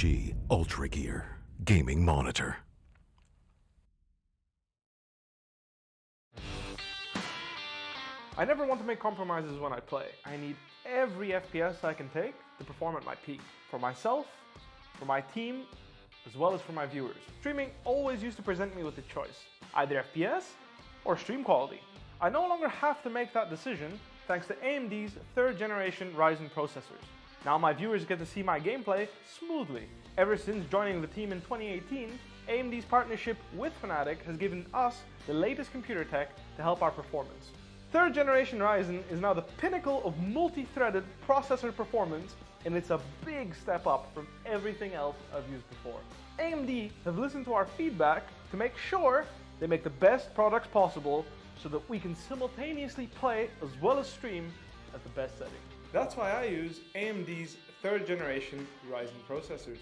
LG Ultragear Gaming Monitor. I never want to make compromises when I play. I need every FPS I can take to perform at my peak. For myself, for my team, as well as for my viewers. Streaming always used to present me with a choice, either FPS or stream quality. I no longer have to make that decision thanks to AMD's 3rd generation Ryzen processors. Now my viewers get to see my gameplay smoothly. Ever since joining the team in 2018, AMD's partnership with Fnatic has given us the latest computer tech to help our performance. 3rd generation Ryzen is now the pinnacle of multi-threaded processor performance, and it's a big step up from everything else I've used before. AMD have listened to our feedback to make sure they make the best products possible so that we can simultaneously play as well as stream at the best setting. That's why I use AMD's 3rd generation Ryzen processors.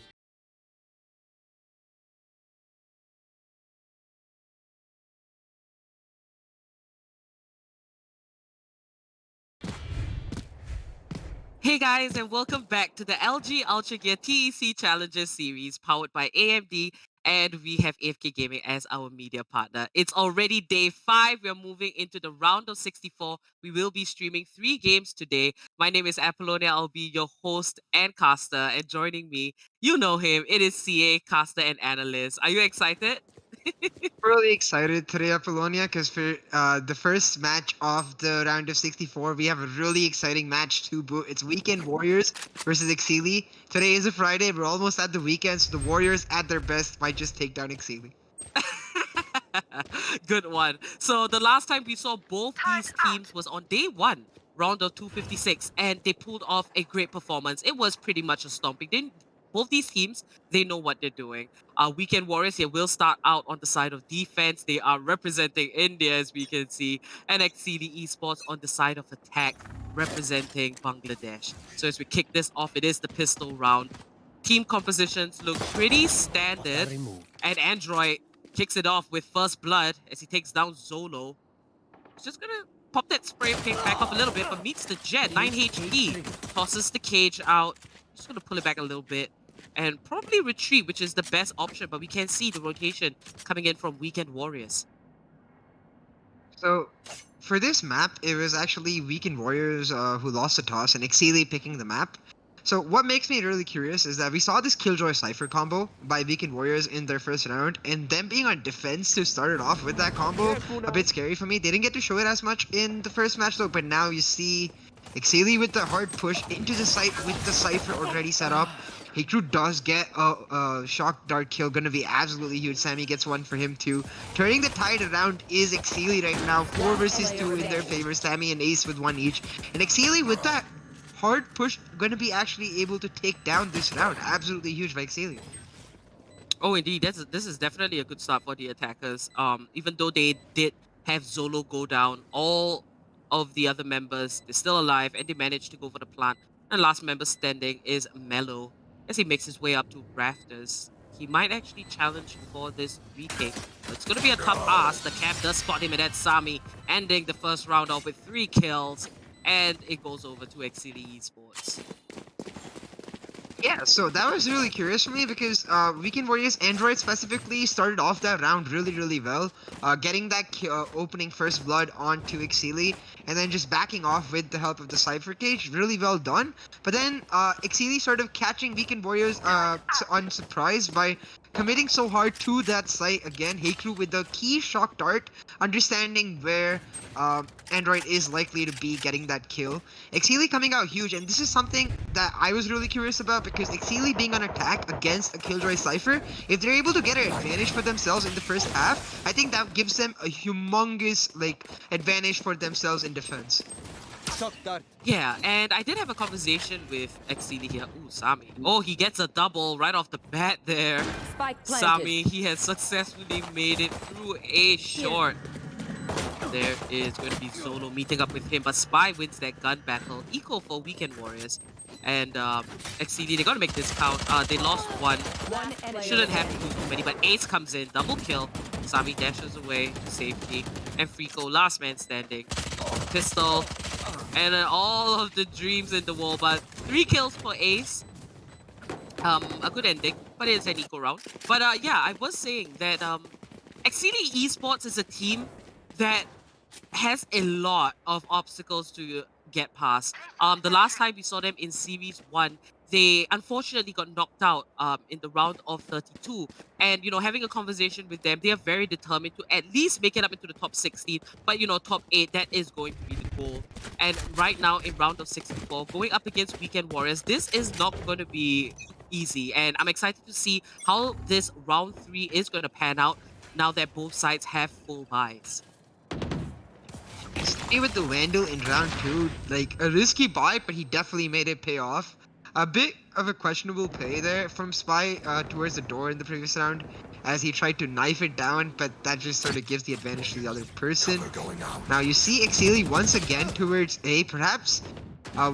Hey guys, and welcome back to the LG Ultragear TEC Challenges series powered by AMD, and we have AFK Gaming as our media partner. It's already day 5. We're moving into the round of 64. We will be streaming 3 games today. My name is Apollonia. I'll be your host and caster, and joining me, you know him, it is CA, caster and analyst. Are you excited? Really excited today, Apollonia, because for the first match of the round of 64, we have a really exciting match to boot. It's Weekend Warriors versus Exili. Today is a Friday. We're almost at the weekend, so the Warriors at their best might just take down Exili. Good one. So the last time we saw both these teams was on day 1, round of 256, and they pulled off a great performance. It was pretty much a stomping. Both these teams, they know what they're doing. Weekend Warriors here will start out on the side of defense. They are representing India, as we can see, and Exili Esports on the side of attack, representing Bangladesh. So as we kick this off, it is the pistol round. Team compositions look pretty standard, and Android kicks it off with first blood as he takes down Zolo. He's just gonna pop that spray paint back off a little bit, but meets the Jet. 9 HP, tosses the cage out. Just gonna pull it back a little bit and probably retreat, which is the best option, but we can see the rotation coming in from Weekend Warriors. So, for this map, it was actually Weekend Warriors who lost the toss and Exili picking the map. So what makes me really curious is that we saw this Killjoy Cypher combo by Weekend Warriors in their first round, and them being on defense to start it off with that combo, a bit scary for me. They didn't get to show it as much in the first match though, but now you see Exili with the hard push into the site with the Cypher already set up. Hikru does get a shock dart kill, gonna be absolutely huge. Sammy gets one for him too. Turning the tide around is Exili right now, 4 versus 2 in their favor. Sammy and Ace with 1 each. And Exili with that hard push, gonna be actually able to take down this round. Absolutely huge by Exili. Oh, indeed. This is definitely a good start for the attackers. Even though they did have Zolo go down, all of the other members, they're still alive, and they managed to go for the plant. And last member standing is Mellow, as he makes his way up to Rafters. He might actually challenge for this retake. But it's going to be a tough ask. The cap does spot him, and that's Sami, ending the first round off with 3 kills. And it goes over to Exili Esports. Yeah, so that was really curious for me because Weekend Warriors Android specifically started off that round really well, getting that opening first blood onto Exili, and then just backing off with the help of the Cypher Cage. Really well done. But then Exili sort of catching Weekend Warriors on surprise by committing so hard to that site again. Hikru with the key shock dart, understanding where Android is likely to be getting that kill. Exili coming out huge, and this is something that I was really curious about because Exili being on attack against a Killjoy Cypher, if they're able to get an advantage for themselves in the first half, I think that gives them a humongous advantage for themselves in defense. Yeah, and I did have a conversation with Exili here. Ooh, Sami. Oh, he gets a double right off the bat there. Sami, he has successfully made it through a short. There is going to be Zolo meeting up with him, but Spy wins that gun battle. Equal for Weekend Warriors. And Exili, they got to make this count. They lost 1. Shouldn't have to lose too many, but Ace comes in. Double kill. Sami dashes away to safety. And Frico, last man standing. Pistol. And then all of the dreams in the wall, but 3 kills for Ace. a good ending, but it's an equal round. But yeah, I was saying that Exceeding Esports is a team that has a lot of obstacles to get past. The last time we saw them in Series 1, they unfortunately got knocked out in the round of 32. And, having a conversation with them, they are very determined to at least make it up into the top 16. But, top 8, that is going to be the goal. And right now in round of 64, going up against Weekend Warriors, this is not going to be easy. And I'm excited to see how this round 3 is going to pan out now that both sides have full buys. Stay with the Vandal in round 2, like a risky buy, but he definitely made it pay off. A bit of a questionable play there from Spy towards the door in the previous round, as he tried to knife it down, but that just sort of gives the advantage to the other person. Now you see Exili once again towards A, perhaps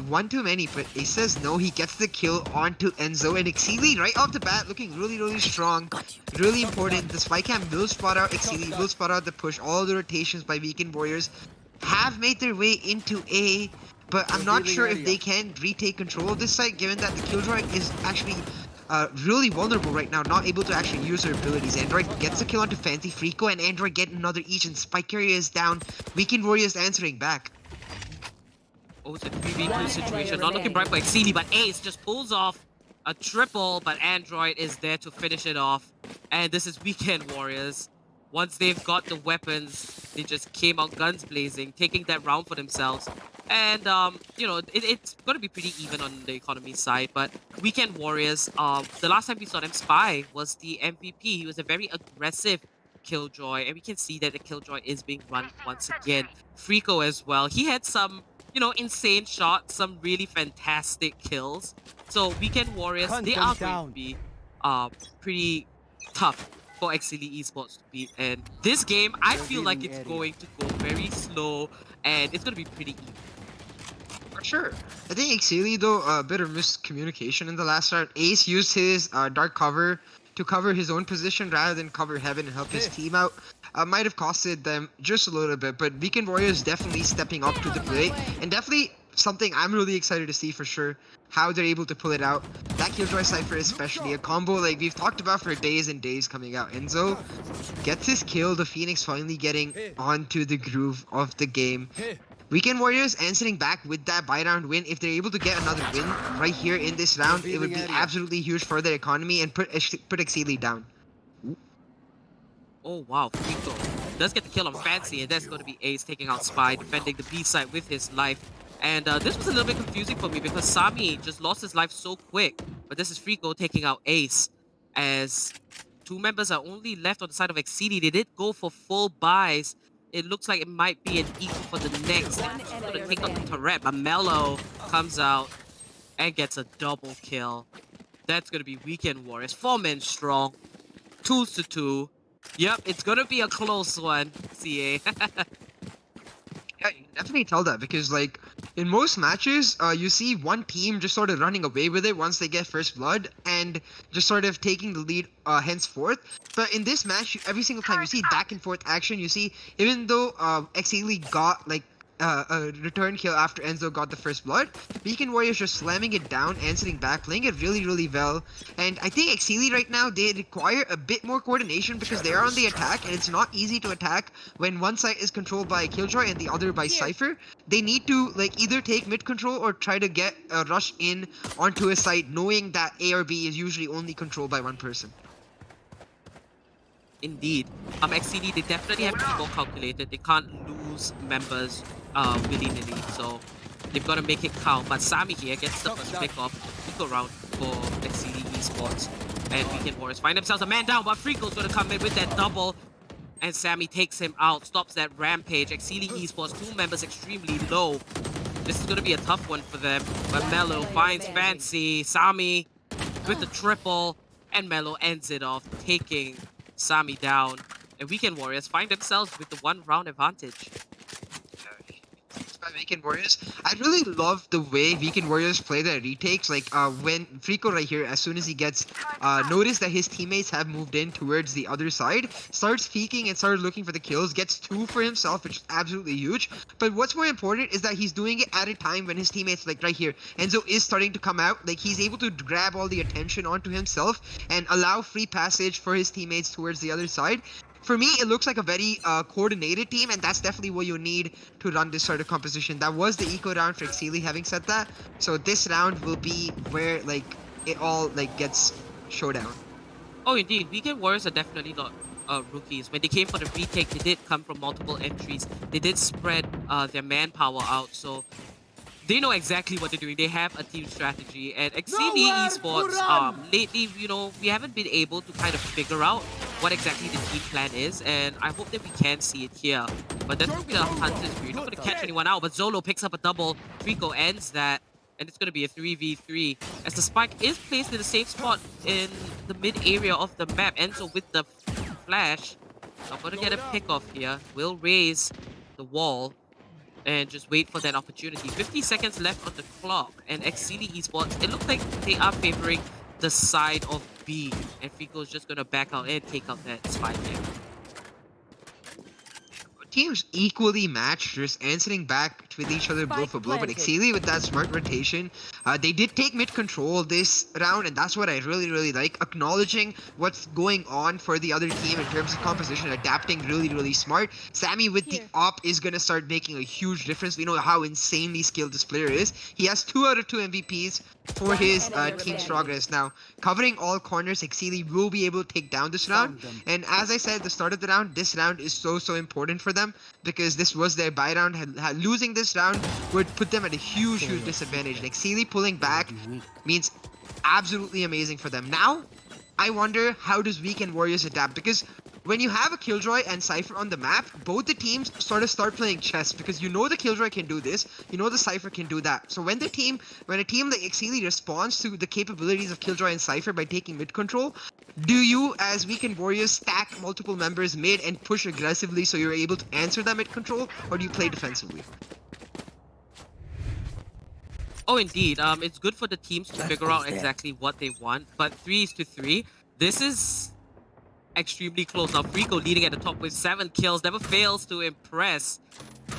one too many, but Ace says no. He gets the kill onto Enzo, and Exili right off the bat looking really strong. Really important. The spy cam will spot out Exili, will spot out the push. All the rotations by Weekend Warriors have made their way into A, but I'm not sure if they can retake control of this site, given that the Killjoy is actually really vulnerable right now, not able to actually use her abilities. Android gets the kill onto Fancy Frico, and Android get another each, and Spike Carrier is down. Weekend Warriors answering back. Oh, it's a 3v2 situation. Not looking bright for Exili, but Ace just pulls off a triple, but Android is there to finish it off. And this is Weekend Warriors. Once they've got the weapons, they just came out guns blazing, taking that round for themselves. And, it's going to be pretty even on the economy side. But Weekend Warriors, the last time we saw them, Spy was the MVP. He was a very aggressive Killjoy. And we can see that the Killjoy is being run once again. Frico as well. He had some, insane shots, some really fantastic kills. So Weekend Warriors, they are going to be pretty tough for Exili Esports to beat. And this game, I feel like it's going to go very slow and it's going to be pretty even. For sure. I think Exili, though, a bit of miscommunication in the last round. Ace used his dark cover to cover his own position rather than cover Heaven and help his team out. Might have costed them just a little bit, but Weekend Warriors definitely stepping up to the plate, and definitely something I'm really excited to see for sure, how they're able to pull it out. That Killjoy Cypher especially, a combo like we've talked about for days and days coming out. Enzo gets his kill, the Phoenix finally getting onto the groove of the game. Weekend Warriors answering back with that buy round win. If they're able to get another win right here in this round, it would be absolutely huge for their economy and put Exili down. Oh wow, Frico does get the kill on Fancy, and that's going to be Ace taking out Spy, defending the B side with his life. And this was a little bit confusing for me because Sami just lost his life so quick. But this is Frico taking out Ace, as two members are only left on the side of Exili. They did go for full buys. It looks like it might be an equal for the next. He's going to take out the turret, but Mello comes out and gets a double kill. That's going to be Weekend Warriors. 4 men strong. 2-2. Yep, it's going to be a close one, CA. Yeah, you can definitely tell that because, like, in most matches, you see one team just sort of running away with it once they get first blood and just sort of taking the lead henceforth. But in this match, every single time you see back and forth action, you see, even though Exili got, like, a return kill after Enzo got the first blood, Weekend Warriors just slamming it down, answering back, playing it really well. And I think Exili right now, they require a bit more coordination because they are on the attack and it's not easy to attack when one side is controlled by Killjoy and the other by Cypher. They need to like either take mid control or try to get a rush in onto a site knowing that A or B is usually only controlled by one person. Indeed. Exili, they definitely have to be more calculated. They can't lose members willy-nilly, so they've got to make it count. But Sami here gets the first pick off. Frico round for Exili Esports. And Weekend Warriors find themselves a man down, but Frico's going to come in with that double. And Sami takes him out, stops that rampage. Exili Esports, 2 members extremely low. This is going to be a tough one for them. But Mello finds Fancy. Sami with the triple. And Mello ends it off, taking Sami down. And Weekend Warriors find themselves with the 1 round advantage. Weekend Warriors. I really love the way Weekend Warriors play their retakes. Like when Frico right here, as soon as he gets noticed that his teammates have moved in towards the other side, starts peeking and starts looking for the kills, gets 2 for himself, which is absolutely huge. But what's more important is that he's doing it at a time when his teammates, like right here, Enzo is starting to come out. Like he's able to grab all the attention onto himself and allow free passage for his teammates towards the other side. For me, it looks like a very coordinated team, and that's definitely what you need to run this sort of composition. That was the eco round for Exili, having said that. So this round will be where like it all like gets showdown. Oh, indeed. Weekend Warriors are definitely not rookies. When they came for the retake, they did come from multiple entries. They did spread their manpower out, so they know exactly what they're doing. They have a team strategy. And Exili Esports, lately, you know, we haven't been able to kind of figure out what exactly the team plan is, and I hope that we can see it here. But that's going to be the Hunter's view. You're not going to catch anyone out, but Zolo picks up a double. Trico ends that, and it's going to be a 3v3 as the spike is placed in a safe spot in the mid area of the map. Enzo with the flash. I'm going to get a pick off here. Will raise the wall and just wait for that opportunity. 50 seconds left on the clock, and Exili Esports, it looks like they are favoring the side of B, and Frico's just gonna back out and take out that spy there. Teams equally matched, just answering back with each other blow for blow. But Exili with that smart rotation, they did take mid control this round, and that's what I really like. Acknowledging what's going on for the other team in terms of composition, adapting really smart. Sammy with the op is gonna start making a huge difference. We know how insanely skilled this player is. He has 2 out of 2 MVPs for his team's progress. Now, covering all corners, Exili will be able to take down this round. And as I said at the start of the round, this round is so important for them, because this was their bye round. Losing this round would put them at a huge disadvantage. Like Exili pulling back means absolutely amazing for them. Now, I wonder, how does Weekend Warriors adapt? Because when you have a Killjoy and Cypher on the map, both the teams sort of start playing chess, because you know the Killjoy can do this, you know the Cypher can do that. So when a team like Exili responds to the capabilities of Killjoy and Cypher by taking mid control, do you, as Weekend Warriors, stack multiple members mid and push aggressively so you're able to answer that mid control, or do you play defensively? Oh, indeed. It's good for the teams to figure out exactly what they want, but 3-3, this is extremely close. Now Frico leading at the top with 7 kills, never fails to impress.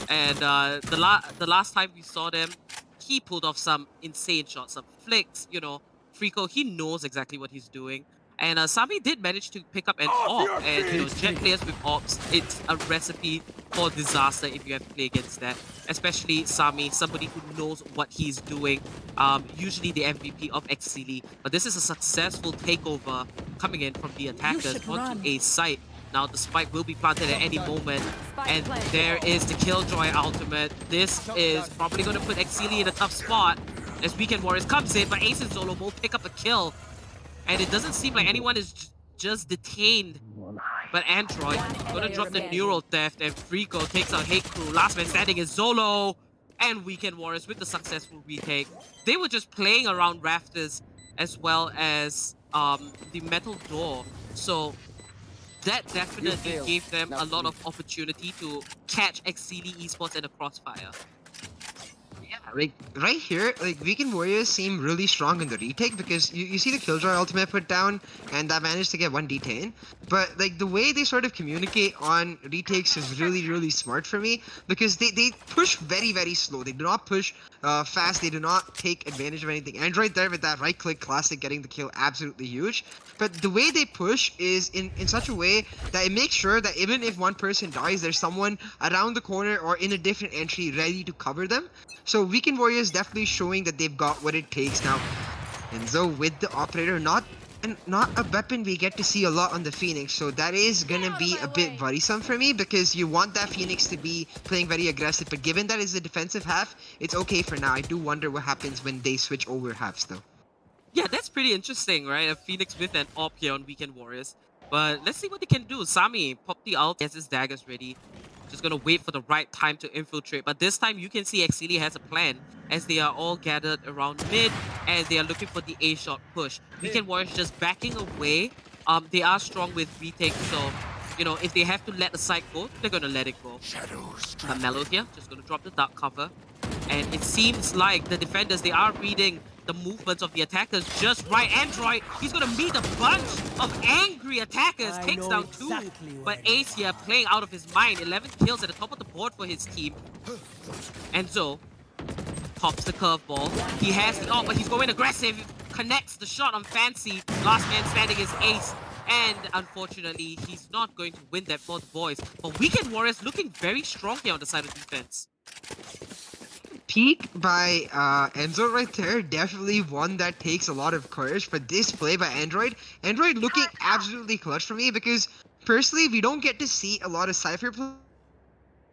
And the last time we saw them, he pulled off some insane shots, some flicks. You know, Frico, he knows exactly what he's doing. And Sami did manage to pick up an op, and you know, Jet players with ops, it's a recipe for disaster if you have to play against that. Especially Sami, somebody who knows what he's doing. Usually the MVP of Exili, but this is a successful takeover coming in from the attackers onto a site. Now the spike will be planted at any moment, and there is the Killjoy ultimate. This is probably going to put Exili in a tough spot as Weekend Warriors comes in, but Ace and Zolo will pick up a kill. And it doesn't seem like anyone is just detained. But Android gonna drop the neural theft, and Frico takes out Hate Crew. Last man standing is Zolo and Weekend Warriors with the successful retake. They were just playing around rafters as well as the metal door. So that definitely gave them a lot of opportunity to catch Exili Esports in the crossfire. Yeah, like right here, like Weekend Warriors seem really strong in the retake, because you see the Killjoy ultimate put down, and that managed to get 1 detain. But like the way they sort of communicate on retakes is really smart for me, because they push very slow. They do not push fast. They do not take advantage of anything. Android there with that right click classic getting the kill, absolutely huge. But the way they push is in such a way that it makes sure that even if one person dies, there's someone around the corner or in a different entry ready to cover them. So Weekend Warriors definitely showing that they've got what it takes now. Enzo with the operator, not a weapon we get to see a lot on the Phoenix, so that is gonna be a bit worrisome for me, because you want that Phoenix to be playing very aggressive, but given that it's the defensive half, it's okay for now. I do wonder what happens when they switch over halves though. Yeah, that's pretty interesting, right? A Phoenix with an op here on Weekend Warriors. But let's see what they can do. Sami popped the ult, has his daggers ready. Just gonna wait for the right time to infiltrate. But this time you can see Exili has a plan, as they are all gathered around mid and they are looking for the A-shot push. Weekend Warriors just backing away. They are strong with retake, so you know, if they have to let the site go, they're gonna let it go. Mellow here, just gonna drop the dark cover. And it seems like the defenders, they are reading the movements of the attackers just right. Android, he's gonna meet a bunch of angry attackers, takes down two. But Ace here playing out of his mind, 11 kills at the top of the board for his team. Enzo pops the curveball. He has it all, but he's going aggressive. Connects the shot on Fancy. Last man standing is Ace. And unfortunately, he's not going to win that for the boys. But Weekend Warriors looking very strong here on the side of defense. Peak by Enzo right there, definitely one that takes a lot of courage. But this play by Android looking absolutely clutch for me, because personally, we don't get to see a lot of Cypher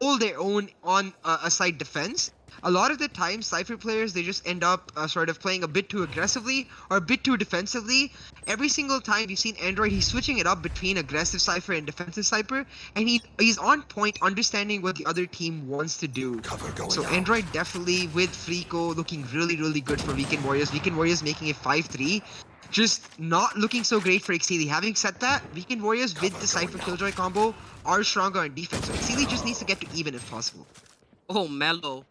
hold their own on a side defense. A lot of the time, Cypher players, they just end up sort of playing a bit too aggressively or a bit too defensively. Every single time you've seen Android, he's switching it up between aggressive Cypher and defensive Cypher, and he's on point, understanding what the other team wants to do. So Android definitely, with Frico, looking really, really good for Weekend Warriors. Weekend Warriors making it 5-3. Just not looking so great for Exili. Having said that, Weekend Warriors with the Cypher Killjoy combo are stronger on defense. So Exili just needs to get to even if possible. Oh, Mellow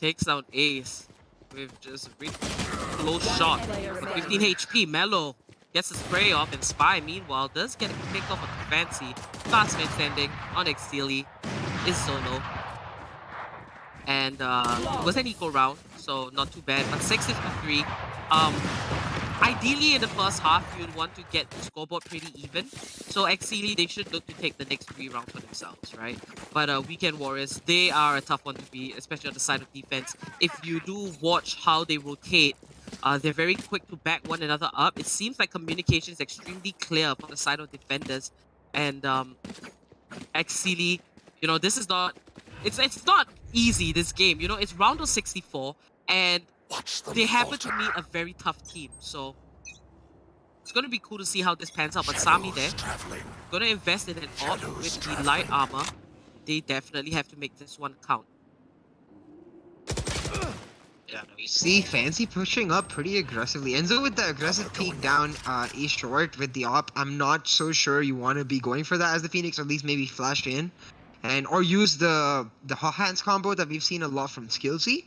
takes down Ace with just a really close shot. 15 HP, Mellow gets the spray off, and Spy, meanwhile, does get picked off a Fancy. Last man standing on Exili is Solo. And it was an equal round, so not too bad. But 6-3. Ideally, in the first half, you'd want to get the scoreboard pretty even. So Exili, they should look to take the next 3 rounds for themselves, right? But Weekend Warriors, they are a tough one to beat, especially on the side of defense. If you do watch how they rotate, they're very quick to back one another up. It seems like communication is extremely clear from the side of defenders. And Exili, you know, this is not... It's not easy, this game. You know, it's round of 64, and they happen to meet a very tough team, so it's going to be cool to see how this pans out. But Sami there, going to invest in an AWP with the light armor. They definitely have to make this one count. Yeah, no, you see Fancy pushing up pretty aggressively. Enzo with the aggressive peek down A short with the AWP. I'm not so sure you want to be going for that as the Phoenix, or at least maybe flash in. Or use the hot hands combo that we've seen a lot from Skillsy.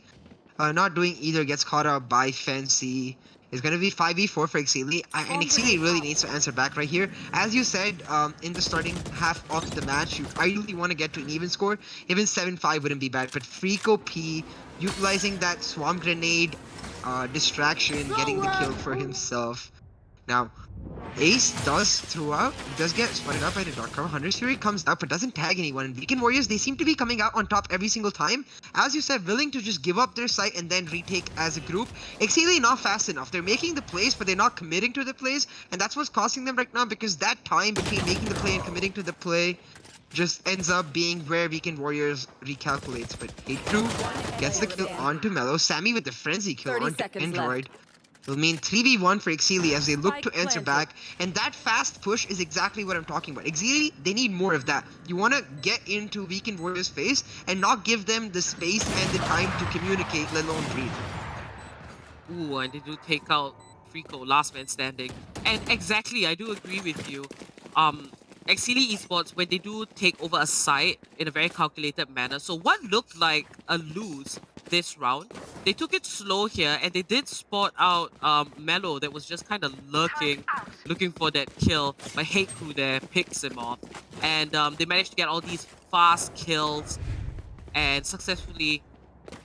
Not doing either, gets caught out by Fancy. It's going to be 5v4 for Exili, and Exili really needs to answer back right here. As you said, in the starting half of the match, you ideally want to get to an even score. Even 7-5 wouldn't be bad, but Frico P, utilizing that Swamp Grenade distraction, getting the kill for himself. Now, Ace does throw out, does get spotted out by the Dark Armor. Hunter's Fury comes out but doesn't tag anyone. And Weekend Warriors, they seem to be coming out on top every single time. As you said, willing to just give up their site and then retake as a group. Exili not fast enough. They're making the plays, but they're not committing to the plays. And that's what's costing them right now, because that time between making the play and committing to the play just ends up being where Weekend Warriors recalculates. But Hate Crew gets the kill onto Mellow. Sammy with the frenzy kill onto Android. Will mean 3v1 for Exili as they look to answer back, and that fast push is exactly what I'm talking about. Exili, they need more of that. You want to get into Weekend Warriors' face and not give them the space and the time to communicate, let alone breathe. Ooh, and they do take out Frico, last man standing. And exactly, I do agree with you. Exili Esports, when they do take over a site in a very calculated manner, so what looked like a lose this round, they took it slow here, and they did spot out Mellow that was just kind of looking for that kill, but Hate Crew there picks him off, and they managed to get all these fast kills and successfully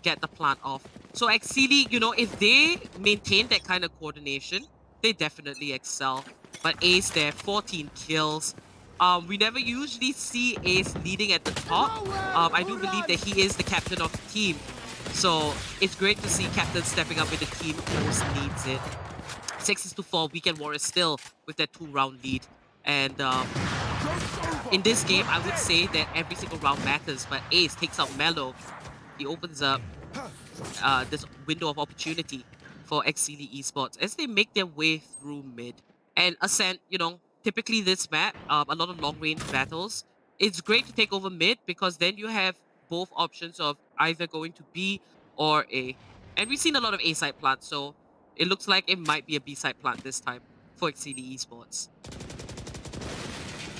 get the plant off. So Exili, you know, if they maintain that kind of coordination, they definitely excel. But Ace there, 14 kills. We never usually see Ace leading at the top. I do believe that he is the captain of the team. So it's great to see captain stepping up with the team most needs it. 6-4, Weekend Warriors still with that 2-round lead. And in this game, I would say that every single round matters, but Ace takes out Mellow. He opens up this window of opportunity for Exili Esports as they make their way through mid. And Ascent, you know, typically this map, a lot of long-range battles, it's great to take over mid because then you have both options of either going to B or A. And we've seen a lot of A-side plants, so it looks like it might be a B-side plant this time for Exili Esports.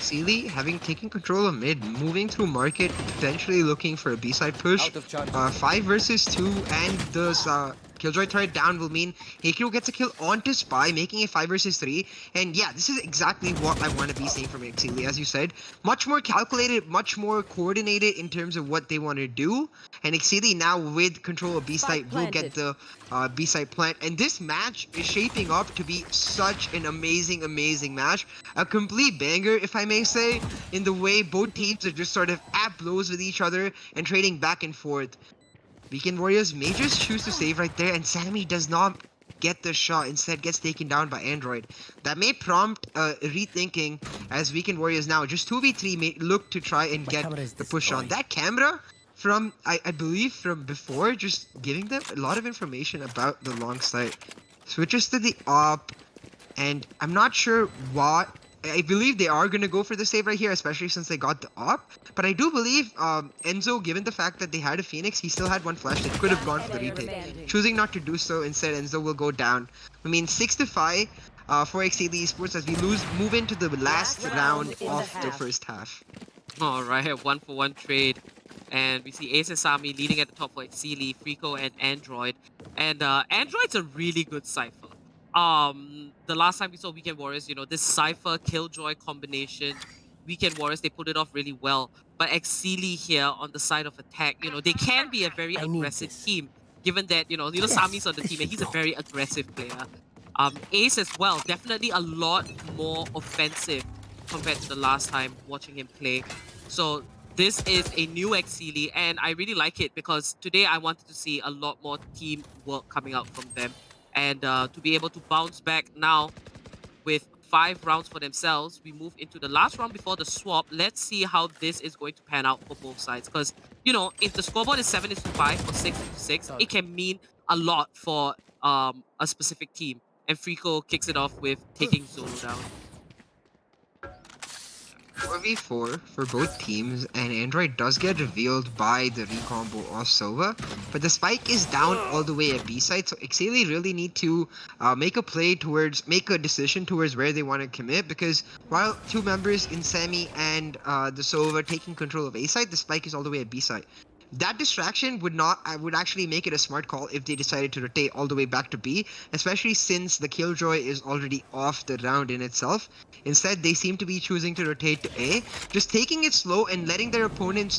Sealy, having taken control of mid, moving through market, potentially looking for a B-side push. 5 versus 2, and the Killjoy turret down will mean Heikiro gets a kill onto Spy, making it 5 versus 3. And yeah, this is exactly what I want to be seeing from Sealy, as you said. Much more calculated, much more coordinated in terms of what they want to do. And Sealy now with control of B-side will get the B-side plant. And this match is shaping up to be such an amazing, amazing match. A complete banger, if I may say, in the way both teams are just sort of at blows with each other and trading back and forth. Weekend Warriors may just choose to save right there, and Sammy does not get the shot, instead gets taken down by Android. That may prompt rethinking as Weekend Warriors now just 2v3 may look to try and get the push on. That camera from, I believe from before, just giving them a lot of information about the long side. Switches to the op, and I'm not sure what. I believe they are going to go for the save right here, especially since they got the op. But I do believe Enzo, given the fact that they had a Phoenix, he still had one flash that could have gone for the retake. Choosing not to do so, instead Enzo will go down. I mean, 6-5 for AMD Esports as we move into the last round of the first half. Alright, 1-for-1 trade. And we see Ace and Sami leading at the top for Sealy, Frico, and Android. And Android's a really good Cypher. The last time we saw Weekend Warriors, you know, this Cypher Killjoy combination, Weekend Warriors, they pulled it off really well. But Exili here on the side of attack, you know, they can be a very aggressive team, given that, you know, Sami's on the team and he's a very aggressive player. Ace as well, definitely a lot more offensive compared to the last time watching him play. So this is a new Exili, and I really like it because today I wanted to see a lot more teamwork coming out from them. And to be able to bounce back now with 5 rounds for themselves, we move into the last round before the swap. Let's see how this is going to pan out for both sides. Because, you know, if the scoreboard is 7-5 or 6-6, it can mean a lot for a specific team. And Frico kicks it off with taking Zoro down. 4v4 for both teams, and Android does get revealed by the recombo of Sova, but the spike is down all the way at B side, so Exili really need to make a decision towards where they want to commit, because while 2 members in Semi and the Sova taking control of A side, the spike is all the way at B side. That distraction would actually make it a smart call if they decided to rotate all the way back to B, especially since the Killjoy is already off the round in itself. Instead, they seem to be choosing to rotate to A, just taking it slow and letting their opponents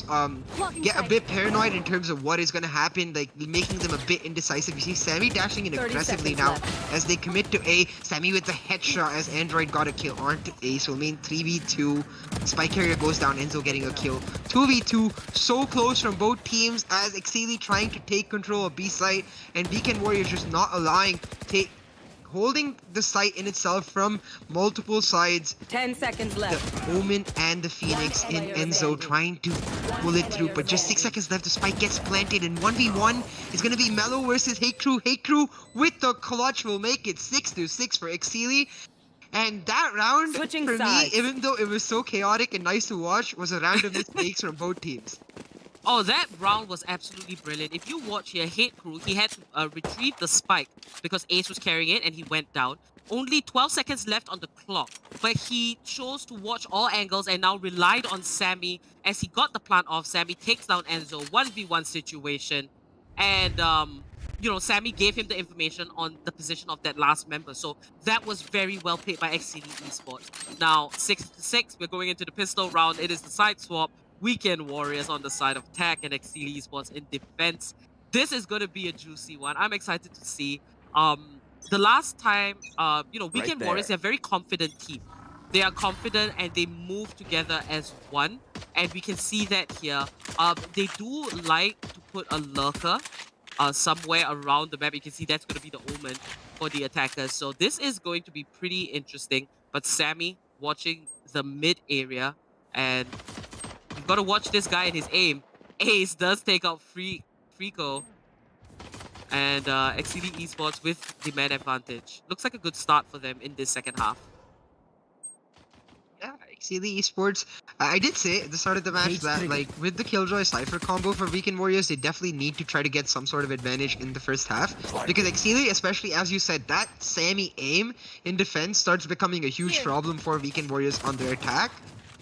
get a bit paranoid in terms of what is going to happen, like making them a bit indecisive. You see Sammy dashing in aggressively now as they commit to A. Sammy with the headshot as Android got a kill onto A, so I mean 3v2. Spike carrier goes down, Enzo getting a kill. 2v2, so close from both teams as Exili trying to take control of B site, and Weekend Warriors just not allowing, holding the site in itself from multiple sides. 10 seconds left. The Omen and the Phoenix in Enzo trying to pull it through, but just 6 seconds left. The spike gets planted, and 1v1 is going to be Mellow versus Heikru. Heikru with the clutch will make it 6-6 for Exili. And that round, for me, even though it was so chaotic and nice to watch, was a round of mistakes from both teams. Oh, that round was absolutely brilliant. If you watch here, Heikru, he had to retrieve the spike because Ace was carrying it and he went down. Only 12 seconds left on the clock, but he chose to watch all angles and now relied on Sammy. As he got the plant off, Sammy takes down Enzo, 1v1 situation. And, you know, Sammy gave him the information on the position of that last member. So that was very well played by XCD Esports. Now, 6-6, we're going into the pistol round. It is the side swap. Weekend Warriors on the side of attack and XCD Esports in defense. This is going to be a juicy one. I'm excited to see. The last time, you know, Weekend Warriors, they're a very confident team. They are confident and they move together as one. And we can see that here. They do like to put a lurker somewhere around the map. You can see that's going to be the omen for the attackers. So this is going to be pretty interesting. But Sammy watching the mid area, and you've got to watch this guy and his aim. Ace does take out Frico. And XCD Esports with the man advantage. Looks like a good start for them in this second half. Yeah, XCD Esports. I did say at the start of the match that, like, with the Killjoy Cypher combo for Weekend Warriors, they definitely need to try to get some sort of advantage in the first half. Because XCD, especially as you said, that Sammy aim in defense starts becoming a huge problem for Weekend Warriors on their attack.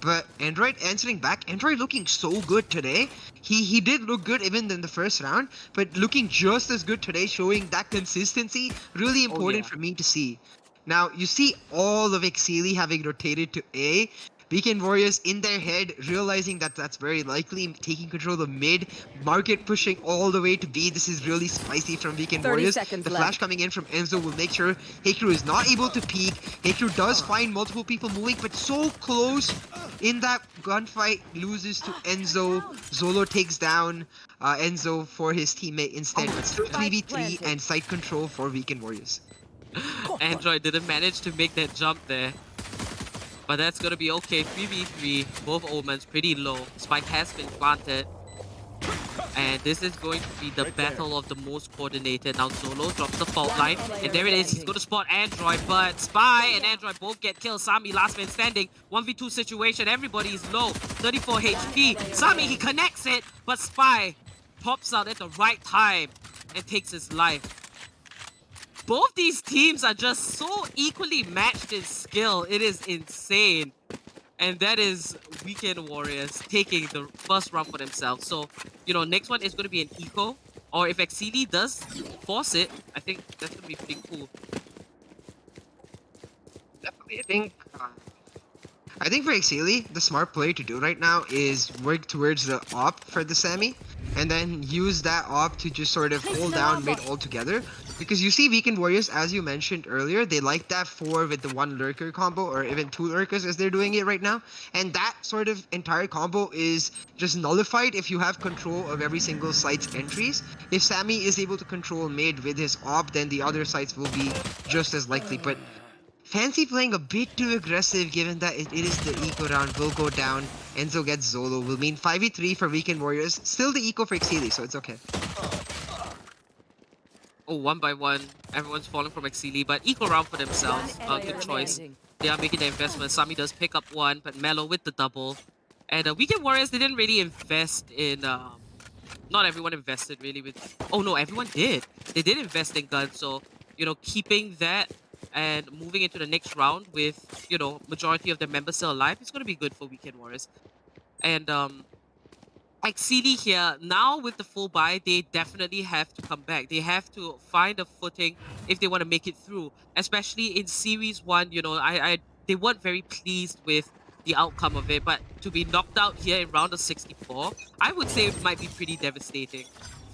But Android answering back. Android looking so good today. He did look good even in the first round, but looking just as good today, showing that consistency. Really important for me to see. Now, you see all of Exili having rotated to A. Weekend Warriors in their head, realizing that that's very likely, taking control of mid, market pushing all the way to B. This is really spicy from Weekend 30 Warriors. seconds The left. flash coming in from Enzo will make sure Hikaru is not able to peek. Hikaru does find multiple people moving, but so close in that gunfight, loses to Enzo. Zolo takes down Enzo for his teammate instead, but still 3v3 and site control for Weekend Warriors. Android didn't manage to make that jump there. But that's gonna be okay. 3v3, both Omens pretty low. Spike has been planted. And this is going to be the battle of the most coordinated. Now Zolo drops the fault line. And there it is. He's going to spot Android. But Spy and Android both get killed. Sami, last man standing. 1v2 situation. Everybody is low. 34 HP. Sami, he connects it. But Spy pops out at the right time and takes his life. Both these teams are just so equally matched in skill. It is insane. And that is Weekend Warriors taking the first round for themselves. So, you know, next one is going to be an eco. Or if Exili does force it, I think that's going to be pretty cool. Definitely, I think for Exili, the smart play to do right now is work towards the op for the Sammy, and then use that op to just sort of hold down mid altogether. Because you see Weekend Warriors, as you mentioned earlier, they like that 4 with the 1 lurker combo, or even 2 lurkers as they're doing it right now. And that sort of entire combo is just nullified if you have control of every single site's entries. If Sammy is able to control mid with his op, then the other sites will be just as likely. But Fancy playing a bit too aggressive given that it is the eco round, will go down. Enzo gets Zolo, will mean 5v3 for Weekend Warriors. Still the eco for Exili, so it's okay. Oh, 1 by 1. Everyone's falling from Exili, but equal round for themselves. Good choice. They are making the investment. Sami does pick up 1, but Mellow with the double. And Weekend Warriors, they didn't really invest in... not everyone invested really with... Oh no, everyone did. They did invest in guns, so, you know, keeping that and moving into the next round with, you know, majority of the members still alive, it's going to be good for Weekend Warriors. And, Exili here, now with the full buy, they definitely have to come back. They have to find a footing if they want to make it through. Especially in Series 1, you know, they weren't very pleased with the outcome of it. But to be knocked out here in round of 64, I would say it might be pretty devastating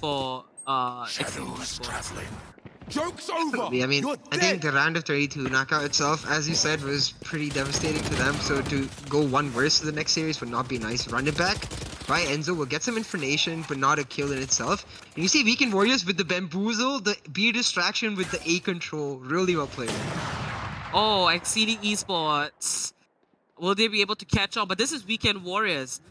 for Shadows traveling. Joke's over! I mean, You're I dead. think the round of 32 knockout itself, as you said, was pretty devastating to them. So to go one worse to the next series would not be nice. Run it back by Enzo will get some information, but not a kill in itself. And you see Weekend Warriors with the bamboozle, the B distraction with the A control. Really well played. Oh, Exili Esports. Will they be able to catch on? But this is Weekend Warriors.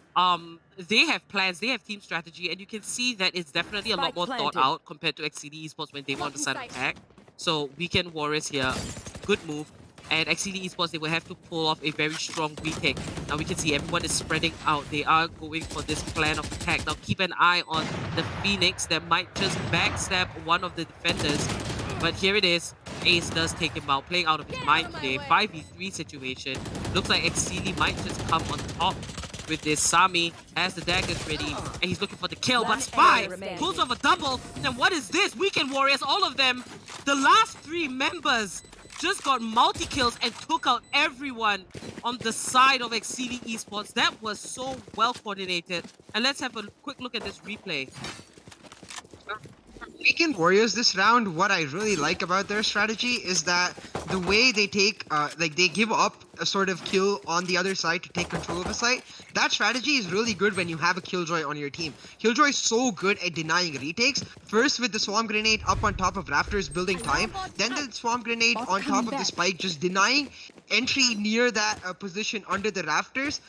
They have plans, they have team strategy, and you can see that it's definitely a lot more thought out compared to Exili Esports when they were on the side of attack. So Weekend Warriors here, good move. And Exili Esports, they will have to pull off a very strong retake. Now we can see everyone is spreading out. They are going for this plan of attack. Now keep an eye on the Phoenix that might just backstab one of the defenders. But here it is. Ace does take him out, playing out of his mind today. 5v3 situation. Looks like Exili might just come on top with this. Sami has the daggers ready, and he's looking for the kill, but Spy pulls off a double. Then what is this? Weekend Warriors, all of them, the last 3 members just got multi-kills and took out everyone on the side of Exili Esports. That was so well coordinated. And let's have a quick look at this replay. Weekend Warriors this round, what I really like about their strategy is that the way they take, like they give up a sort of kill on the other side to take control of a site. That strategy is really good when you have a Killjoy on your team. Killjoy is so good at denying retakes. First with the Swarm Grenade up on top of Rafters building time, then the Swarm Grenade on top of the Spike just denying entry near that position under the Rafters.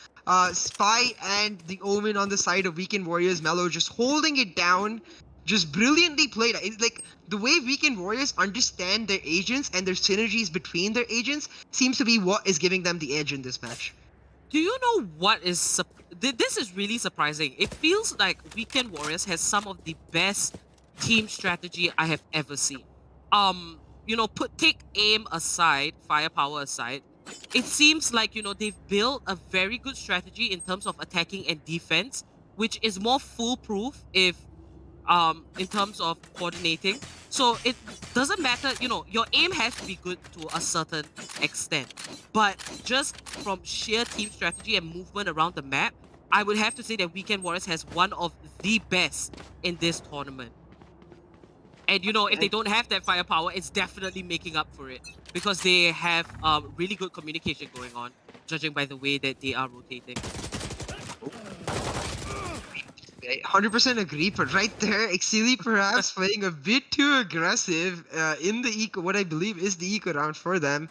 Spy and the Omen on the side of Weekend Warriors, Mellow just holding it down. Just brilliantly played. It's like the way Weekend Warriors understand their agents and their synergies between their agents seems to be what is giving them the edge in this match. Do you know what is... This is really surprising. It feels like Weekend Warriors has some of the best team strategy I have ever seen. You know, take aim aside, firepower aside. it seems like, you know, they've built a very good strategy in terms of attacking and defense, which is more foolproof if in terms of coordinating. So it doesn't matter, you know, your aim has to be good to a certain extent, but just from sheer team strategy and movement around the map, I would have to say that Weekend Warriors has one of the best in this tournament. And you know, if they don't have that firepower, it's definitely making up for it because they have really good communication going on, judging by the way that they are rotating. I 100% agree, but right there, Exili perhaps playing a bit too aggressive in the eco, what I believe is the eco round for them.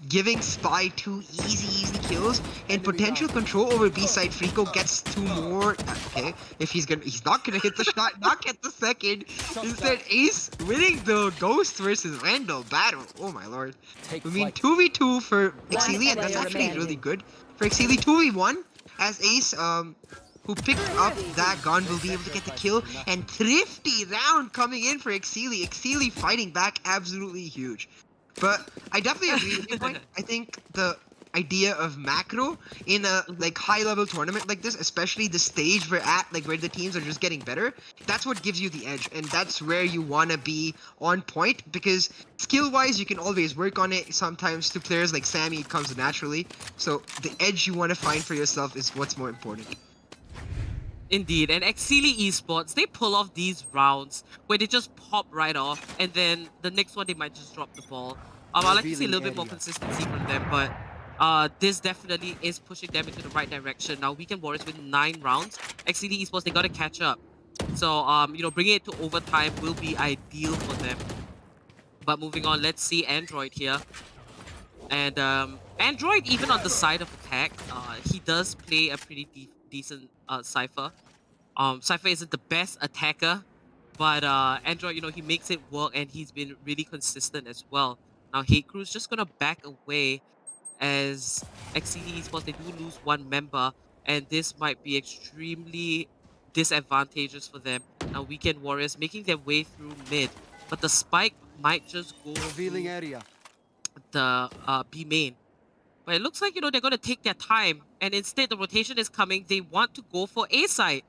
Giving Spy 2 easy kills and potential control over B side. Frico gets 2 more. Okay, if he's not gonna hit the shot, not get the second. Instead, Ace winning the Ghost versus Randall battle. Oh my lord. I mean, 2v2 for Exili, and that's actually really good. For Exili, 2v1 as Ace, who picked up that gun, will be able to get the kill, and thrifty round coming in for Exili. Exili fighting back, absolutely huge. But I definitely agree with your point. I think the idea of macro in a like high level tournament like this, especially the stage we're at, like where the teams are just getting better, that's what gives you the edge, and that's where you want to be on point, because skill wise you can always work on it. Sometimes to players like Sammy it comes naturally, so the edge you want to find for yourself is what's more important. Indeed, and Exili Esports, they pull off these rounds where they just pop right off, and then the next one they might just drop the ball. I like to see a little bit more consistency from them, but this definitely is pushing them into the right direction. Now, Weekend Warriors with 9 rounds. Exili Esports, they got to catch up. So, you know, bringing it to overtime will be ideal for them. But moving on, let's see Android here. And Android, even on the side of attack, he does play a pretty decent Cypher. Cypher isn't the best attacker, but Android, you know, he makes it work, and he's been really consistent as well. Now, Hate Crew's just gonna back away as Exili Esports, they do lose 1 member, and this might be extremely disadvantageous for them. Now, Weekend Warriors making their way through mid, but the spike might just go Revealing area. the B main. But it looks like, you know, they're going to take their time, and instead the rotation is coming. They want to go for A side.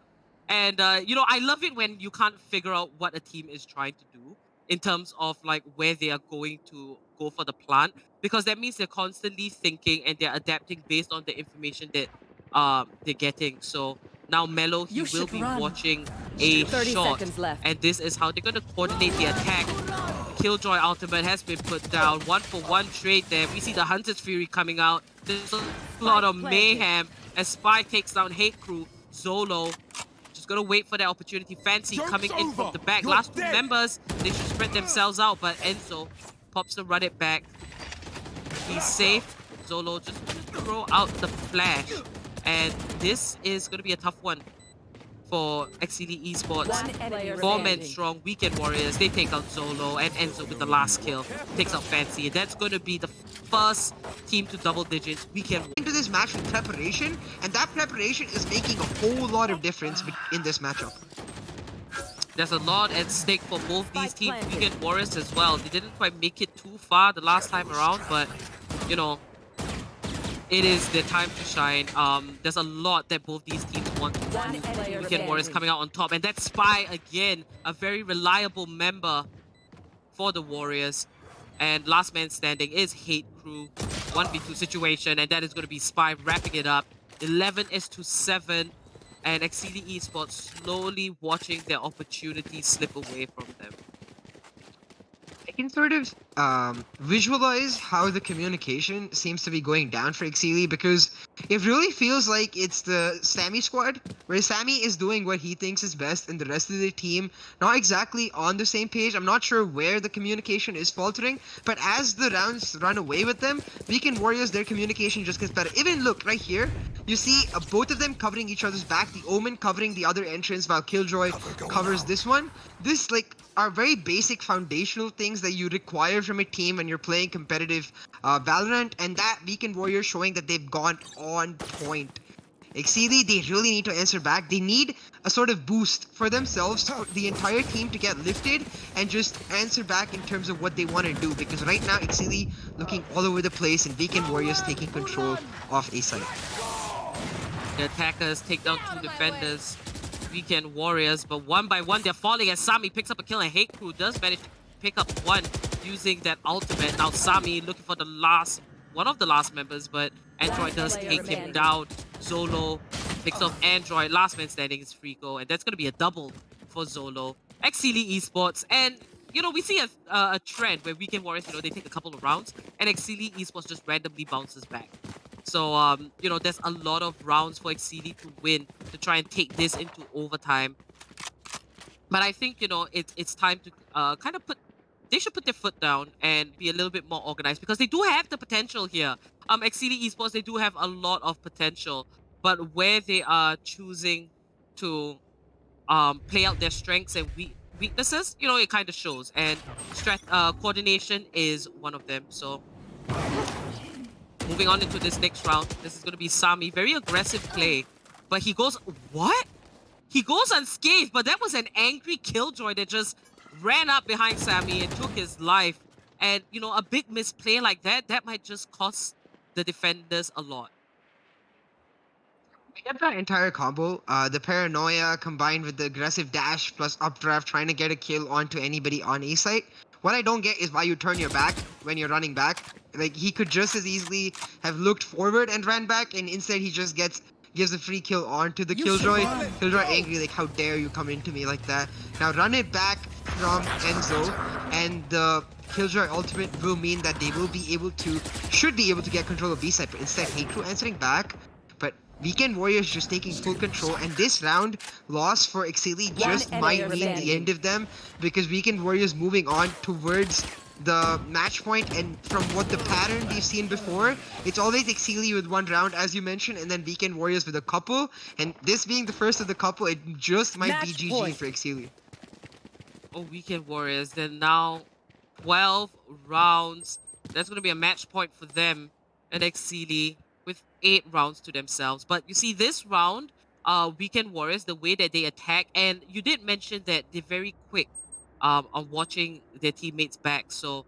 And, you know, I love it when you can't figure out what a team is trying to do in terms of, like, where they are going to go for the plant, because that means they're constantly thinking and they're adapting based on the information that they're getting. So now Mello, he will be watching a 30 shot, seconds left. and this is how they're going to coordinate the attack. Killjoy ultimate has been put down. 1-for-1 trade there. We see the Hunter's Fury coming out. There's a lot of mayhem as Spy takes down Hate Crew. Zolo just gonna wait for that opportunity. Fancy coming in from the back. Last 2 members, they should spread themselves out, but Enzo pops to run it back. He's safe. Zolo just gonna throw out the flash, and this is gonna be a tough one for Exili Esports. 4 men strong, Weekend Warriors, they take out Zolo, and Enzo with the last kill takes out Fancy. And that's going to be the first team to double digits. Weekend Into this match with preparation, and that preparation is making a whole lot of difference in this matchup. There's a lot at stake for both these teams. Weekend Warriors as well. They didn't quite make it too far the last time around, but, you know, it is their time to shine. There's a lot that both these teams want to do. Weekend Warriors coming out on top, and that's Spy again, a very reliable member for the Warriors. And last man standing is Hate Crew. 1v2 situation, and that is going to be Spy wrapping it up. 11 is to 7, and Exili Esports slowly watching their opportunities slip away from them. I can sort of visualize how the communication seems to be going down for Exili, because it really feels like it's the Sammy squad, where Sammy is doing what he thinks is best and the rest of the team not exactly on the same page. I'm not sure where the communication is faltering, but as the rounds run away with them, Weekend Warriors, their communication just gets better. Even look, right here, you see both of them covering each other's back, the Omen covering the other entrance while Killjoy covers this one. This, like, are very basic foundational things that you require from a team when you're playing competitive Valorant, and that Weekend Warriors showing that they've gone on point. Exili, they really need to answer back. They need a sort of boost for themselves, for the entire team to get lifted and just answer back in terms of what they want to do. Because right now, Exili looking all over the place and Weekend Warriors taking control of A side. The attackers take down 2 defenders, Weekend Warriors, but one by one they're falling as Sami picks up a kill and Hate Crew does manage to pick up one using that ultimate. Now Sami looking for one of the last members, but Android does take him down. Zolo picks off Android. Last man standing is Frico, and that's going to be a double for Zolo. Exili Esports, and you know, we see a trend where Weekend Warriors, you know, they take a couple of rounds, and Exili Esports just randomly bounces back. So, you know, there's a lot of rounds for Exili to win to try and take this into overtime. But I think, you know, it's time to kind of they should put their foot down and be a little bit more organized because they do have the potential here. Exili Esports, they do have a lot of potential, but where they are choosing to play out their strengths and weaknesses, you know, it kind of shows. And coordination is one of them. So moving on into this next round, this is going to be Sami. Very aggressive play, but he goes, what? He goes unscathed, but that was an angry Killjoy that just ran up behind Sami and took his life. And, you know, a big misplay like that, that might just cost the defenders a lot. I get that entire combo. The paranoia combined with the aggressive dash plus updraft trying to get a kill onto anybody on A site. What I don't get is why you turn your back when you're running back. Like, he could just as easily have looked forward and ran back, and instead he just gives a free kill onto the Killjoy. Killjoy angry, like, how dare you come into me like that. Now run it back from Enzo, and the Killjoy ultimate will mean that they will be able to, should be able to get control of B side, but instead Hate Crew answering back. But Weekend Warriors just taking full control, and this round loss for Exili just might mean the end of them, because Weekend Warriors moving on towards the match point, and from what the pattern we've seen before, it's always Exili with one round, as you mentioned, and then Weekend Warriors with a couple, and this being the first of the couple, it just might be GG for Exili. Oh, Weekend Warriors, then now 12 rounds. That's going to be a match point for them and Exili with 8 rounds to themselves. But you see, this round, Weekend Warriors, the way that they attack, and you did mention that they're very quick on watching their teammates back. So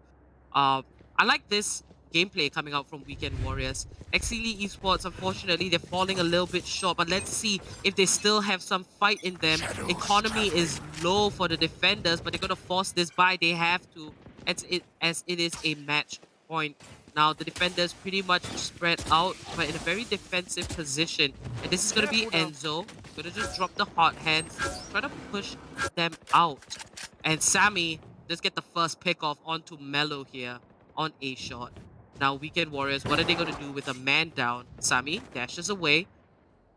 I like this gameplay coming out from Weekend Warriors. Exili Esports, unfortunately, they're falling a little bit short, but let's see if they still have some fight in them. Economy is low for the defenders, but they're going to force this by. They have to, as it is a match point. Now, the defenders pretty much spread out, but in a very defensive position. And this is going to be Enzo. Going to just drop the hot hands, try to push them out. And Sami just get the first pick off onto Mello here on A shot. Now, Weekend Warriors, what are they going to do with a man down? Sami dashes away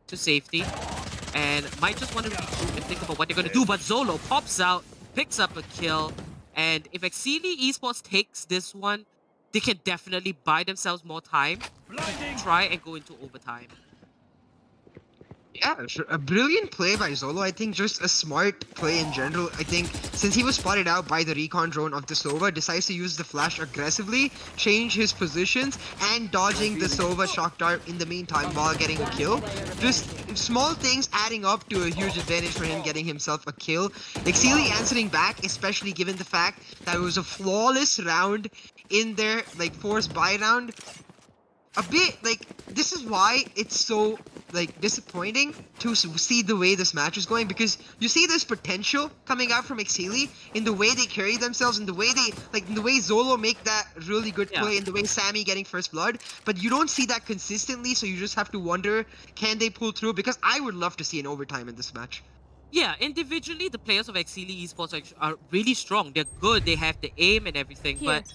to safety and might just want to regroup and think about what they're going to do. But Zolo pops out, picks up a kill. And if Exili Esports takes this one, they can definitely buy themselves more time to try and go into overtime. Yeah, sure. A brilliant play by Zolo. I think just a smart play in general. I think since he was spotted out by the recon drone of the Sova, decides to use the flash aggressively, change his positions, and dodging the Sova shock dart in the meantime while getting a kill. Just small things adding up to a huge advantage for him getting himself a kill. Exili answering back, especially given the fact that it was a flawless round in their, like, forced buy round. A bit, like, this is why it's so, like, disappointing to see the way this match is going, because you see this potential coming out from Exili in the way they carry themselves, in the way they, like, in the way Zolo make that really good play, in the way Sami getting first blood, but you don't see that consistently, so you just have to wonder, can they pull through? Because I would love to see an overtime in this match. Yeah, individually, the players of Exili Esports are really strong. They're good, they have the aim and everything, but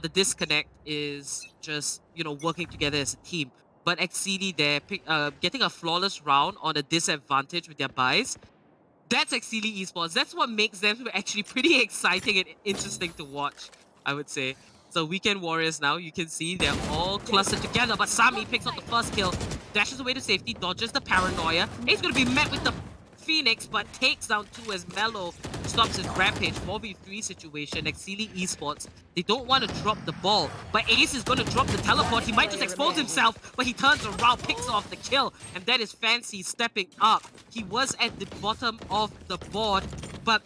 the disconnect is just, you know, working together as a team. But Exili there, getting a flawless round on a disadvantage with their buys, that's Exili Esports. That's what makes them actually pretty exciting and interesting to watch, I would say. So Weekend Warriors now, you can see they're all clustered together, but Sami picks up the first kill, dashes away to safety, dodges the paranoia, and he's going to be met with the Phoenix, but takes down 2 as Melo stops his rampage 4v3 situation. Exili Esports, they don't want to drop the ball, but Ace is going to drop the teleport. He might just expose himself, but he turns around, picks off the kill, and that is Fancy stepping up. He was at the bottom of the board, but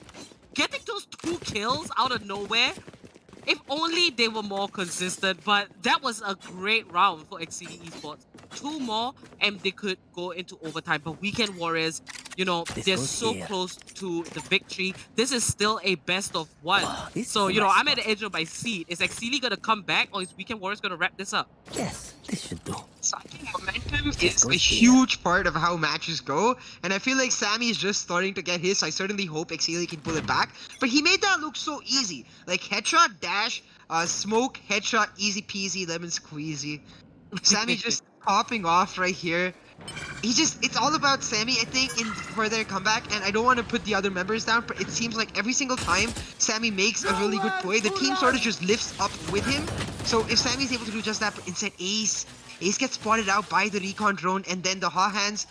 getting those 2 kills out of nowhere, if only they were more consistent, but that was a great round for Exili Esports. 2 more and they could go into overtime, but Weekend Warriors, you know, they're so close to the victory. This is still a best of 1. So, you know, I'm at the edge of my seat. Is Exili gonna come back or is Weekend Warriors gonna wrap this up? Yes, this should do. So I think momentum is a huge part of how matches go, and I feel like Sammy is just starting to get his. I certainly hope Exili can pull it back, but he made that look so easy. Like headshot, dash, smoke, headshot, easy peasy, lemon squeezy. Sammy just popping off right here. It's all about Sammy, I think, for their comeback, and I don't want to put the other members down, but it seems like every single time Sammy makes a really good play, the team sort of just lifts up with him. So if Sammy's able to do just that, but instead Ace gets spotted out by the recon drone, and then the Ha Hands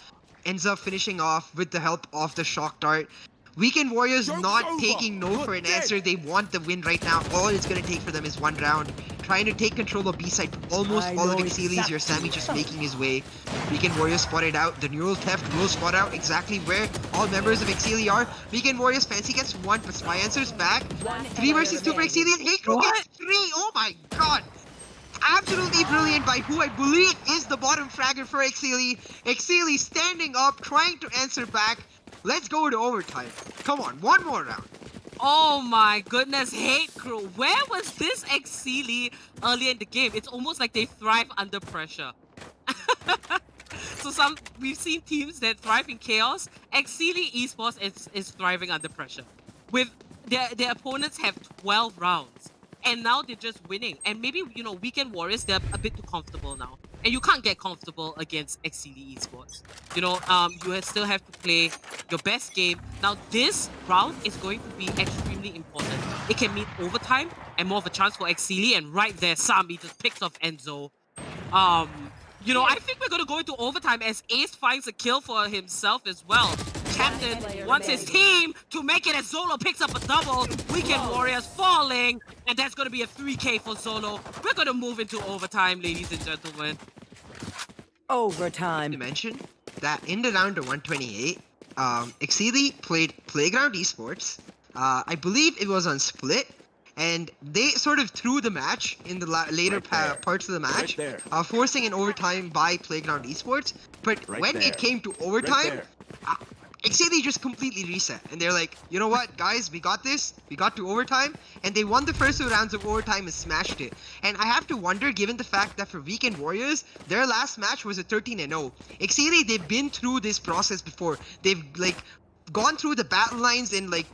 ends up finishing off with the help of the shock dart. Weekend Warriors not taking no for an answer. They want the win right now. All it's gonna take for them is 1 round. Trying to take control of B-side. Almost all of Exili's. Your Sammy just making his way. Weekend Warriors spotted out. The neural theft will spot out exactly where all members of Exili are. Weekend Warriors Fancy gets 1, but Spy answers back. 3 versus 2 for Exili, and Hikru gets 3. Oh my god! Absolutely brilliant by who I believe is the bottom fragger for Exili. Exili standing up, trying to answer back. Let's go to overtime. Come on, 1 more round. Oh my goodness, Hate Crew. Where was this Exili earlier in the game? It's almost like they thrive under pressure. So we've seen teams that thrive in chaos. Exili Esports is thriving under pressure. With their opponents have 12 rounds. And now they're just winning. And maybe, you know, Weekend Warriors, they're a bit too comfortable now. And you can't get comfortable against Exili Esports. You know, you still have to play your best game. Now, this round is going to be extremely important. It can mean overtime and more of a chance for Exili. And right there, Sami just picks off Enzo. You know, I think we're going to go into overtime as Ace finds a kill for himself as well. Captain wants his team to make it as Zolo picks up a double. Weekend Warriors falling. And that's going to be a 3K for Zolo. We're going to move into overtime, ladies and gentlemen. Overtime. To mention that in the round of 128, Exili played Playground Esports. I believe it was on Split. And they sort of threw the match in the later parts of the match, forcing an overtime by Playground Esports. But when it came to overtime, Exili just completely reset. And they're like, you know what, guys, we got this. We got to overtime. And they won the first 2 rounds of overtime and smashed it. And I have to wonder, given the fact that for Weekend Warriors, their last match was a 13-0. Exili, they've been through this process before. They've, like, gone through the battle lines and, like,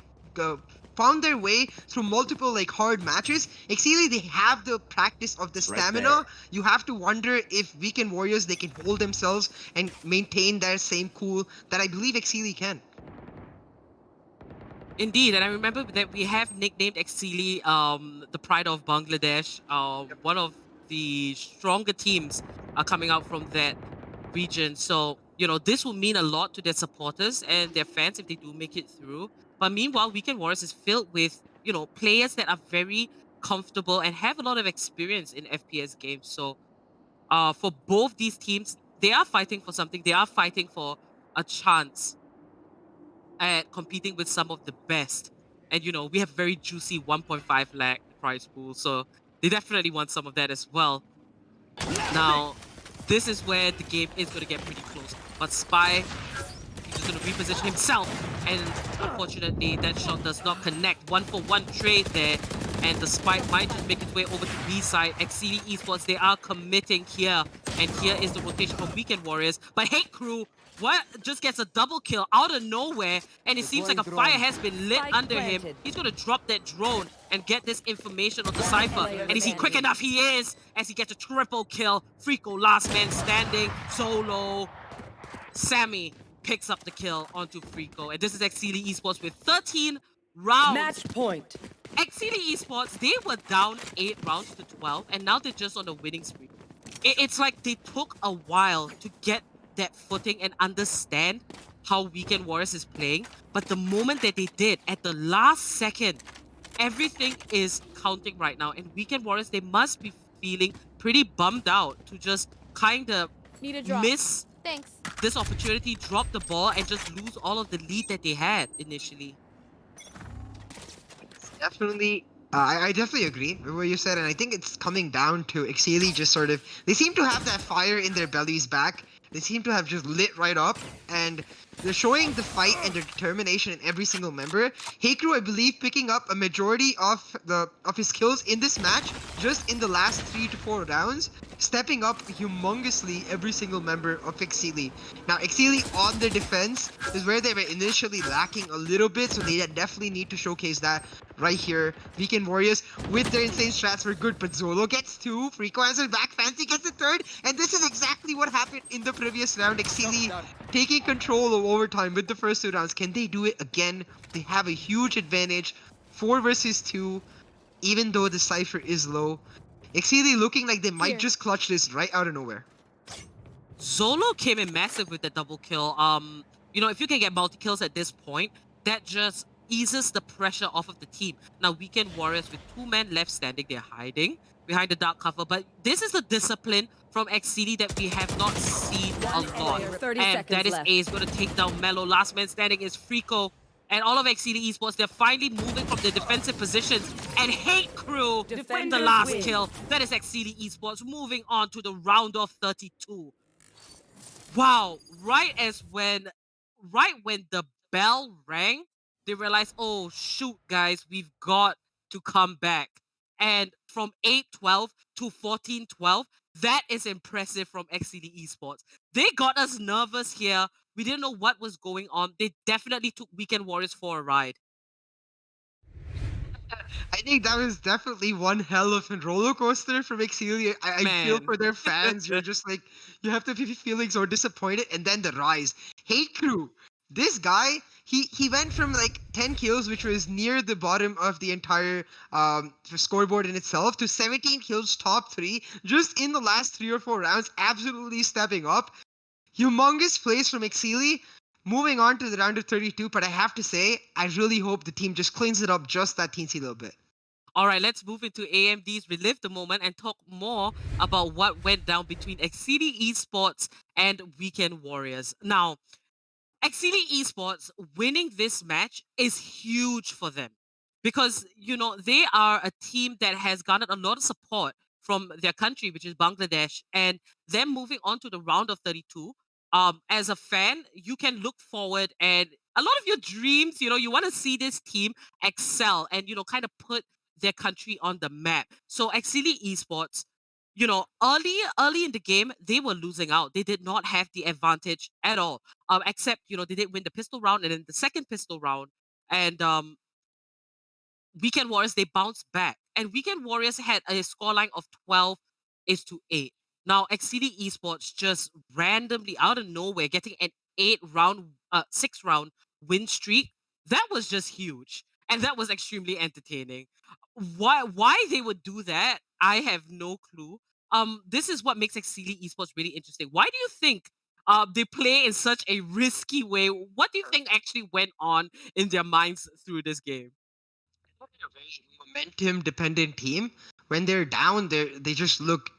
found their way through multiple hard matches. Exili, they have the practice of the stamina. You have to wonder if Weekend Warriors, they can hold themselves and maintain their same cool that I believe Exili can. Indeed, and I remember that we have nicknamed Exili the pride of Bangladesh. One of the stronger teams coming out from that region. So, you know, this will mean a lot to their supporters and their fans if they do make it through. But meanwhile, Weekend Warriors is filled with, you know, players that are very comfortable and have a lot of experience in FPS games. So for both these teams, they are fighting for something. They are fighting for a chance at competing with some of the best. And, you know, we have very juicy 1.5 lakh prize pool. So they definitely want some of that as well. Now, this is where the game is going to get pretty close. But Spy, he's just going to reposition himself. And unfortunately, that shot does not connect. 1-for-1 trade there. And the Spike might just make its way over to B side. Exili Esports, they are committing here. And here is the rotation from Weekend Warriors. But Hate Crew, what just gets a double kill out of nowhere. And it seems like a fire has been lit under him. He's going to drop that drone and get this information on the Cypher. And is he quick enough? He is, as he gets a triple kill. Frico, last man standing, solo. Sammy picks up the kill onto Frico. And this is Exili Esports with 13 rounds. Match point. Exili Esports, they were down 8 rounds to 12, and now they're just on a winning streak. It's like they took a while to get that footing and understand how Weekend Warriors is playing, but the moment that they did, at the last second, everything is counting right now. And Weekend Warriors, they must be feeling pretty bummed out to just kind of Need a drop. miss Thanks. this opportunity, drop the ball, and just lose all of the lead that they had initially. Definitely. I definitely agree with what you said, and I think it's coming down to Exili just sort of. They seem to have that fire in their bellies back. They seem to have just lit right up, and they're showing the fight and their determination in every single member. Heikru, I believe, picking up a majority of his kills in this match, just in the last 3 to 4 rounds, stepping up humongously every single member of Exili. Now, Exili on their defense is where they were initially lacking a little bit, so they definitely need to showcase that right here. Weekend Warriors with their insane strats were good, but Zolo gets 2, Freako answers back, Fancy gets the 3rd, and this is exactly what happened in the previous round. Exili taking control of overtime with the first 2 rounds. Can they do it again? They have a huge advantage, 4 versus 2, even though the Cypher is low. Exili looking like they might just clutch this right out of nowhere. Zolo came in massive with the double kill. You know, if you can get multi kills at this point, that just eases the pressure off of the team. Now, Weekend Warriors with 2 men left standing, they're hiding behind the dark cover. But this is the discipline from XCD that we have not seen a lot. 30 And seconds that is left. A is going to take down Mello. Last man standing is Freako. And all of XCD Esports, they're finally moving from their defensive positions. And Hate Crew with the Defenders last win. kill. That is XCD Esports moving on to the round of 32. Wow, right when the bell rang, they realized, oh shoot, guys, we've got to come back. And from 8-12 to 14-12, that is impressive from XCD Esports. They got us nervous here. We didn't know what was going on. They definitely took Weekend Warriors for a ride. I think that was definitely one hell of a roller coaster from Exili. I feel Man. for their fans. You're just like, you have to be feeling so disappointed, and then the rise. Hate Crew. This guy, he went from like 10 kills, which was near the bottom of the entire scoreboard in itself, to 17 kills, top 3, just in the last 3 or 4 rounds, absolutely stepping up. Humongous plays from Exili. Moving on to the round of 32, but I have to say, I really hope the team just cleans it up just that teensy little bit. All right, let's move into AMD's Relive the Moment and talk more about what went down between XCD Esports and Weekend Warriors. Now, XCD Esports winning this match is huge for them because, you know, they are a team that has garnered a lot of support from their country, which is Bangladesh, and them moving on to the round of 32. As a fan, you can look forward and a lot of your dreams, you know, you want to see this team excel and, you know, kind of put their country on the map. So XCD Esports, you know, early in the game, they were losing out. They did not have the advantage at all. Except, you know, they did win the pistol round and then the second pistol round. And Weekend Warriors, they bounced back. And Weekend Warriors had a scoreline of 12-8. Now, XCD Esports just randomly out of nowhere getting an 6 round win streak. That was just huge. And that was extremely entertaining. Why they would do that, I have no clue. This is what makes XCD Esports really interesting. Why do you think they play in such a risky way? What do you think actually went on in their minds through this game? A very momentum dependent team. When they're down, they just look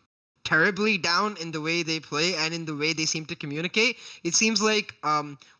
terribly down in the way they play and in the way they seem to communicate. It seems like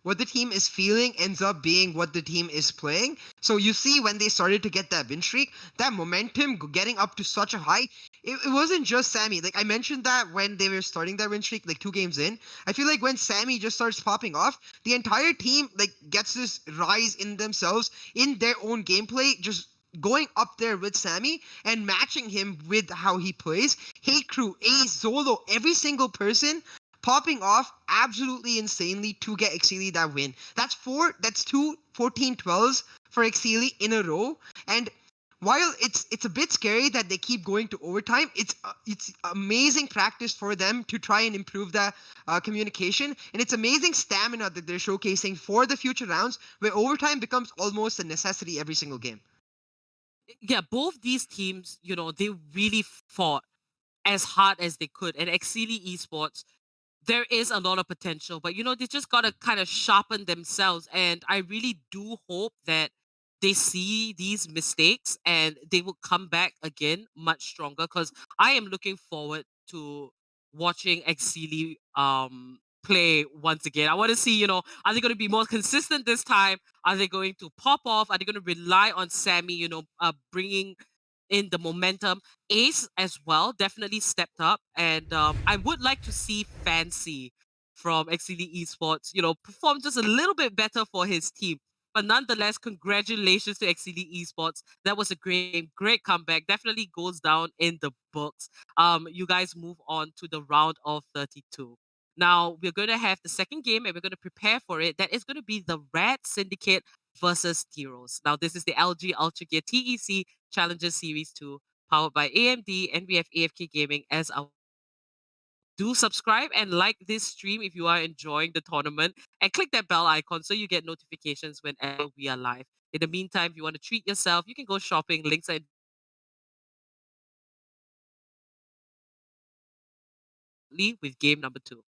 what the team is feeling ends up being what the team is playing. So you see when they started to get that win streak, that momentum getting up to such a high, it wasn't just Sammy. Like I mentioned that when they were starting that win streak, like 2 games in. I feel like when Sammy just starts popping off, the entire team like gets this rise in themselves, in their own gameplay, just going up there with Sammy and matching him with how he plays. Hate Crew, Ace, Zolo, every single person popping off absolutely insanely to get Exili that win. That's 2 14-12s for Exili in a row. And while it's a bit scary that they keep going to overtime, it's amazing practice for them to try and improve that communication, and it's amazing stamina that they're showcasing for the future rounds where overtime becomes almost a necessity every single game. Yeah, both these teams, you know, they really fought as hard as they could. And XCD Esports, there is a lot of potential, but they just gotta kind of sharpen themselves. And I really do hope that they see these mistakes and they will come back again much stronger. Because I am looking forward to watching Exili play once again. I want to see, are they going to be more consistent this time? Are they going to pop off? Are they going to rely on Sammy, bringing in the momentum? Ace as well definitely stepped up, and I would like to see Fancy from Exili Esports, perform just a little bit better for his team. But nonetheless, congratulations to Exili Esports. That was a great comeback. Definitely goes down in the books. You guys move on to the round of 32. Now we're going to have the second game, and we're going to prepare for it. That is going to be the Red Syndicate versus Heroes. Now this is the LG Ultragear TEC Challenger Series 2, powered by AMD, and we have AFK Gaming as our. Do subscribe and like this stream if you are enjoying the tournament, and click that bell icon so you get notifications whenever we are live. In the meantime, if you want to treat yourself, you can go shopping. Links are with game number 2.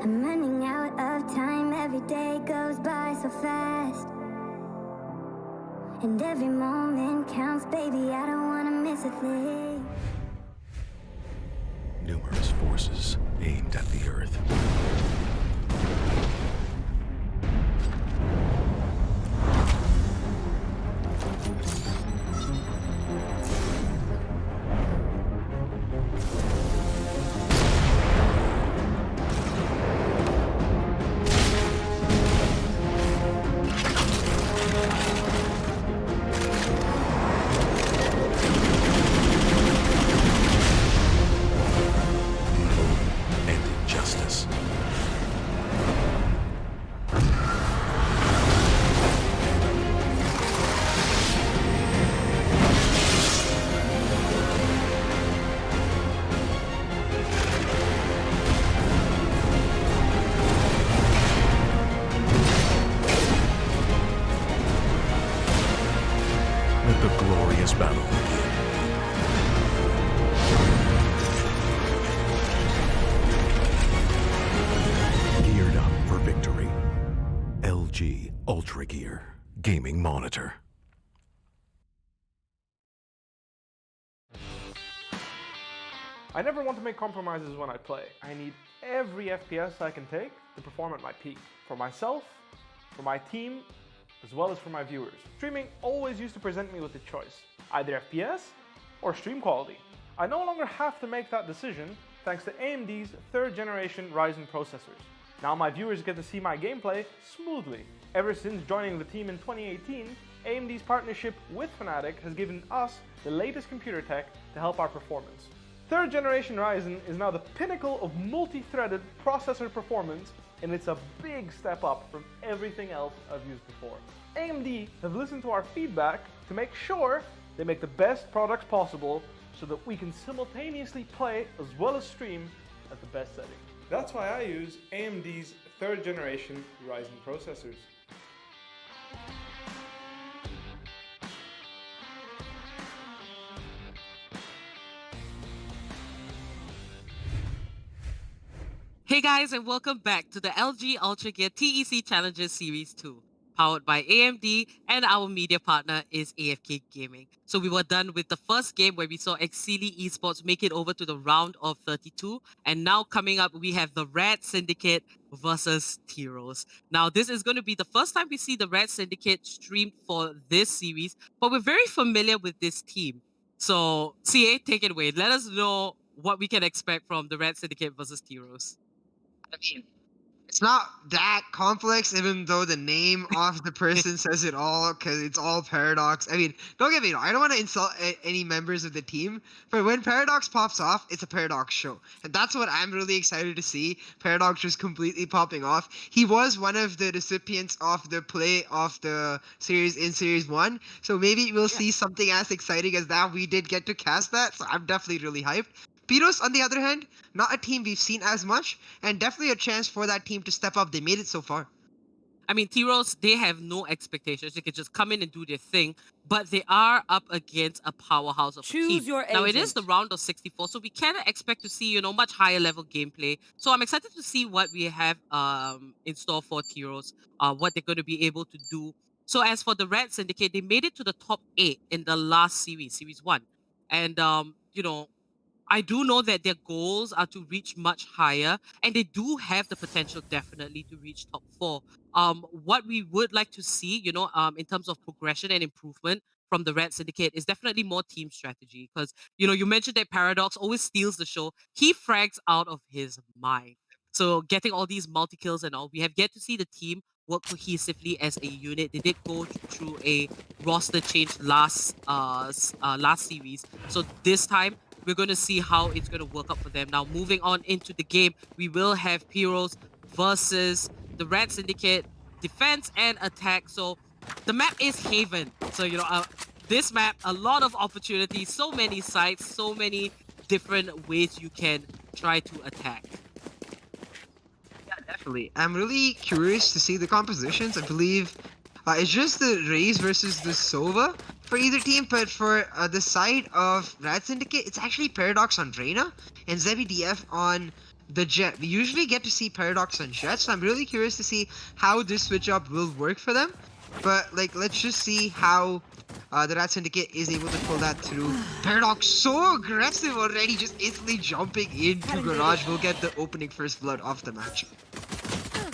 I'm running out of time, every day goes by so fast. And every moment counts, baby, I don't wanna miss a thing. Numerous forces aimed at the Earth. Let the glorious battle begin. Geared up for victory. LG Ultragear Gaming Monitor. I never want to make compromises when I play. I need every FPS I can take to perform at my peak. For myself, for my team, as well as for my viewers. Streaming always used to present me with a choice, either FPS or stream quality. I no longer have to make that decision thanks to AMD's 3rd generation Ryzen processors. Now my viewers get to see my gameplay smoothly. Ever since joining the team in 2018, AMD's partnership with Fnatic has given us the latest computer tech to help our performance. 3rd generation Ryzen is now the pinnacle of multi-threaded processor performance, and it's a big step up from everything else I've used before. AMD have listened to our feedback to make sure they make the best products possible so that we can simultaneously play as well as stream at the best settings. That's why I use AMD's 3rd generation Ryzen processors. Hey guys, and welcome back to the LG Ultragear TEC Challenges Series 2, powered by AMD, and our media partner is AFK Gaming. So we were done with the first game where we saw Exili Esports make it over to the round of 32, and now coming up we have the Red Syndicate versus T-Rose. Now this is going to be the first time we see the Red Syndicate streamed for this series, but we're very familiar with this team. So CA, take it away. Let us know what we can expect from the Red Syndicate versus T-Rose. I mean, it's not that complex, even though the name of the person says it all, because it's all Paradox. I mean, don't get me wrong, I don't want to insult any members of the team, but when Paradox pops off, it's a Paradox show. And that's what I'm really excited to see, Paradox just completely popping off. He was one of the recipients of the play of the series in Series 1, so maybe we'll see something as exciting as that. We did get to cast that, so I'm definitely really hyped. Piros, on the other hand, not a team we've seen as much, and definitely a chance for that team to step up. They made it so far. I mean, T-Rose, they have no expectations. They can just come in and do their thing, but they are up against a powerhouse of a team. Choose your Now, it is agent. the round of 64, so we can expect to see, much higher level gameplay. So I'm excited to see what we have in store for T-Rose, what they're going to be able to do. So as for the Red Syndicate, they made it to the top 8 in the last series, Series 1. And, I do know that their goals are to reach much higher, and they do have the potential definitely to reach top 4. What we would like to see, in terms of progression and improvement from the Red Syndicate is definitely more team strategy. Because, you mentioned that Paradox always steals the show. He frags out of his mind. So getting all these multi-kills and all, we have yet to see the team work cohesively as a unit. They did go through a roster change last series. So this time, we're going to see how it's going to work out for them. Now, moving on into the game, we will have Piros versus the Red Syndicate, defense and attack. So the map is Haven. So, this map, a lot of opportunities, so many sites, so many different ways you can try to attack. Yeah, definitely. I'm really curious to see the compositions. I believe it's just the Raze versus the Sova for either team, but for the side of Red Syndicate, it's actually Paradox on Dreyna and ZBDF on the Jet. We usually get to see Paradox on Jet, so I'm really curious to see how this switch up will work for them. But like, let's just see how the Rat Syndicate is able to pull that through. Paradox so aggressive already, just instantly jumping into Garage. Will get the opening first blood of the match.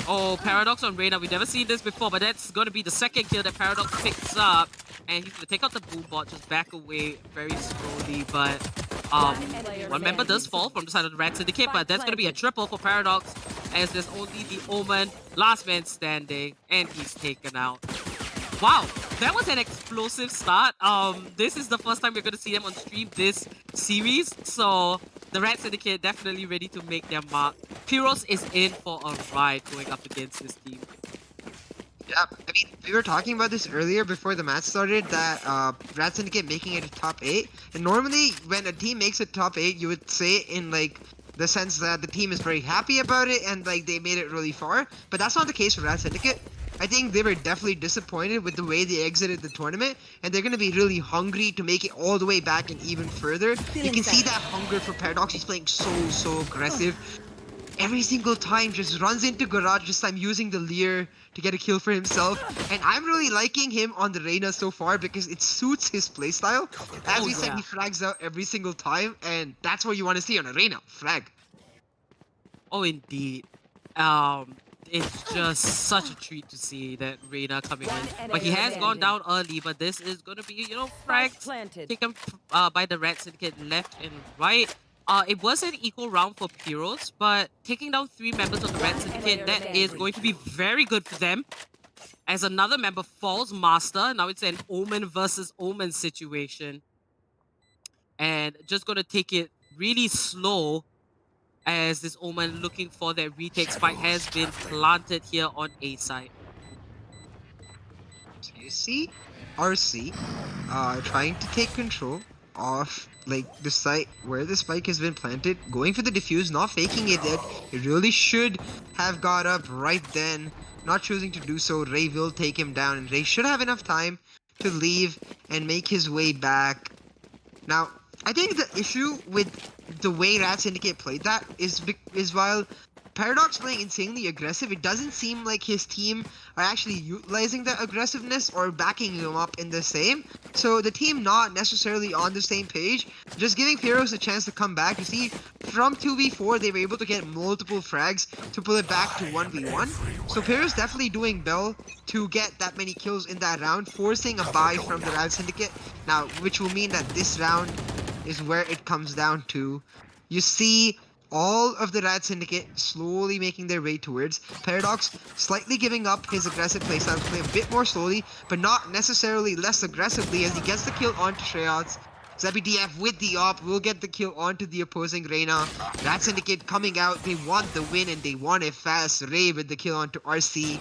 Oh, Paradox on Reyna. We've never seen this before, but that's going to be the second kill that Paradox picks up. And he's going to take out the boom bot, just back away very slowly. But one member does fall from the side of the Rat Syndicate, but that's going to be a triple for Paradox, as there's only the Omen, last man standing, and he's taken out. Wow, that was an explosive start. This is the first time we're going to see them on stream this series, so the Rat Syndicate definitely ready to make their mark. Pyros is in for a ride going up against this team. Yeah, I mean, we were talking about this earlier before the match started, that Rat Syndicate making it a top 8. And normally, when a team makes it top 8, you would say it in like the sense that the team is very happy about it and like they made it really far. But that's not the case for Rat Syndicate. I think they were definitely disappointed with the way they exited the tournament, and they're going to be really hungry to make it all the way back and even further. You can see that hunger for Paradox. He's playing so aggressive. Every single time, just runs into Garage, this time using the Leer to get a kill for himself. And I'm really liking him on the Reyna so far because it suits his playstyle. As we said, he frags out every single time, and that's what you want to see on a Reyna, frag. Oh, indeed. It's just such a treat to see that Reyna coming in. But he has gone down early, but this is going to be, you know, frags taken by the Rat Syndicate left and right. It was an equal round for Pyros, but taking down 3 members of the Rat Syndicate, that is going to be very good for them. As another member falls master, now it's an Omen versus Omen situation. And just going to take it really slow, as this Omen looking for that retake. Spike has been planted here on A side. So you see RC trying to take control of like the site where the spike has been planted, going for the defuse, not faking it yet. It really should have got up right then, not choosing to do so. Ray will take him down, and Ray should have enough time to leave and make his way back. Now, I think the issue with the way Rat Syndicate played that is while Paradox playing insanely aggressive, it doesn't seem like his team are actually utilizing that aggressiveness or backing him up in the same. So the team not necessarily on the same page, just giving Pyros a chance to come back. You see, from 2v4, they were able to get multiple frags to pull it back to 1v1. So Pyros definitely doing well to get that many kills in that round, forcing a buy from the Rat Syndicate. Now, which will mean that this round is where it comes down to. You see all of the Rat Syndicate slowly making their way towards Paradox, slightly giving up his aggressive playstyle to play a bit more slowly, but not necessarily less aggressively, as he gets the kill onto Shreyas. ZBDF with the op will get the kill onto the opposing Reyna. Rat Syndicate coming out, they want the win and they want it fast. Ray with the kill onto RC.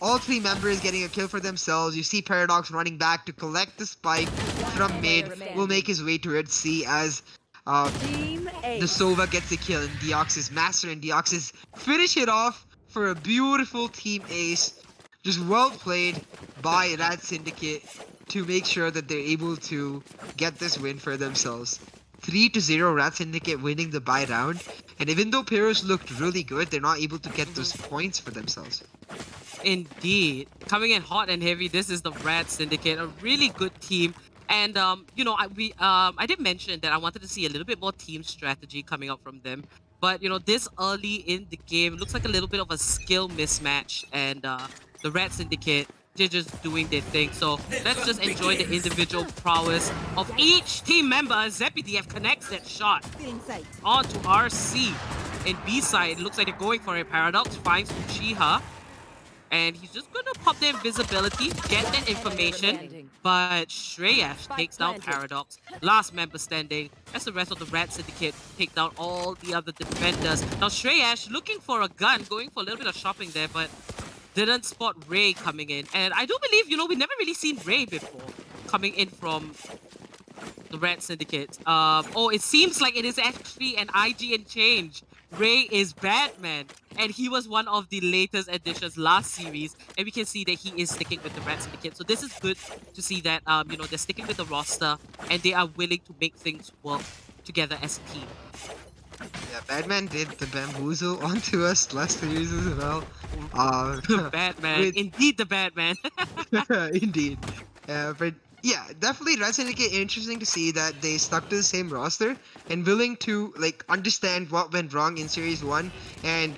All 3 members getting a kill for themselves. You see Paradox running back to collect the spike from mid. Will make his way towards C as the Sova gets the kill, and Deoxys Master and Deoxys finish it off for a beautiful team ace. Just well played by Rat Syndicate to make sure that they're able to get this win for themselves. 3-0 Rat Syndicate winning the bye round, and even though Pyros looked really good, they're not able to get those points for themselves. Indeed. Coming in hot and heavy, this is the Rat Syndicate, a really good team. And, you know, I did mention that I wanted to see a little bit more team strategy coming out from them. But, you know, this early in the game, looks like a little bit of a skill mismatch. And the Rat Syndicate, they're just doing their thing. So let's just enjoy the individual prowess of each team member. ZBDF connects that shot onto RC. In B side, it looks like they're going for a Paradox, finds Uchiha. And he's just going to pop the invisibility, get that information. But Shreyas takes down Paradox. Last member standing. As the rest of the Rat Syndicate take down all the other defenders. Now Shreyas looking for a gun, going for a little bit of shopping there, but didn't spot Ray coming in. And I do believe, you know, we've never really seen Ray before coming in from the Rat Syndicate. Oh, it seems like it is actually an IGN change. Ray is Batman, and he was one of the latest additions last series, and we can see that he is sticking with the Rat Syndicate. So this is good to see that, you know, they're sticking with the roster, and they are willing to make things work together as a team. Yeah, Batman did the bamboozle onto us last series as well. The Batman. with- Indeed, the Batman. Indeed. But yeah, definitely Red Syndicate interesting to see that they stuck to the same roster and willing to like understand what went wrong in Series 1 and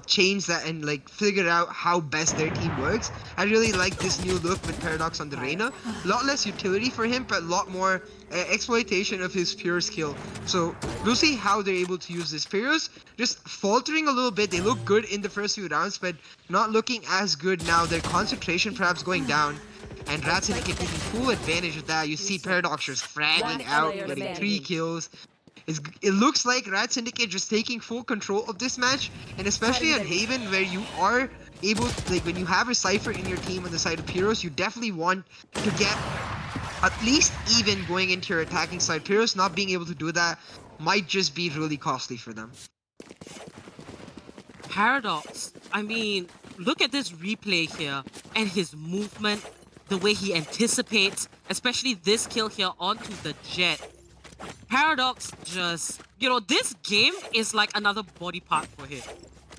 change that and like figure out how best their team works. I really like this new look with Paradox on the Reyna. A lot less utility for him, but a lot more exploitation of his pure skill. So we'll see how they're able to use this. Pyros just faltering a little bit. They look good in the first few rounds, but not looking as good now. Their concentration perhaps going down. And Rat Syndicate taking full advantage of that. You see Paradox just fragging out, getting 3 kills. It looks like Rat Syndicate just taking full control of this match, and especially on Haven, where you are able to, like, when you have a Cypher in your team on the side of Pyros, you definitely want to get at least even going into your attacking side. Pyros not being able to do that might just be really costly for them. Paradox. I mean, look at this replay here and his movement, the way he anticipates, especially this kill here onto the Jet. Paradox just, you know, this game is like another body part for him.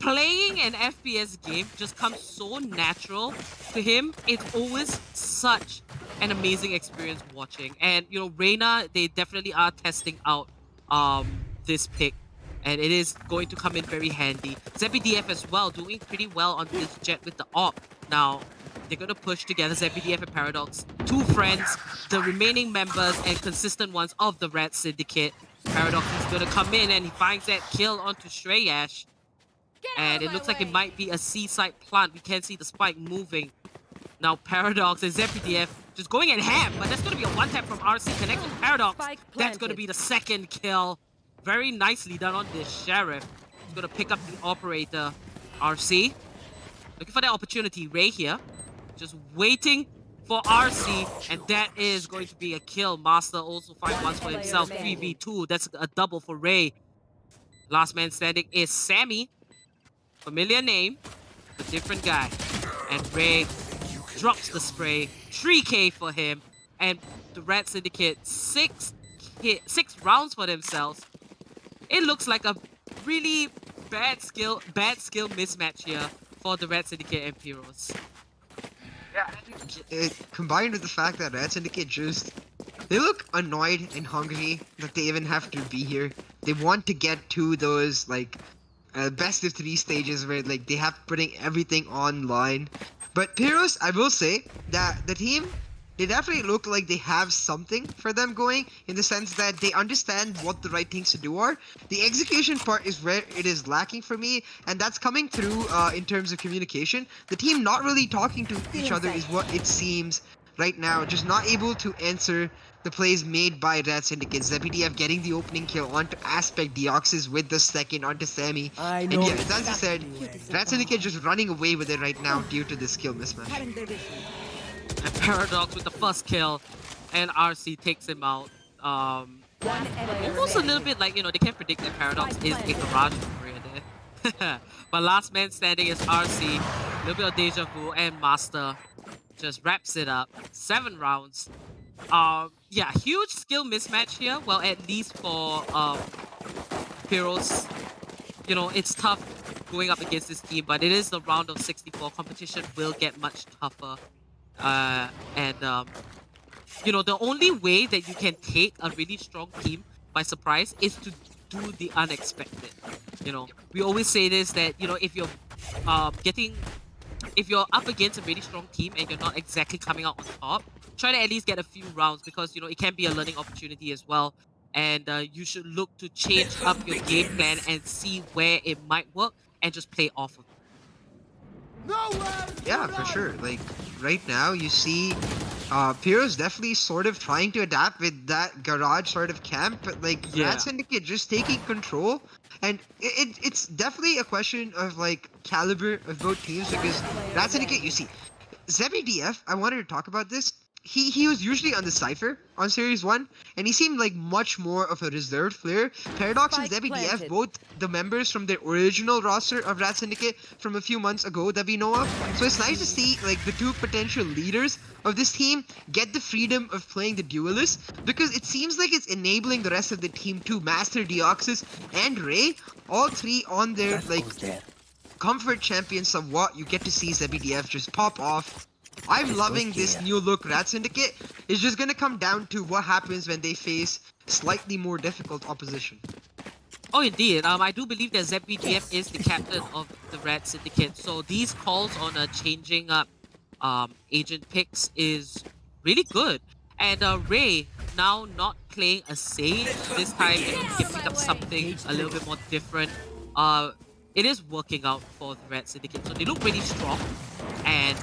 Playing an FPS game just comes so natural to him. It's always such an amazing experience watching. And, you know, Reyna, they definitely are testing out this pick. And it is going to come in very handy. ZBDF as well, doing pretty well on this Jet with the AWP. Now, they're going to push together, ZBDF and Paradox. 2 friends, the remaining members and consistent ones of the Red Syndicate. Paradox is going to come in and he finds that kill onto Shreyash. And it looks like it might be a seaside plant. We can see the spike moving. Now Paradox and ZBDF just going in ham, but that's going to be a one-tap from RC connecting Paradox. That's going to be the second kill. Very nicely done on this Sheriff. He's going to pick up the operator. RC. Looking for that opportunity. Ray here. Just waiting for RC. And that is going to be a kill. Master also finds one for himself. 3v2. That's a double for Ray. Last man standing is Sammy. Familiar name. A different guy. And Ray drops the spray. 3k for him. And the Red Syndicate 6 rounds for themselves. It looks like a really bad skill mismatch here for the Red Syndicate and Pyros. Yeah, combined with the fact that Red Syndicate they look annoyed and hungry that they even have to be here. They want to get to those like best of 3 stages where like they have putting everything online. But Pyros, I will say that the team, they definitely look like they have something for them going, in the sense that they understand what the right things to do are. The execution part is where it is lacking for me, and that's coming through in terms of communication. The team not really talking to each other is what it seems right now. Just not able to answer the plays made by Red Syndicate. ZBDF getting the opening kill onto Aspect, Deoxys with the second onto Sammy. And yeah, as I said, Red Syndicate just running away with it right now due to the skill mismatch. And Paradox with the first kill, and RC takes him out. Almost a little bit like, you know, they can predict that Paradox is a garage warrior there. But last man standing is RC. A little bit of deja vu, and Master just wraps it up. 7 rounds. Yeah, huge skill mismatch here. Well, at least for Pyros. You know, it's tough going up against this team, but it is the round of 64. Competition will get much tougher. You know, the only way that you can take a really strong team by surprise is to do the unexpected. You know, we always say this, that, you know, if you're if you're up against a really strong team and you're not exactly coming out on top, try to at least get a few rounds, because, you know, it can be a learning opportunity as well. And you should look to change up your game plan and see where it might work and just play off of it. Yeah, for sure. Like, right now, you see Pyros definitely sort of trying to adapt with that garage sort of camp, but like, Red Syndicate just taking control. And it's definitely a question of like caliber of both teams, because Red Syndicate, you see, ZBDF, I wanted to talk about this. he was usually on the Cypher on Series 1, and he seemed like much more of a reserved player. Paradox and Spike ZBDF, planted. both the members from the original roster of Rat Syndicate from a few months ago that we know of. So it's nice to see like the two potential leaders of this team get the freedom of playing the duelist, because it seems like it's enabling the rest of the team to master Deoxys and Ray, all three on their like comfort champions somewhat. You get to see ZBDF just pop off. I'm loving this new look Rat Syndicate. It's just gonna come down to what happens when they face slightly more difficult opposition. Oh, indeed. I do believe that ZBDF is the captain of the Red Syndicate. So these calls on changing up agent picks is really good. And Ray now not playing a Sage this time, he can pick up something a little bit more different. It is working out for the Red Syndicate. So they look really strong, and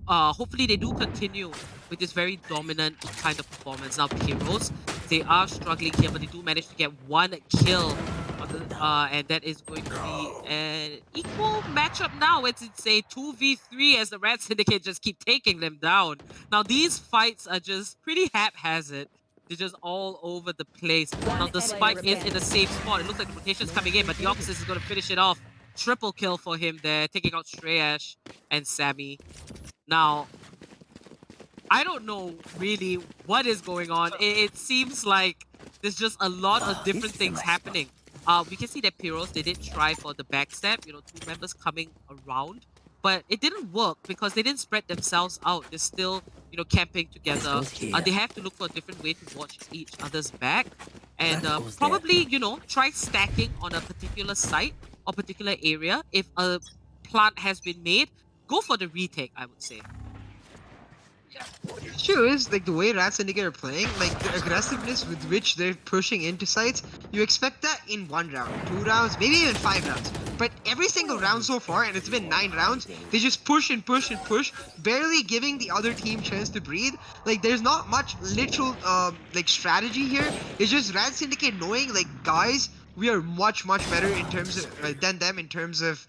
hopefully they do continue with this very dominant kind of performance. Now Heroes, they are struggling here, but they do manage to get one kill on the, and that is going to be an equal matchup now. It's a 2v3 as the Red Syndicate just keep taking them down. Now these fights are just pretty haphazard. They're just all over the place. Now the spike is in a safe spot. It looks like the rotation's coming in, but the Deoxys is going to finish it off. Triple kill for him there, taking out Shreyash and Sammy. Now, I don't know really what is going on. It seems like there's just a lot of different things happening. We can see that Pyros, they did try for the backstab, you know, two members coming around, but it didn't work because they didn't spread themselves out. They're still, you know, camping together. They have to look for a different way to watch each other's back, and probably, you know, try stacking on a particular site or particular area. If a plant has been made, go for the retake, I would say. True is, like, the way Rat Syndicate are playing, like, the aggressiveness with which they're pushing into sites, you expect that in 1 round, 2 rounds, maybe even 5 rounds. But every single round so far, and it's been 9 rounds, they just push and push and push, barely giving the other team chance to breathe. Like, there's not much literal, like, strategy here. It's just Rat Syndicate knowing, like, guys, we are much better in terms of, than them in terms of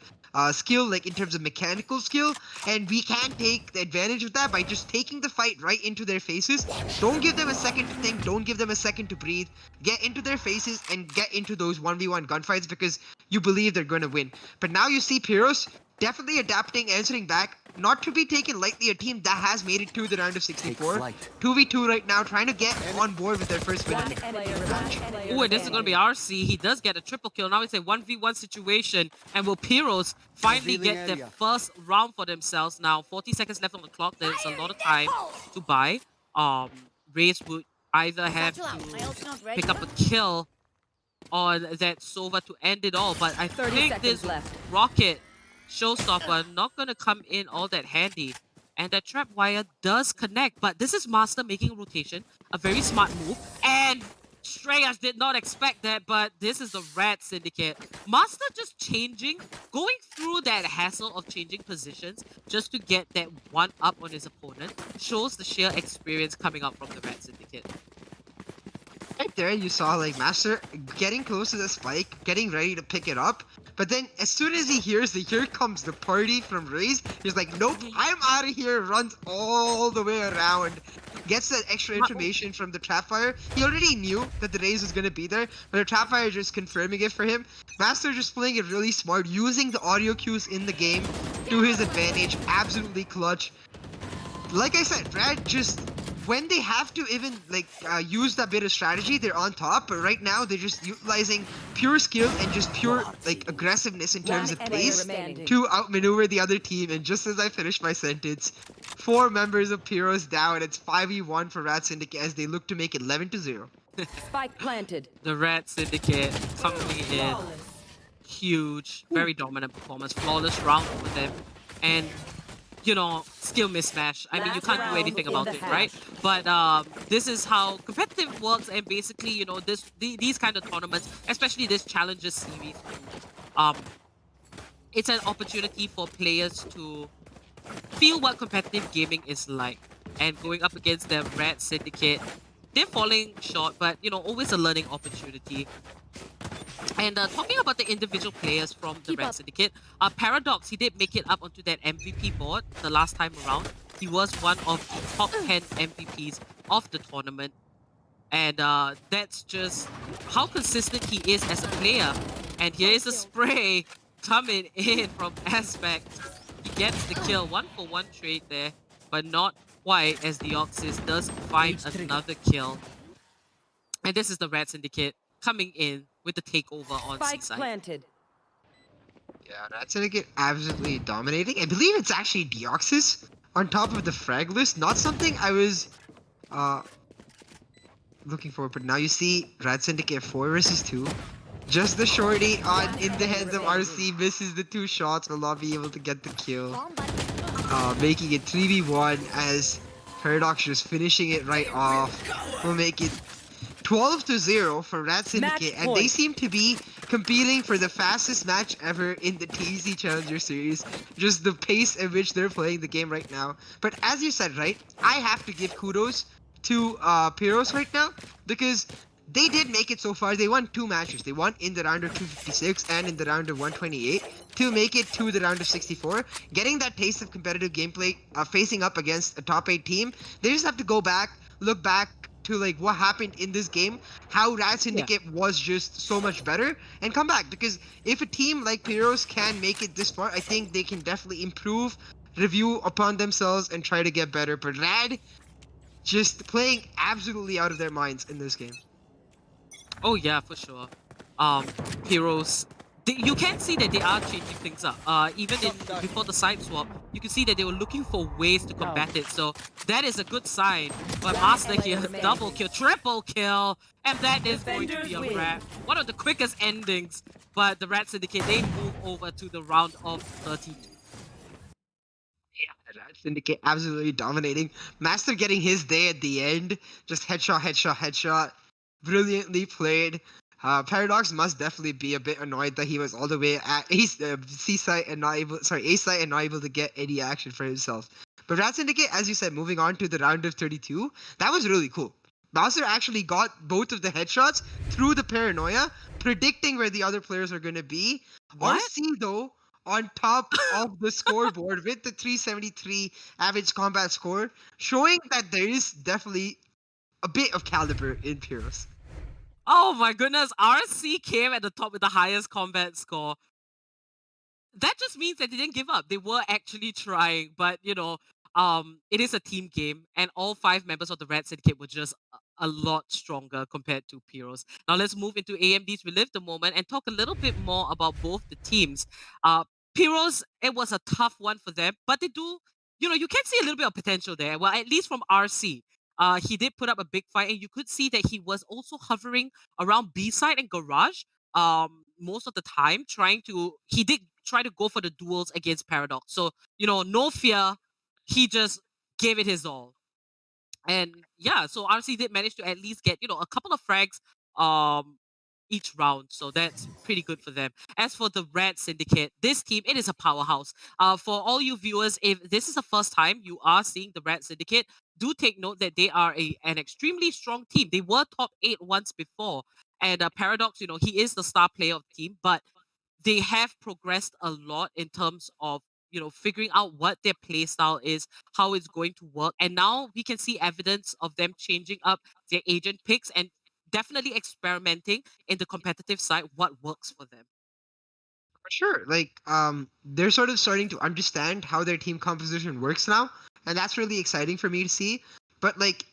skill, like in terms of mechanical skill, and we can take the advantage of that by just taking the fight right into their faces. Don't give them a second to think, don't give them a second to breathe. Get into their faces and get into those 1v1 gunfights because you believe they're going to win. But now you see Pyros definitely adapting, answering back, not to be taken lightly, a team that has made it to the round of 64. 2v2 right now, trying to get on board with their first win. Ooh, and this is going to be RC. He does get a triple kill. Now it's a 1v1 situation. And will Pyros finally get their first round for themselves? Now, 40 seconds left on the clock. There's a lot of time to buy. Raze would either have to pick up a kill on that Sova to end it all. But I think this rocket showstopper not going to come in all that handy. And that trap wire does connect. But this is Master making a rotation. A very smart move. And Shreyash did not expect that, but this is the Rat Syndicate. Master just changing, going through that hassle of changing positions just to get that one up on his opponent, shows the sheer experience coming out from the Rat Syndicate. Right there, you saw like Master getting close to the spike, getting ready to pick it up. But then as soon as he hears the here comes the party from Raze, he's like, nope, I'm out of here, runs all the way around. Gets that extra information from the Trapfire. He already knew that the Raze was going to be there, but the Trapfire just confirming it for him. Master just playing it really smart, using the audio cues in the game to his advantage. Absolutely clutch. Like I said, Brad just, when they have to even like use that bit of strategy, they're on top. But right now, they're just utilizing pure skill and just pure like aggressiveness in terms of pace to outmaneuver the other team. And just as I finish my sentence, 4 members of Pyros down. It's 5v1 for Rat Syndicate as they look to make it 11-0. Spike planted. The Rat Syndicate coming in huge, very dominant performance, flawless round for them, and you know, skill mismatch. I mean, you can't do anything about it, right? But this is how competitive works, and basically, you know, these kind of tournaments, especially this Challenges series, it's an opportunity for players to feel what competitive gaming is like. And going up against the Rat Syndicate, they're falling short, but you know, always a learning opportunity. And talking about the individual players from the Red Syndicate, Paradox, he did make it up onto that MVP board the last time around. He was one of the top 10 MVPs of the tournament. And that's just how consistent he is as a player. And here is a spray coming in from Aspect. He gets the kill, 1-for-1 trade there, but not quite, as the Oxys does find another kill. And this is the Red Syndicate coming in with the takeover on Spike Seaside. planted. Yeah, that's gonna get absolutely dominating. I believe it's actually Deoxys on top of the frag list. Not something I was looking for, but now you see Red Syndicate 4 versus 2. Just the shorty in the hands of RC, misses the 2 shots, will not be able to get the kill. Making it 3v1 as Paradox just finishing it right off. Will make it 12-0 for Red Syndicate, and they seem to be competing for the fastest match ever in the TEC Challenger Series. Just the pace at which they're playing the game right now. But as you said, right, I have to give kudos to Pyros right now, because they did make it so far. They won 2 matches. They won in the round of 256 and in the round of 128 to make it to the round of 64. Getting that taste of competitive gameplay, facing up against a top 8 team. They just have to go back, look back to like what happened in this game, how Red Syndicate was just so much better, and come back. Because if a team like Pyros can make it this far, I think they can definitely improve, review upon themselves, and try to get better. But Rad just playing absolutely out of their minds in this game. Oh yeah, for sure. Heroes, you can see that they are changing things up. Even before the side swap, you can see that they were looking for ways to combat it. So that is a good sign. But Master here, double kill, triple kill, and that is going to be a wrap. One of the quickest endings. But the Red Syndicate, they move over to the round of 32. Yeah, Red Syndicate absolutely dominating. Master getting his day at the end. Just headshot, headshot, headshot. Brilliantly played. Paradox must definitely be a bit annoyed that he was all the way at C-site and not able, A-site and not able to get any action for himself. But Red Syndicate, as you said, moving on to the round of 32, that was really cool. Master actually got both of the headshots through the paranoia, predicting where the other players are going to be. What? RC, though, on top of the scoreboard with the 373 average combat score, showing that there is definitely a bit of caliber in Pyros. Oh my goodness, RC came at the top with the highest combat score. That just means that they didn't give up. They were actually trying, but you know, it is a team game, and all 5 members of the Red Syndicate were just a lot stronger compared to Pyros. Now let's move into AMD's Relive the Moment and talk a little bit more about both the teams. Pyros, it was a tough one for them, but they do, you know, you can see a little bit of potential there. Well, at least from RC. He did put up a big fight, and you could see that he was also hovering around B side and garage most of the time, he did try to go for the duels against Paradox. So, you know, no fear, he just gave it his all. And yeah, so RC did manage to at least get, you know, a couple of frags each round. So that's pretty good for them. As for the Red Syndicate, this team, it is a powerhouse. For all you viewers, if this is the first time you are seeing the Red Syndicate, do take note that they are an extremely strong team. They were top 8 once before. And Paradox, you know, he is the star player of the team, but they have progressed a lot in terms of, you know, figuring out what their play style is, how it's going to work. And now we can see evidence of them changing up their agent picks and definitely experimenting in the competitive side what works for them. For sure. Like, they're sort of starting to understand how their team composition works now, and that's really exciting for me to see. But like,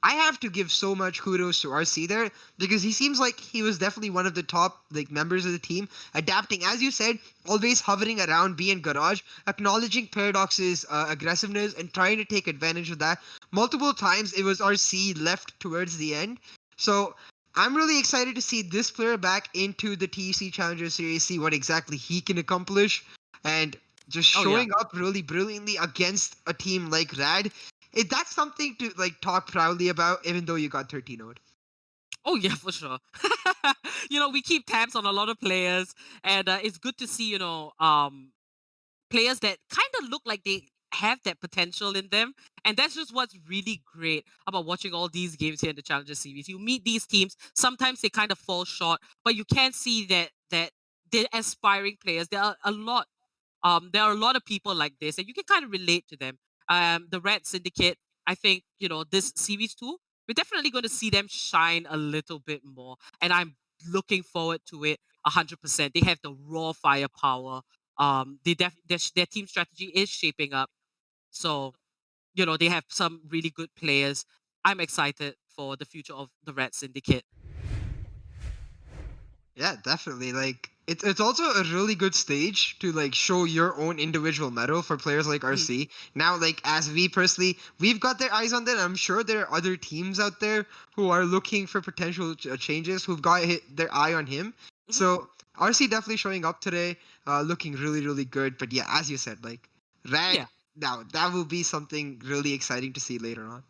I have to give so much kudos to RC there, because he seems like he was definitely one of the top like members of the team, adapting, as you said, always hovering around B and garage, acknowledging Paradox's aggressiveness and trying to take advantage of that. Multiple times it was RC left towards the end. So I'm really excited to see this player back into the TEC Challenger Series, see what exactly he can accomplish, and just showing up really brilliantly against a team like Rad. That's something to like talk proudly about, even though you got 13-0'd. Oh yeah, for sure. You know, we keep tabs on a lot of players, and it's good to see, you know, players that kind of look like they have that potential in them. And that's just what's really great about watching all these games here in the Challenger Series. You meet these teams, sometimes they kind of fall short, but you can see that they're aspiring players. There are a lot of people like this, and you can kind of relate to them. The Red Syndicate, I think, this series too, we're definitely going to see them shine a little bit more, and I'm looking forward to it 100%. They have the raw firepower. Their team strategy is shaping up, so they have some really good players. I'm excited for the future of the Red Syndicate. Yeah, definitely. Like it's also a really good stage to like show your own individual medal for players like Mm. RC. Now, like as we personally, we've got their eyes on that. I'm sure there are other teams out there who are looking for potential changes who've got their eye on him. Mhm. So RC definitely showing up today, looking really really good. But yeah, as you said, like Rad, Yeah. now that will be something really exciting to see later on.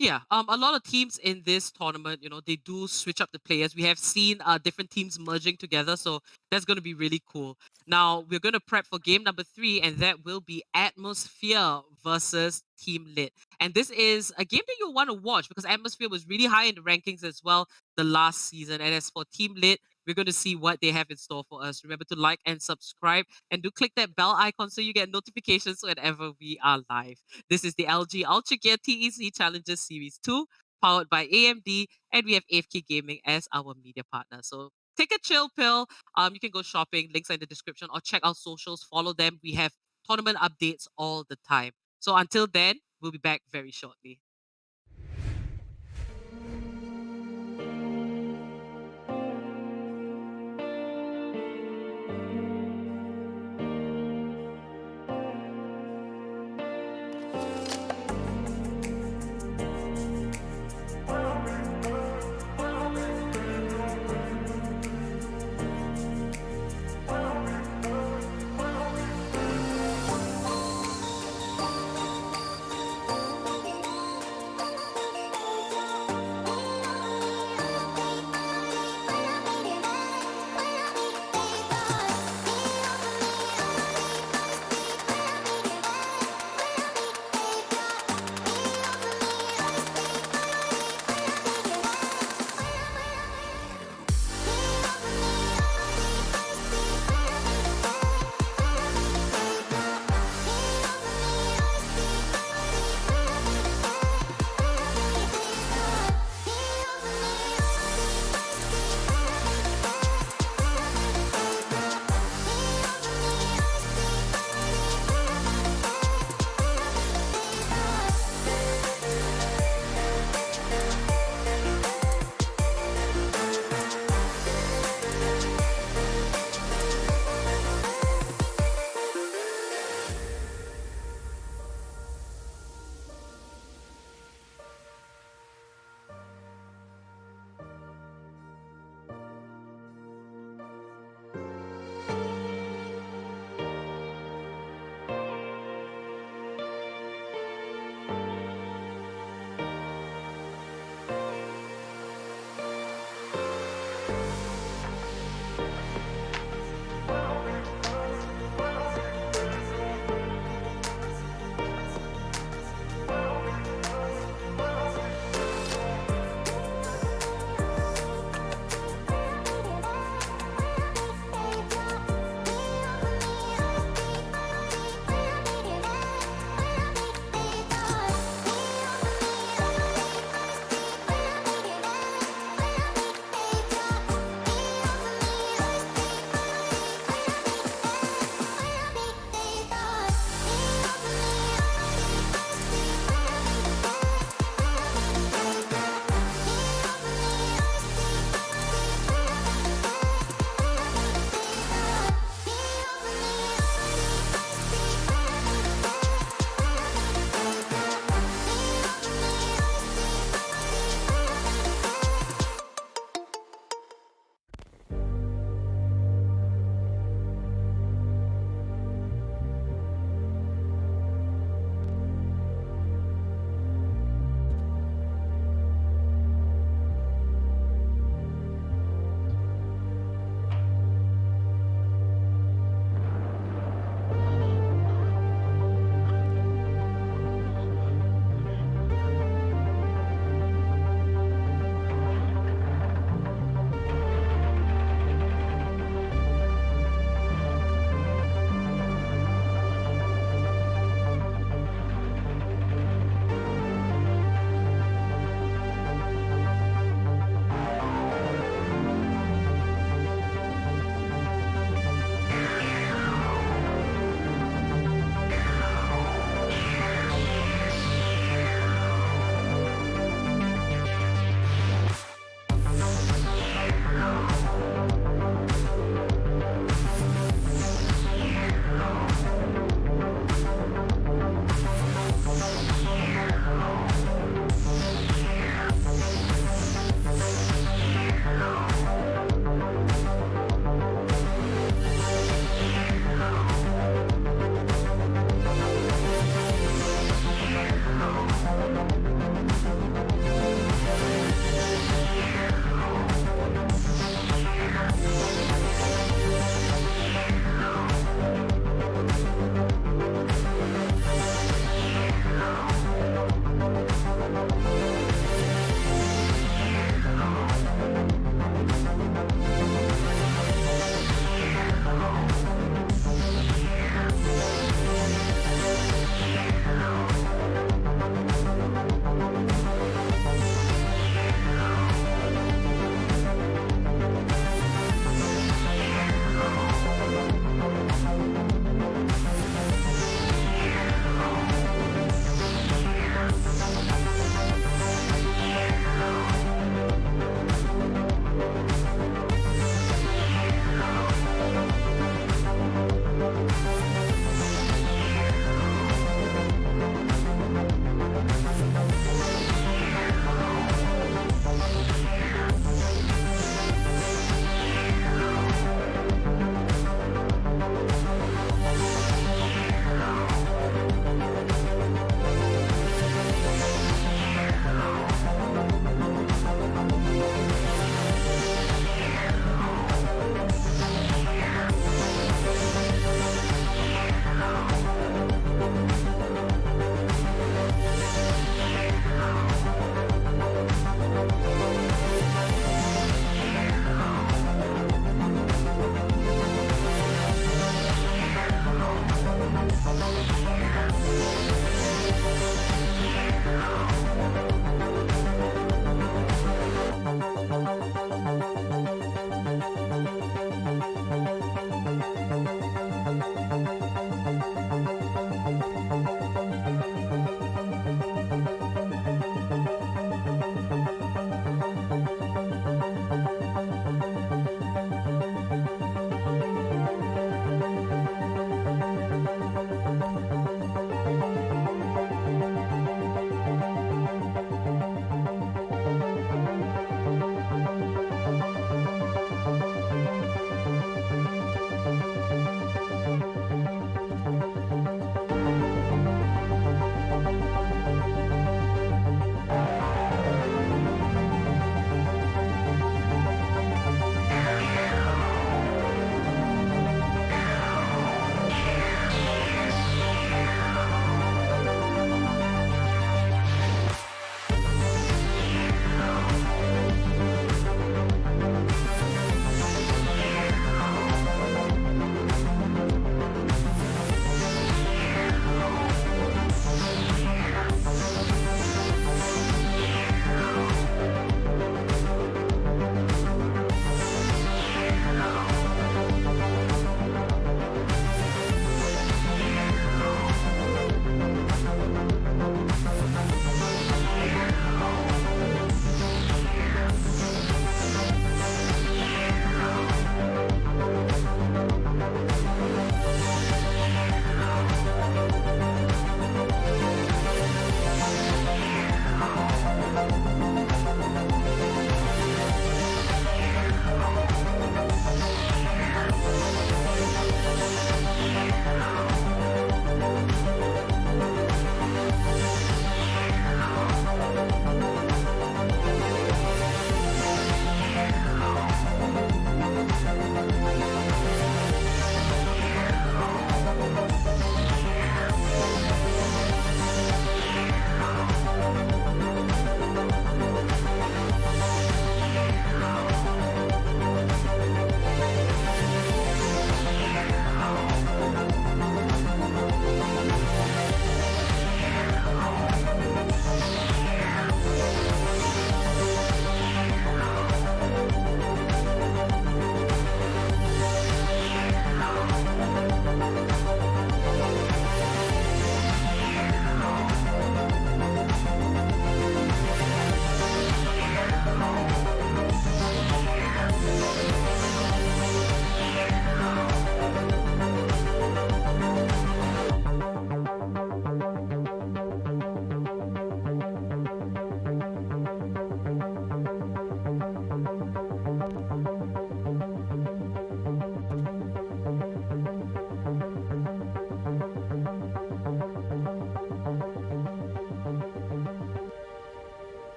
Yeah, a lot of teams in this tournament, they do switch up the players. We have seen different teams merging together, so that's going to be really cool. Now we're going to prep for game number 3, and that will be Atmosphere versus Team Lit. And this is a game that you'll want to watch because Atmosphere was really high in the rankings as well the last season. And as for Team Lit, we're going to see what they have in store for us. Remember to like and subscribe, and do click that bell icon so you get notifications whenever we are live. This is the LG Ultragear TEC Challenger Series 2, powered by AMD, and we have AFK Gaming as our media partner. So take a chill pill. You can go shopping, links are in the description, or check our socials, follow them. We have tournament updates all the time. So until then, we'll be back very shortly.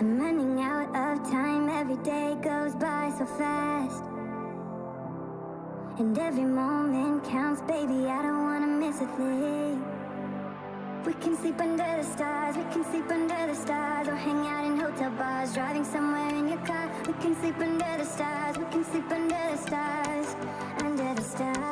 I'm running out of time, every day goes by so fast. And every moment counts, baby, I don't wanna miss a thing. We can sleep under the stars, we can sleep under the stars, or hang out in hotel bars, driving somewhere in your car. We can sleep under the stars, we can sleep under the stars, under the stars.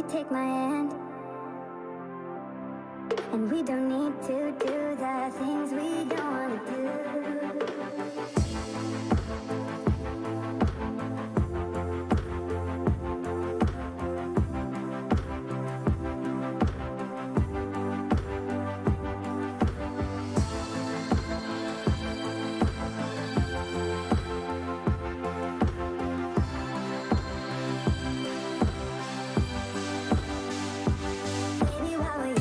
Take my hand, and we don't need to do the things we don't want to do. Baby, while we're young,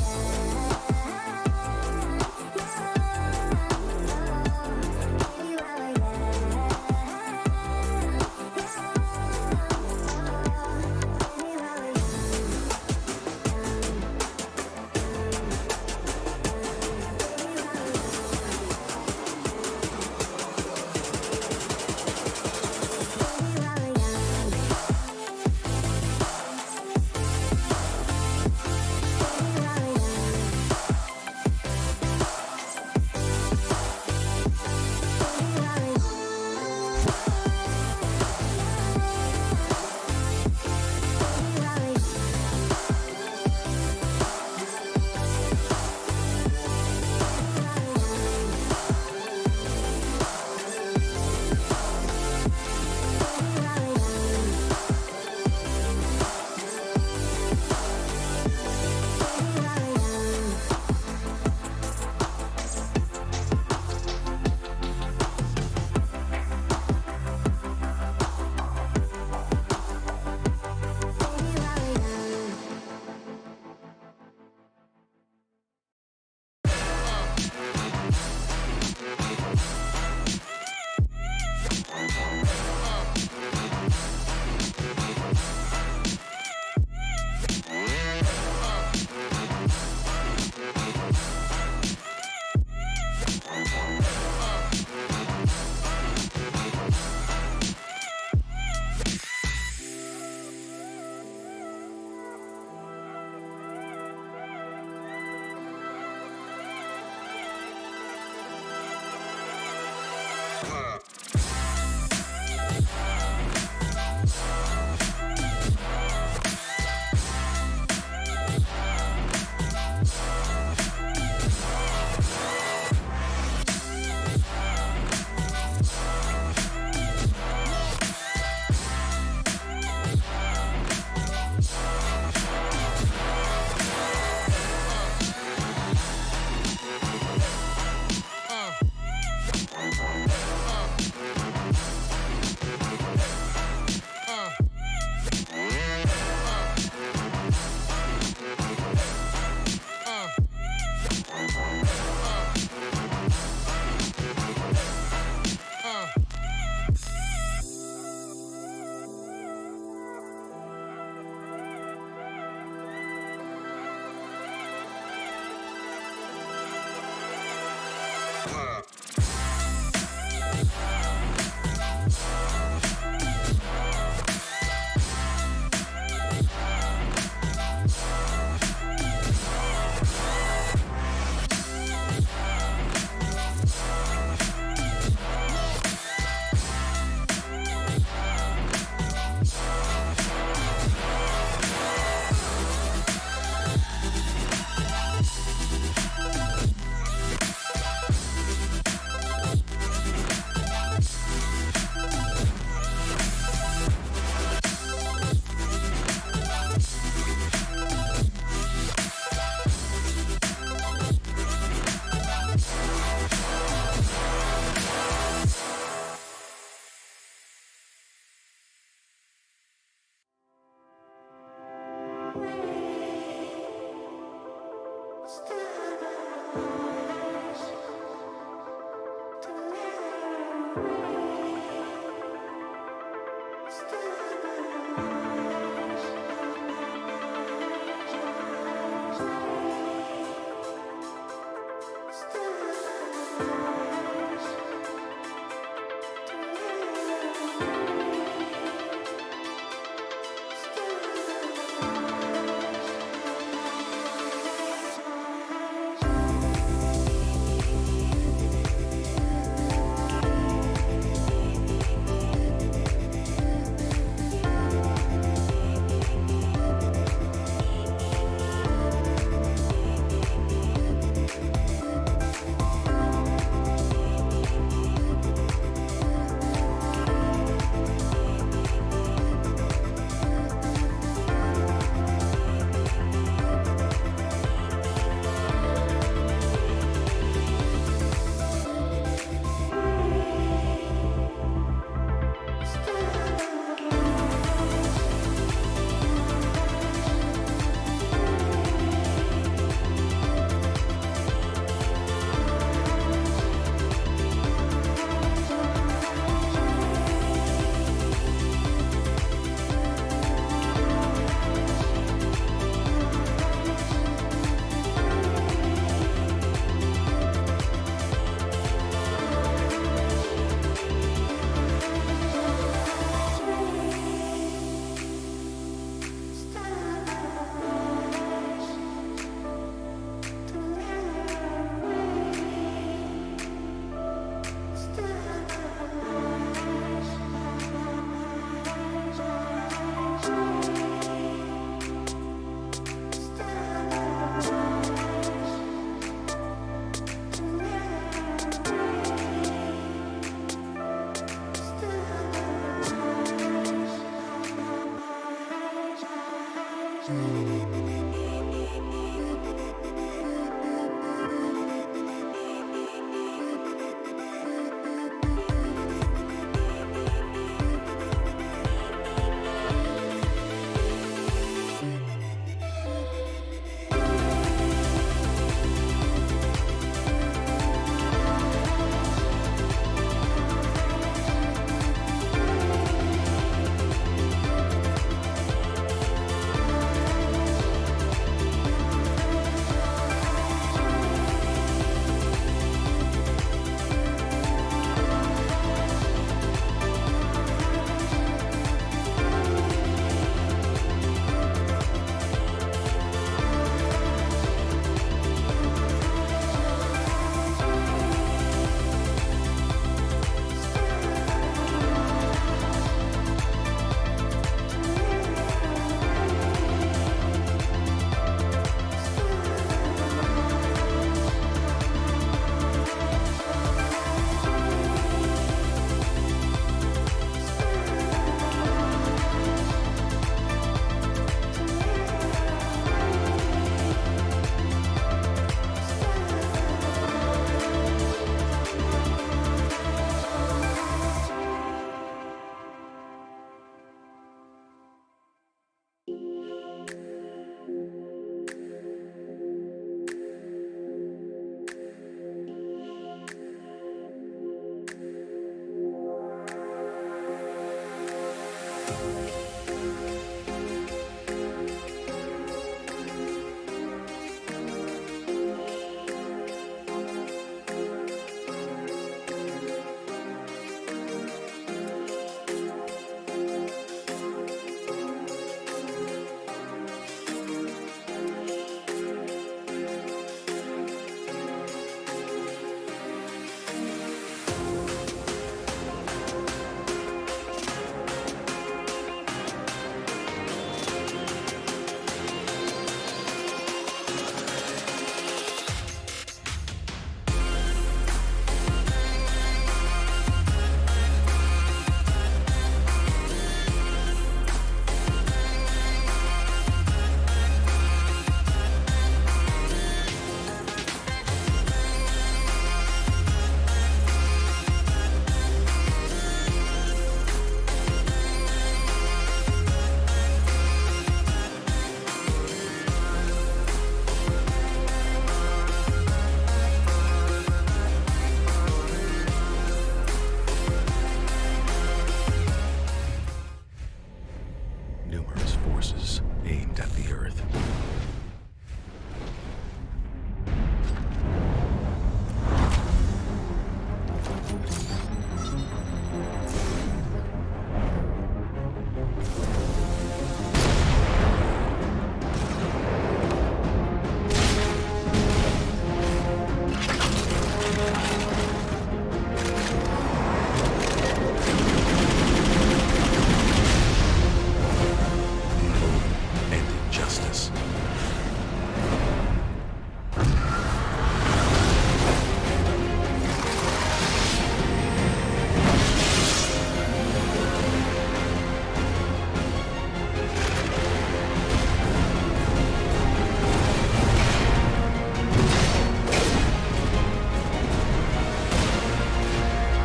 And injustice.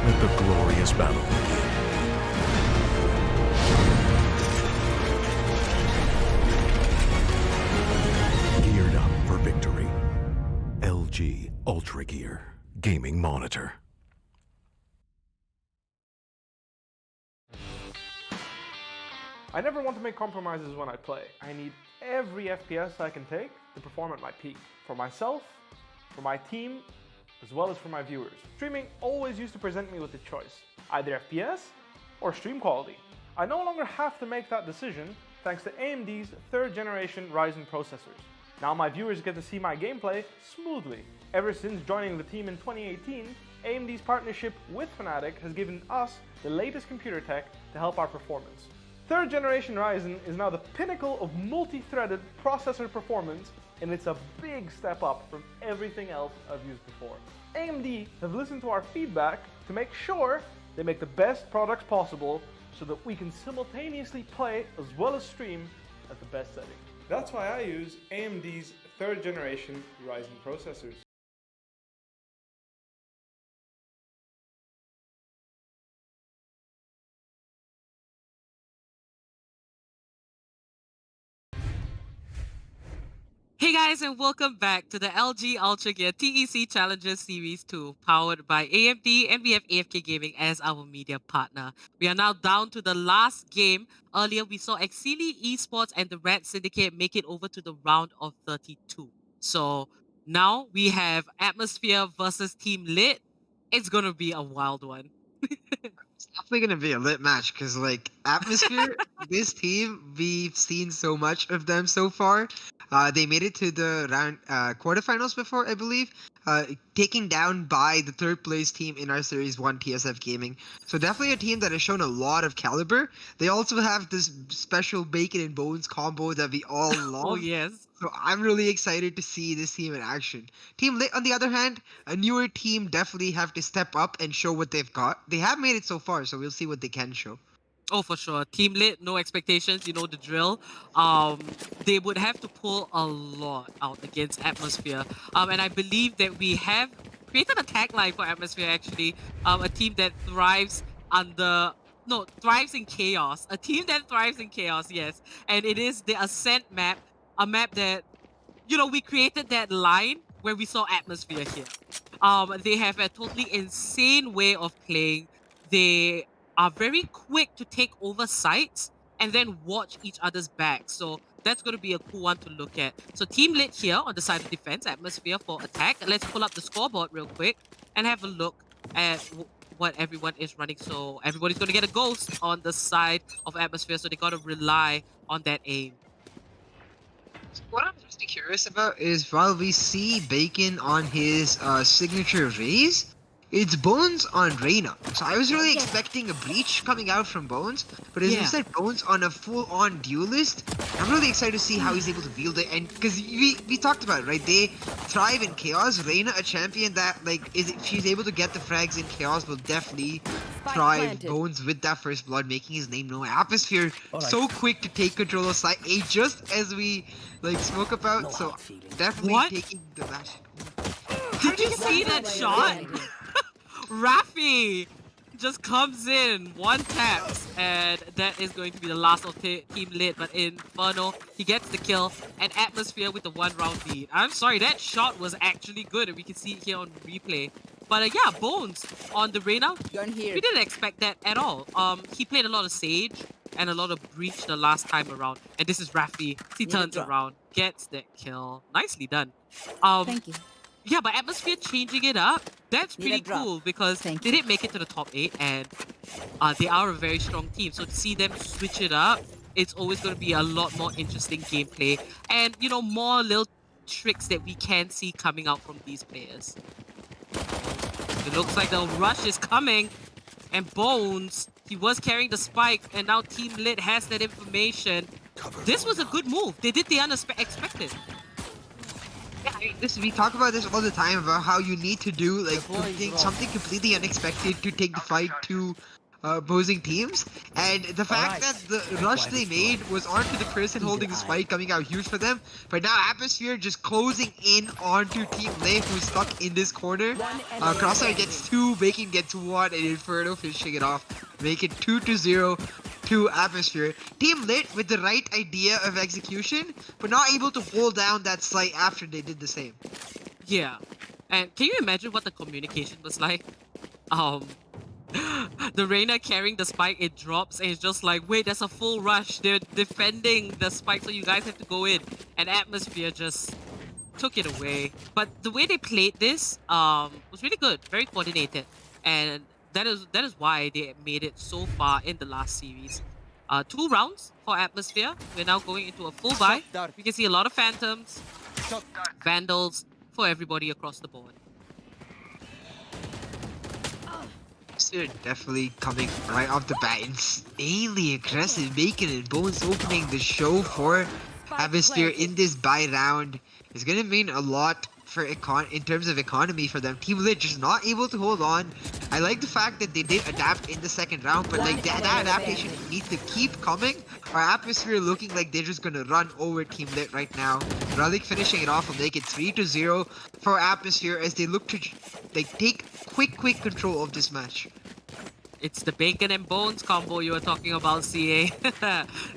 Let the glorious battle begin. Geared up for victory. LG Ultragear Gaming Monitor. I never want to make compromises when I play. I need every FPS I can take to perform at my peak. For myself, for my team, as well as for my viewers. Streaming always used to present me with a choice, either FPS or stream quality. I no longer have to make that decision thanks to AMD's 3rd generation Ryzen processors. Now my viewers get to see my gameplay smoothly. Ever since joining the team in 2018, AMD's partnership with Fnatic has given us the latest computer tech to help our performance. 3rd generation Ryzen is now the pinnacle of multi-threaded processor performance, and it's a big step up from everything else I've used before. AMD have listened to our feedback to make sure they make the best products possible so that we can simultaneously play as well as stream at the best setting. That's why I use AMD's 3rd generation Ryzen processors. Hey guys, and welcome back to the LG Ultragear TEC Challenger Series 2, powered by AMD, and we have AFK Gaming as our media partner. We are now down to the last game. Earlier, we saw Exili Esports and the Red Syndicate make it over to the round of 32. So now we have Atmosphere versus Team Lit. It's gonna be a wild one. It's definitely gonna be a lit match because, like, Atmosphere, this team, we've seen so much of them so far. They made it to the round quarterfinals before, I believe, taken down by the 3rd place team in our Series 1 TSF Gaming. So definitely a team that has shown a lot of caliber. They also have this special bacon and bones combo that we all love. Oh yes. So I'm really excited to see this team in action. Team Lit, on the other hand, a newer team, definitely have to step up and show what they've got. They have made it so far, so we'll see what they can show. Oh, for sure. Team Lit, no expectations, you know the drill. They would have to pull a lot out against Atmosphere. And I believe that we have created a tagline for Atmosphere, actually. A team that thrives thrives in chaos. A team that thrives in chaos, yes. And it is the Ascent map, a map that, you know, we created that line where we saw Atmosphere here. They have a totally insane way of playing. They are very quick to take over sites and then watch each other's back. So that's going to be a cool one to look at. So Team Lit here on the side of defense, Atmosphere for attack. Let's pull up the scoreboard real quick and have a look at what everyone is running. So everybody's going to get a ghost on the side of Atmosphere, so they got to rely on that aim. What I'm just curious about is, while we see Bacon on his signature raise, it's Bones on Reyna. So I was really expecting a breach coming out from Bones, but it's instead Bones on a full-on duelist. I'm really excited to see how he's able to wield it, and because we talked about it, right? They thrive in chaos. Reyna, a champion that, like, if she's able to get the frags in chaos, will definitely thrive. Bones with that first blood, making his name known. Atmosphere so quick to take control of side A, just as we spoke about. So definitely taking the match. Did you see that shot? Rafi just comes in, one taps, and that is going to be the last of Team Lit. But Inferno, he gets the kill, and Atmosphere with the 1-round lead. I'm sorry, that shot was actually good, and we can see it here on replay. But yeah, Bones on the Reyna, we didn't expect that at all. He played a lot of Sage and a lot of Breach the last time around, and this is Rafi. He turns around, gets that kill. Nicely done. Thank you. Yeah, but Atmosphere changing it up, that's pretty cool because they didn't make it to the top 8, and they are a very strong team. So to see them switch it up, it's always going to be a lot more interesting gameplay and, you know, more little tricks that we can see coming out from these players. It looks like the rush is coming. And Bones, he was carrying the spike, and now Team Lit has that information. This was a good move. They did the unexpected. Yeah, I mean, we talk about this all the time about how you need to do like something completely unexpected to take the fight to opposing teams, and the fact that the rush they made was onto the person holding the spike coming out huge for them. But now Atmosphere just closing in onto Team Lit, who's stuck in this corner. Crossfire gets 2, Bacon gets 1, and Inferno finishing it off, make it 2-0 to Atmosphere. Team Lit with the right idea of execution, but not able to hold down that site after they did the same. Yeah. And can you imagine what the communication was like? The Reyna carrying the spike, it drops, and it's just like, wait, there's a full rush. They're defending the spike, so you guys have to go in. And Atmosphere just took it away. But the way they played this was really good, very coordinated. And that is why they made it so far in the last series. 2 rounds for Atmosphere. We're now going into a full buy. We can see a lot of Phantoms, Vandals for everybody across the board. They're definitely coming right off the bat, insanely aggressive. Bacon and Bones opening the show for Atmosphere in this buy round is gonna mean a lot for in terms of economy for them. Team Lit just not able to hold on. I like the fact that they did adapt in the second round, but like that adaptation needs to keep coming, or Atmosphere looking like they're just gonna run over Team Lit right now. Relic finishing it off will make it 3-0 for Atmosphere as they look to take quick control of this match. It's the Bacon and Bones combo you were talking about, CA.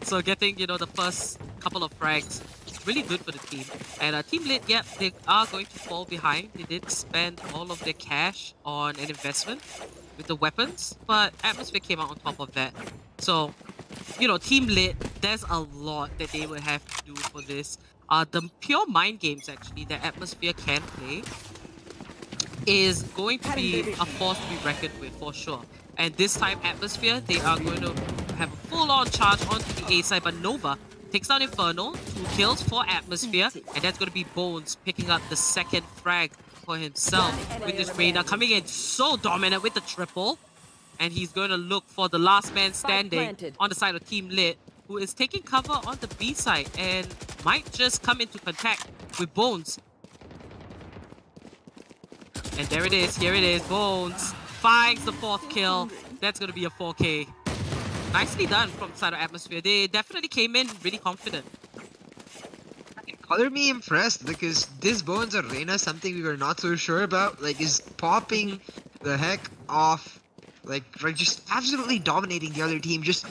So getting, you know, the first couple of frags, really good for the team. And Team Lit, yeah, they are going to fall behind. They did spend all of their cash on an investment with the weapons, but Atmosphere came out on top of that. So, you know, Team Lit, there's a lot that they will have to do for this. The pure mind games, actually, that Atmosphere can play is going to be a force to be reckoned with, for sure. And this time, Atmosphere, they are going to have a full-on charge onto the A side, but Nova takes down Inferno, 2 kills for Atmosphere, and that's going to be Bones picking up the second frag for himself with this Reyna coming in so dominant with the triple. And he's going to look for the last man standing on the side of Team Lit, who is taking cover on the B side and might just come into contact with Bones. And there it is, here it is, Bones finds the 4th kill. That's going to be a 4K. Nicely done from the side of Atmosphere. They definitely came in really confident. Color me impressed, because this Bones Arena, something we were not so sure about, like, is popping the heck off. Like just absolutely dominating the other team. Just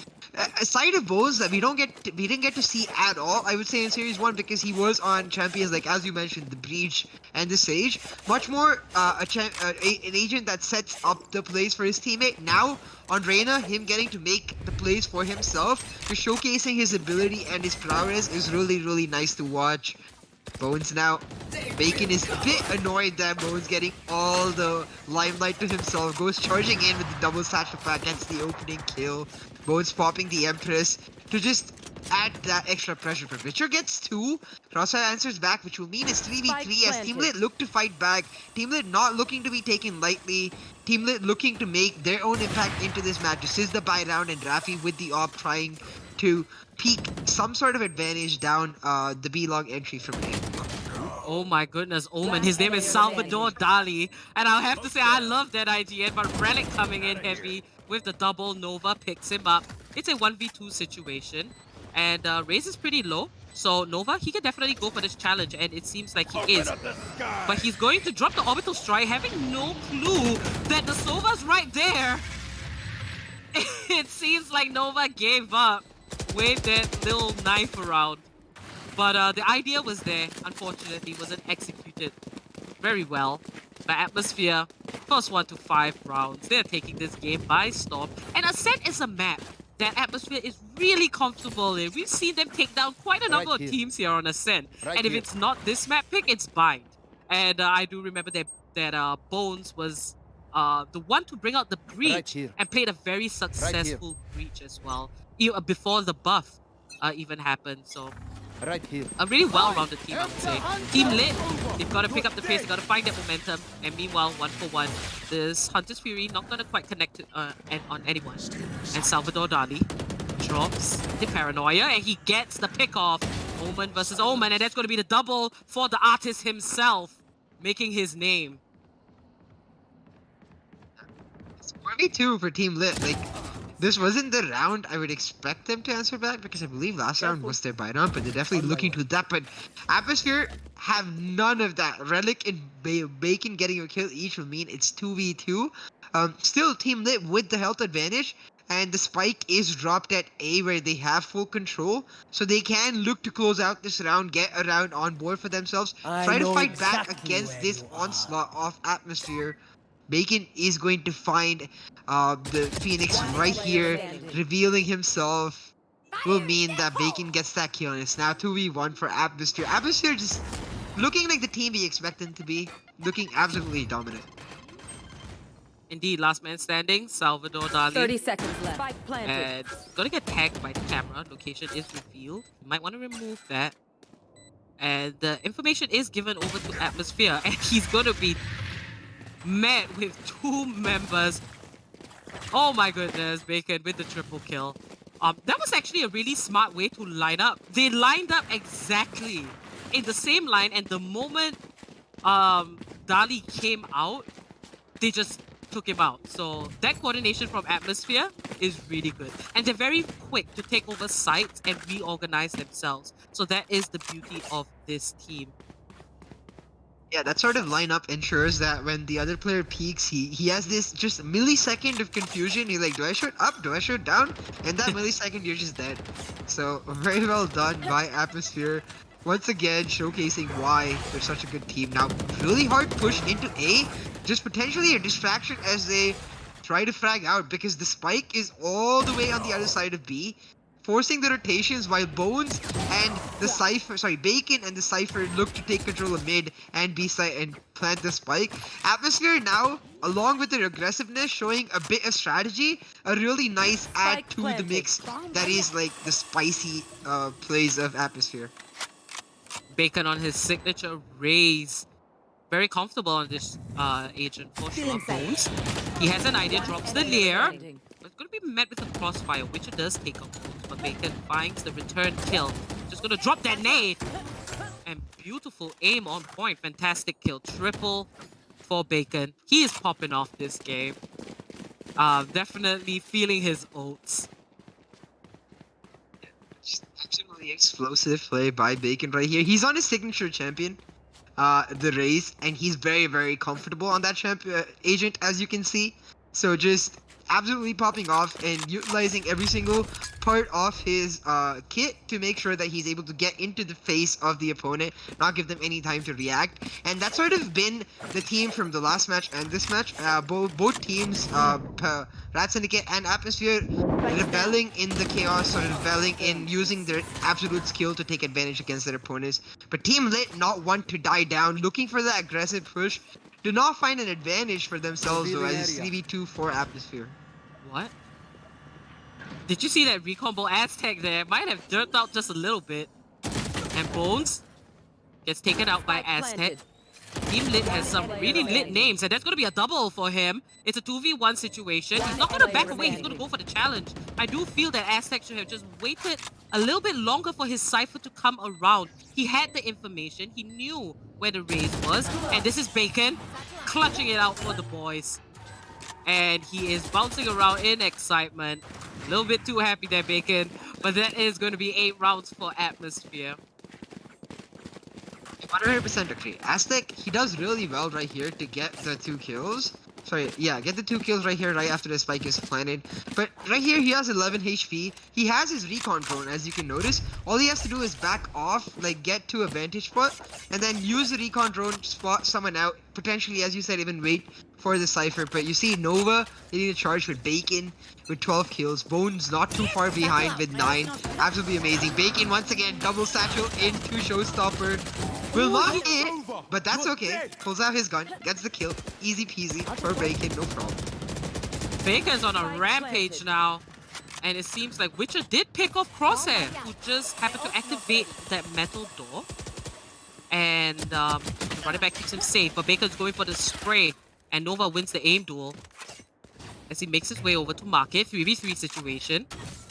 a side of Bones that we didn't get to see at all, I would say, in Series 1, because he was on champions like, as you mentioned, the Breach and the Sage. Much more an agent that sets up the plays for his teammate. Now on Reyna, him getting to make the plays for himself, just showcasing his ability and his prowess is really nice to watch. Bones now, Bacon is a bit annoyed that Bones getting all the limelight to himself, goes charging in with the double satchel attack, gets the opening kill. Bones popping the Empress to just add that extra pressure. But Witcher gets 2, Crossfire answers back, which will mean it's 3v3 as Team Lit look to fight back. Team Lit not looking to be taken lightly. Team Lit looking to make their own impact into this match. This is the buy round, and Rafi with the op trying to peek some sort of advantage down the B-long entry from A. Oh my goodness, Omen. His name is Salvador Dali. And I'll have to say, I love that IGN, but Relic coming in heavy with the double. Nova picks him up. It's a 1v2 situation. And Raze is pretty low. So Nova, he can definitely go for this challenge, and it seems like he is. But he's going to drop the Orbital Strike, having no clue that the Sova's right there. It seems like Nova gave up with that little knife around. But the idea was there, unfortunately, wasn't executed very well. But Atmosphere, first 1 to 5 rounds, they're taking this game by storm. And Ascent is a map that Atmosphere is really comfortable in. We've seen them take down quite a number of teams here on Ascent. And if it's not this map pick, it's Bind. And I do remember that Bones was the one to bring out the Breach and played a very successful Breach as well, before the buff even happened. So Right here. A really well-rounded team, I would say. Team Lit, they've got to pick up the pace, they've got to find that momentum. And meanwhile, 1-for-1, this Hunter's Fury not going to quite connect on anyone. And Salvador Dali drops the Paranoia, and he gets the pick-off. Omen versus Omen, and that's going to be the double for the artist himself, making his name. It's 22 for Team Lit. Like, this wasn't the round I would expect them to answer back, because I believe last round was their buy down, but they're definitely looking to that. But Atmosphere have none of that. Relic and Bacon getting a kill each will mean it's 2v2. Still, Team Lit with the health advantage, and the spike is dropped at A where they have full control, so they can look to close out this round, get a round on board for themselves, try to fight back against this onslaught of Atmosphere. Bacon is going to find the Phoenix right here, revealing himself. Will mean that Bacon gets that kill, and it's now 2v1 for Atmosphere. Atmosphere just looking like the team we expect them to be, looking absolutely dominant. Indeed, last man standing, Salvador Dali. 30 seconds left. Spike planted. And gonna get tagged by the camera. Location is revealed. You might want to remove that. And the information is given over to Atmosphere, and he's gonna be met with 2 members. Oh my goodness, Bacon with the triple kill. That was actually a really smart way to line up. They lined up exactly in the same line, and the moment Dali came out, they just took him out. So that coordination from Atmosphere is really good. And they're very quick to take over sites and reorganize themselves. So that is the beauty of this team. Yeah, that sort of lineup ensures that when the other player peeks, he has this just millisecond of confusion. He's like, do I shoot up? Do I shoot down? And that millisecond, you're just dead. So, very well done by Atmosphere. Once again, showcasing why they're such a good team. Now, really hard push into A. Just potentially a distraction as they try to frag out, because the spike is all the way on the other side of B, forcing the rotations while Bones and the Cypher, Bacon and the Cypher look to take control of mid and B side and plant the spike. Atmosphere now, along with their aggressiveness, showing a bit of strategy, a really nice add to the mix that is like the spicy plays of Atmosphere. Bacon on his signature raise. Very comfortable on this agent for sure. Bones. He has an idea, drops the Leer. It's going to be met with a crossfire, which it does take up. But Bacon finds the return kill. Just going to drop that nade. And beautiful aim on point. Fantastic kill. Triple for Bacon. He is popping off this game. Definitely feeling his oats. Just absolutely explosive play by Bacon right here. He's on his signature champion, the Raze, and he's very, very comfortable on that champion agent, as you can see. So just absolutely popping off and utilizing every single part of his kit to make sure that he's able to get into the face of the opponent, not give them any time to react. And that's sort of been the team from the last match and this match. Both teams, Rat Syndicate and Atmosphere, rebelling in the chaos, sort of rebelling in using their absolute skill to take advantage against their opponents. But Team Lit not want to die down, looking for that aggressive push. Do not find an advantage for themselves though, as 3v2 for Atmosphere. What? Did you see that recombo Aztec there? Might have dirt out just a little bit. And Bones gets taken out by Aztec. Team Lit has some really lit names, and that's going to be a double for him. It's a 2v1 situation. He's not going to back away. He's going to go for the challenge. I do feel that Aztec should have just waited a little bit longer for his Cypher to come around. He had the information. He knew where the raise was. And this is Bacon clutching it out for the boys. And he is bouncing around in excitement. A little bit too happy there, Bacon. But that is going to be 8 rounds for Atmosphere. 100% agree. Aztec, he does really well right here to get the 2 kills. Get the 2 kills right here, right after the spike is planted. But right here, he has 11 HP. He has his recon drone, as you can notice. All he has to do is back off, like get to a vantage spot, and then use the recon drone, spot someone out. Potentially, as you said, even wait for the Cypher. But you see Nova hitting a charge with Bacon with 12 kills. Bones not too far behind with 9. Absolutely amazing. Bacon once again, double satchel into Showstopper. Will not hit, but that's okay. Pulls out his gun, gets the kill. Easy peasy for Bacon, no problem. Bacon's on a rampage now. And it seems like Witcher did pick off Crosshair, who just happened to activate that metal door. And running back keeps him safe, but Baker's going for the spray. And Nova wins the aim duel as he makes his way over to Market. 3v3 situation.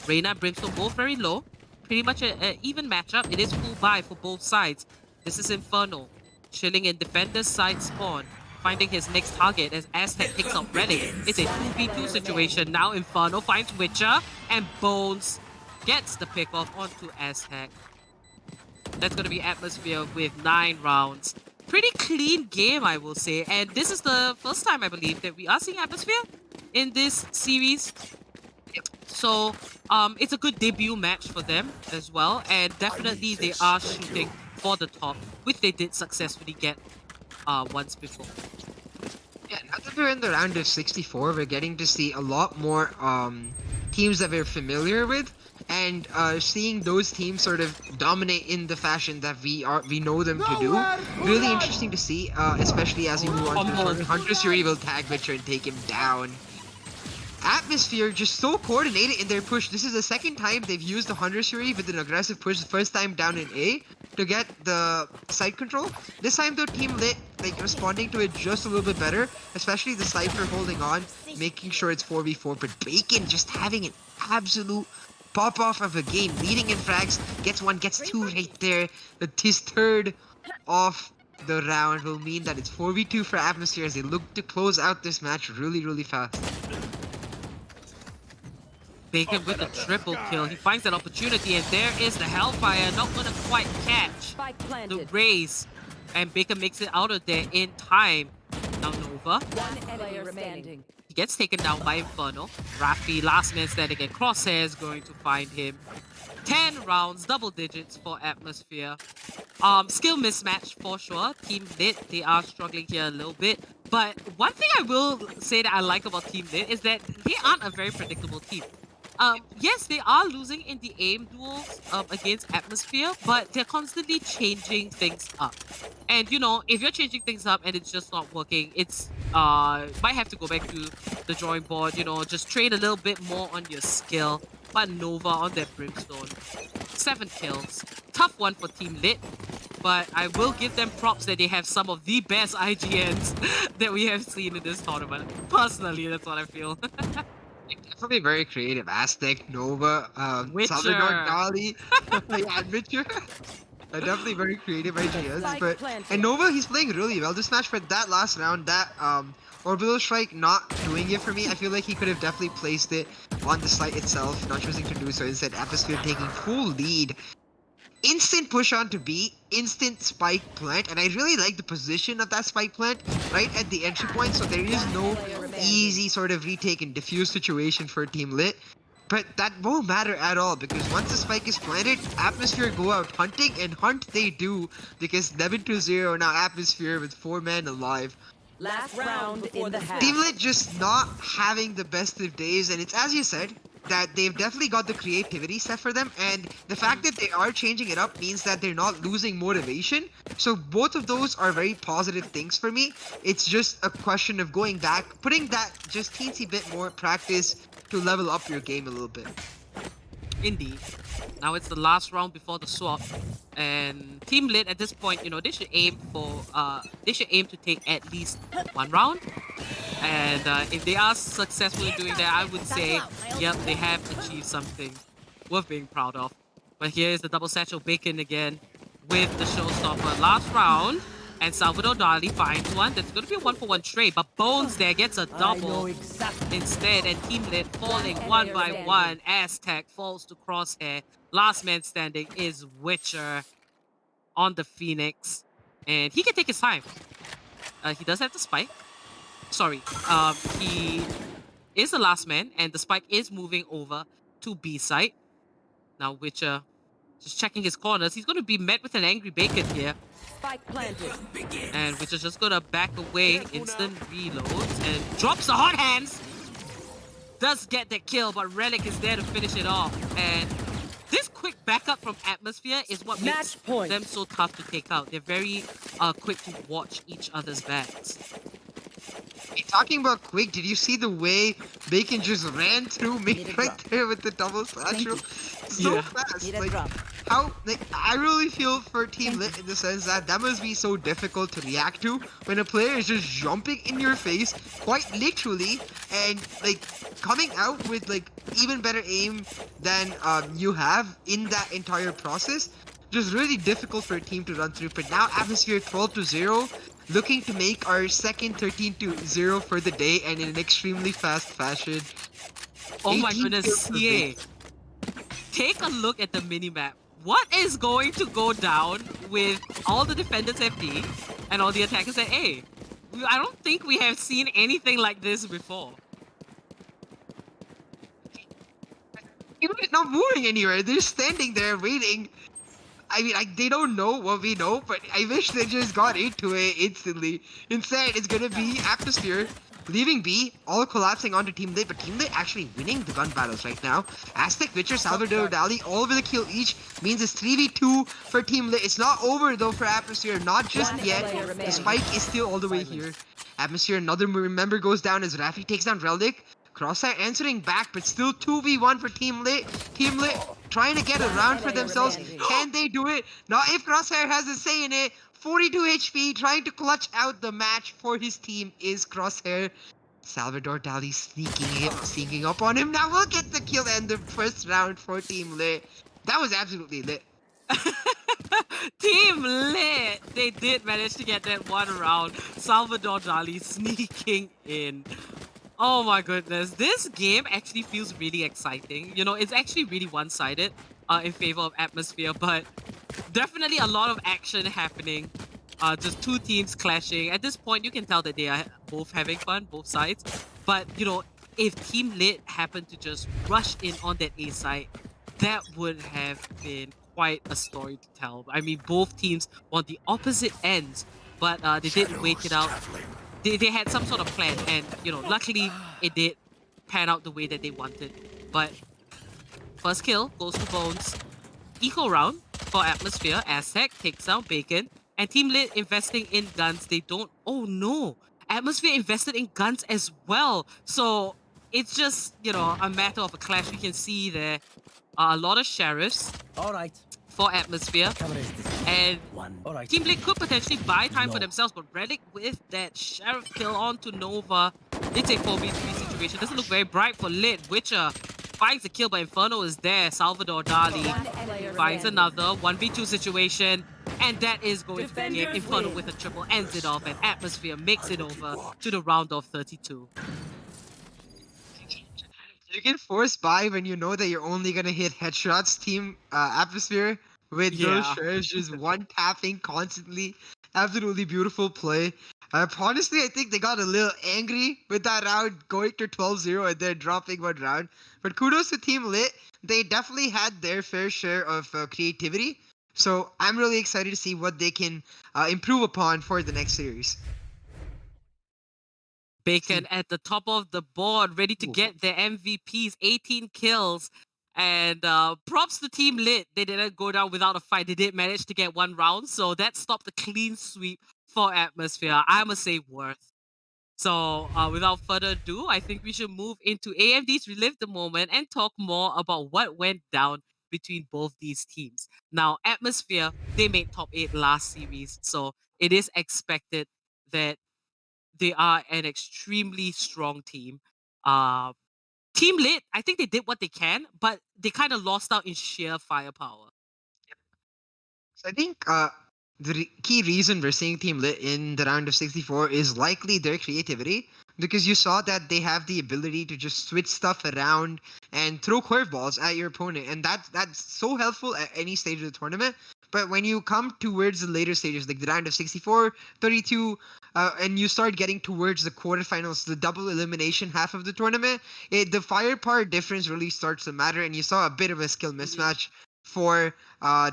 Reyna and Brimstone both very low. Pretty much an even matchup. It is full buy for both sides. This is Inferno, chilling in Defender's side spawn, finding his next target as Aztec picks up Relic. It's a 2v2 situation. Now Inferno finds Witcher, and Bones gets the pick off onto Aztec. That's going to be Atmosphere with 9 rounds. Pretty clean game, I will say. And this is the first time, I believe, that we are seeing Atmosphere in this series. So it's a good debut match for them as well. And definitely they are shooting for the top, which they did successfully get once before. Yeah, now that we're in the round of 64, we're getting to see a lot more teams that we're familiar with, and seeing those teams sort of dominate in the fashion that we know them to do. Really interesting to see, especially as we move on to the turn. Hunter's Fury will tag Witcher and take him down. Atmosphere just so coordinated in their push. This is the second time they've used the Hunter's Fury with an aggressive push, the first time down in A to get the side control. This time though, Team Lit like responding to it just a little bit better, especially the Cypher holding on, making sure it's 4v4, but Bacon just having an absolute pop-off of a game, leading in frags, gets 1, gets 2 right there. His third off the round will mean that it's 4v2 for Atmosphere as they look to close out this match really, really fast. Bacon with a triple kill. He finds that opportunity, and there is the Hellfire. Not gonna quite catch the raise. And Bacon makes it out of there in time. Now Nova. He gets taken down by Inferno. Rafi, last man standing, and Crosshair is going to find him. 10 rounds, double digits for Atmosphere. Skill mismatch for sure. Team Lit, they are struggling here a little bit. But one thing I will say that I like about Team Lit is that they aren't a very predictable team. Yes, they are losing in the aim duels against Atmosphere, but they're constantly changing things up. And you know, if you're changing things up and it's just not working, it's might have to go back to the drawing board, you know, just train a little bit more on your skill. But Nova on that Brimstone. 7 kills. Tough one for Team Lit, but I will give them props that they have some of the best IGNs that we have seen in this tournament. Personally, that's what I feel. Definitely very creative. Aztec, Nova, Salvador Dali, yeah, Witcher. Definitely very creative ideas. But and Nova, he's playing really well this match. For that last round, that Orbital Strike not doing it for me. I feel like he could have definitely placed it on the site itself, not choosing to do so. Instead, Atmosphere taking full lead. Instant push on to B, instant spike plant, and I really like the position of that spike plant right at the entry point, so there is no easy sort of retake and diffuse situation for Team Lit. But that won't matter at all, because once the spike is planted, Atmosphere go out hunting, and hunt they do, because 11-0 now Atmosphere with 4 men alive. Last round in the half. Team Lit just not having the best of days, and it's as you said, that they've definitely got the creativity set for them, and the fact that they are changing it up means that they're not losing motivation. So both of those are very positive things for me. It's just a question of going back, putting that just teensy bit more practice to level up your game a little bit. Indeed. Now it's the last round before the swap, and Team Lit at this point, you know, they should aim to take at least 1 round. And if they are successful in doing that, I would say, yep, they have achieved something worth being proud of. But here is the double satchel Bacon again with the showstopper. Last round, and Salvador Dali finds one. That's going to be a 1-for-1 trade, but Bones there gets a double instead, and Team Lit falling 1 by 1. Aztec falls to Crosshair. Last man standing is Witcher on the Phoenix, and he can take his time. He does have the spike. Sorry, he is the last man, and the spike is moving over to B site. Now Witcher just checking his corners. He's going to be met with an angry Bacon here. Spike planted. And Witcher's just going to back away, instant reloads, and drops the hot hands. Does get the kill, but Relic is there to finish it off. And this quick backup from Atmosphere is what makes them so tough to take out. They're very quick to watch each other's backs. It's talking about quick, did you see the way Bacon just ran through me Need a right drop. there with the double slash Thank roll? you. So Yeah. fast. Need a Like, drop. I really feel for Team Thank Lit in the sense that that must be so difficult to react to when a player is just jumping in your face, quite literally, and like coming out with like even better aim than you have in that entire process. Just really difficult for a team to run through. But now Atmosphere 12-0, looking to make our second 13-0 for the day and in an extremely fast fashion. Oh my 18 goodness, kills for Bacon. CA. Take a look at the minimap. What is going to go down with all the defenders at B and all the attackers at A? I don't think we have seen anything like this before. Even not moving anywhere. They're standing there waiting. I mean, they don't know what we know, but I wish they just got into it instantly. Instead, it's gonna be Atmosphere leaving B, all collapsing onto Team Lit, but Team Lit actually winning the gun battles right now. Aztec, Witcher, Salvador Dali, all with a kill each means it's 3v2 for Team Lit. It's not over though for Atmosphere, not just One yet. player The remaining. spike is still all the way here. Atmosphere, another member goes down as Rafi takes down Relic. Crosshair answering back, but still 2v1 for Team Lit. Team Lit trying to get a round for themselves. Can they do it? Not if Crosshair has a say in it. 42 HP, trying to clutch out the match for his team is Crosshair. Salvador Dali sneaking up on him. Now we'll get the kill and the first round for Team Lit. That was absolutely lit. Team Lit! They did manage to get that one round. Salvador Dali sneaking in. Oh my goodness. This game actually feels really exciting. You know, it's actually really one-sided in favor of Atmosphere, but definitely a lot of action happening. Just two teams clashing. At this point, you can tell that they are both having fun, both sides. But, you know, if Team Lit happened to just rush in on that A side, that would have been quite a story to tell. I mean, both teams on the opposite ends, but they did wait it out. They had some sort of plan, and you know, luckily it did pan out the way that they wanted. But first kill goes to Bones. Eco round for Atmosphere. Aztec takes out Bacon, and Team Lit investing in guns. They don't. Oh no! Atmosphere invested in guns as well. So it's just, you know, a matter of a clash. You can see there a lot of sheriffs All right. for Atmosphere. Camera is this And one. All right. Team Blake could potentially buy time for No. themselves, but Relic with that Sheriff kill onto Nova. It's a 4v3 situation. Doesn't look very bright for Lit. Witcher finds a kill, but Inferno is there. Salvador Dali finds another 1v2 situation. And that is going to be game. Inferno with a triple ends it off, and Atmosphere makes it over to the round of 32. You can force buy when you know that you're only gonna hit headshots. Team Atmosphere with those Yeah. shares just one tapping constantly. Absolutely beautiful play. Honestly, I think they got a little angry with that round going to 12-0 and then dropping one round. But kudos to Team Lit. They definitely had their fair share of creativity. So I'm really excited to see what they can improve upon for the next series. Bacon at the top of the board, ready to Ooh. get their MVPs, 18 kills. And props to Team Lit. They didn't go down without a fight. They did manage to get one round, so that stopped the clean sweep for Atmosphere. I must say worth. So without further ado, I think we should move into AMD's Relive the Moment and talk more about what went down between both these teams. Now, Atmosphere, they made top 8 last series, so it is expected that they are an extremely strong team. Team Lit, I think they did what they can, but they kind of lost out in sheer firepower. So I think the key reason we're seeing Team Lit in the round of 64 is likely their creativity, because you saw that they have the ability to just switch stuff around and throw curveballs at your opponent, and that's so helpful at any stage of the tournament. But when you come towards the later stages, like the round of 64, 32, and you start getting towards the quarterfinals, the double elimination half of the tournament, the firepower difference really starts to matter, and you saw a bit of a skill mismatch for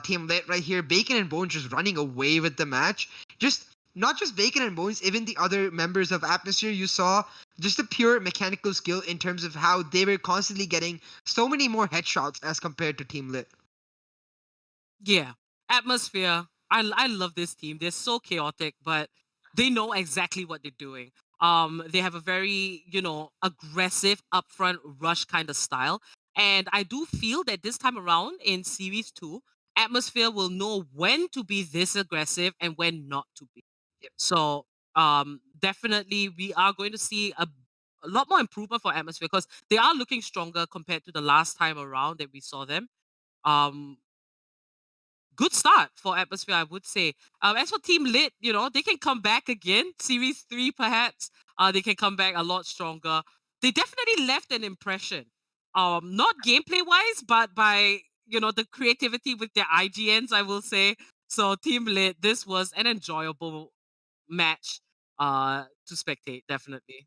Team Lit right here. Bacon and Bones just running away with the match. Just not just Bacon and Bones, even the other members of Atmosphere, you saw just a pure mechanical skill in terms of how they were constantly getting so many more headshots as compared to Team Lit. Yeah, Atmosphere. I love this team. They're so chaotic, but they know exactly what they're doing. They have a very, aggressive upfront rush kind of style. And I do feel that this time around in Series 2, Atmosphere will know when to be this aggressive and when not to be. Yep. So definitely we are going to see a lot more improvement for Atmosphere because they are looking stronger compared to the last time around that we saw them. Um, Good start for Atmosphere, I would say. As for Team Lit, they can come back again. Series 3, perhaps. They can come back a lot stronger. They definitely left an impression. Not gameplay wise, but by the creativity with their IGNs, I will say. So Team Lit, this was an enjoyable match to spectate, definitely.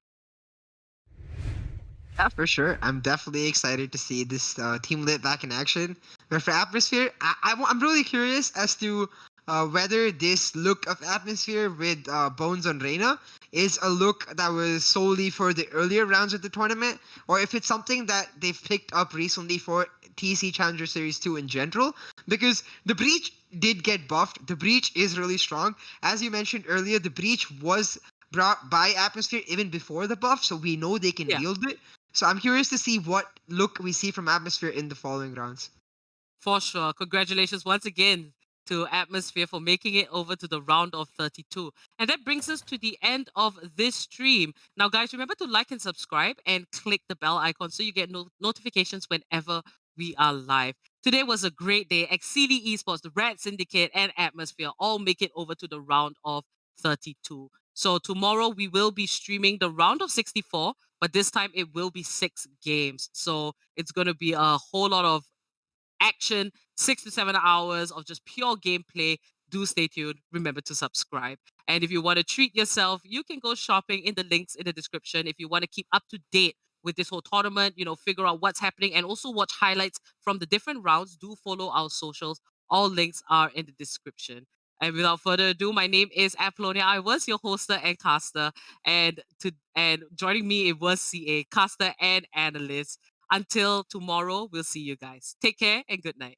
Yeah, for sure. I'm definitely excited to see this Team Lit back in action. But for Atmosphere, I'm really curious as to whether this look of Atmosphere with Bones on Reina is a look that was solely for the earlier rounds of the tournament, or if it's something that they've picked up recently for TC Challenger Series 2 in general. Because the Breach did get buffed. The Breach is really strong. As you mentioned earlier, the Breach was brought by Atmosphere even before the buff, so we know they can Yeah. wield it. So I'm curious to see what look we see from Atmosphere in the following rounds. For sure. Congratulations once again to Atmosphere for making it over to the round of 32. And that brings us to the end of this stream. Now, guys, remember to like and subscribe and click the bell icon so you get notifications whenever we are live. Today was a great day. Exceedly Esports, the Red Syndicate, and Atmosphere all make it over to the round of 32. So tomorrow we will be streaming the round of 64, but this time it will be 6 games. So it's going to be a whole lot of action, 6 to 7 hours of just pure gameplay. Do stay tuned. Remember to subscribe. And if you want to treat yourself, you can go shopping in the links in the description. If you want to keep up to date with this whole tournament, figure out what's happening and also watch highlights from the different rounds, do follow our socials. All links are in the description. And without further ado, my name is Apollonia. I was your hoster and caster. And joining me, it was CA, caster and analyst. Until tomorrow, we'll see you guys. Take care and good night.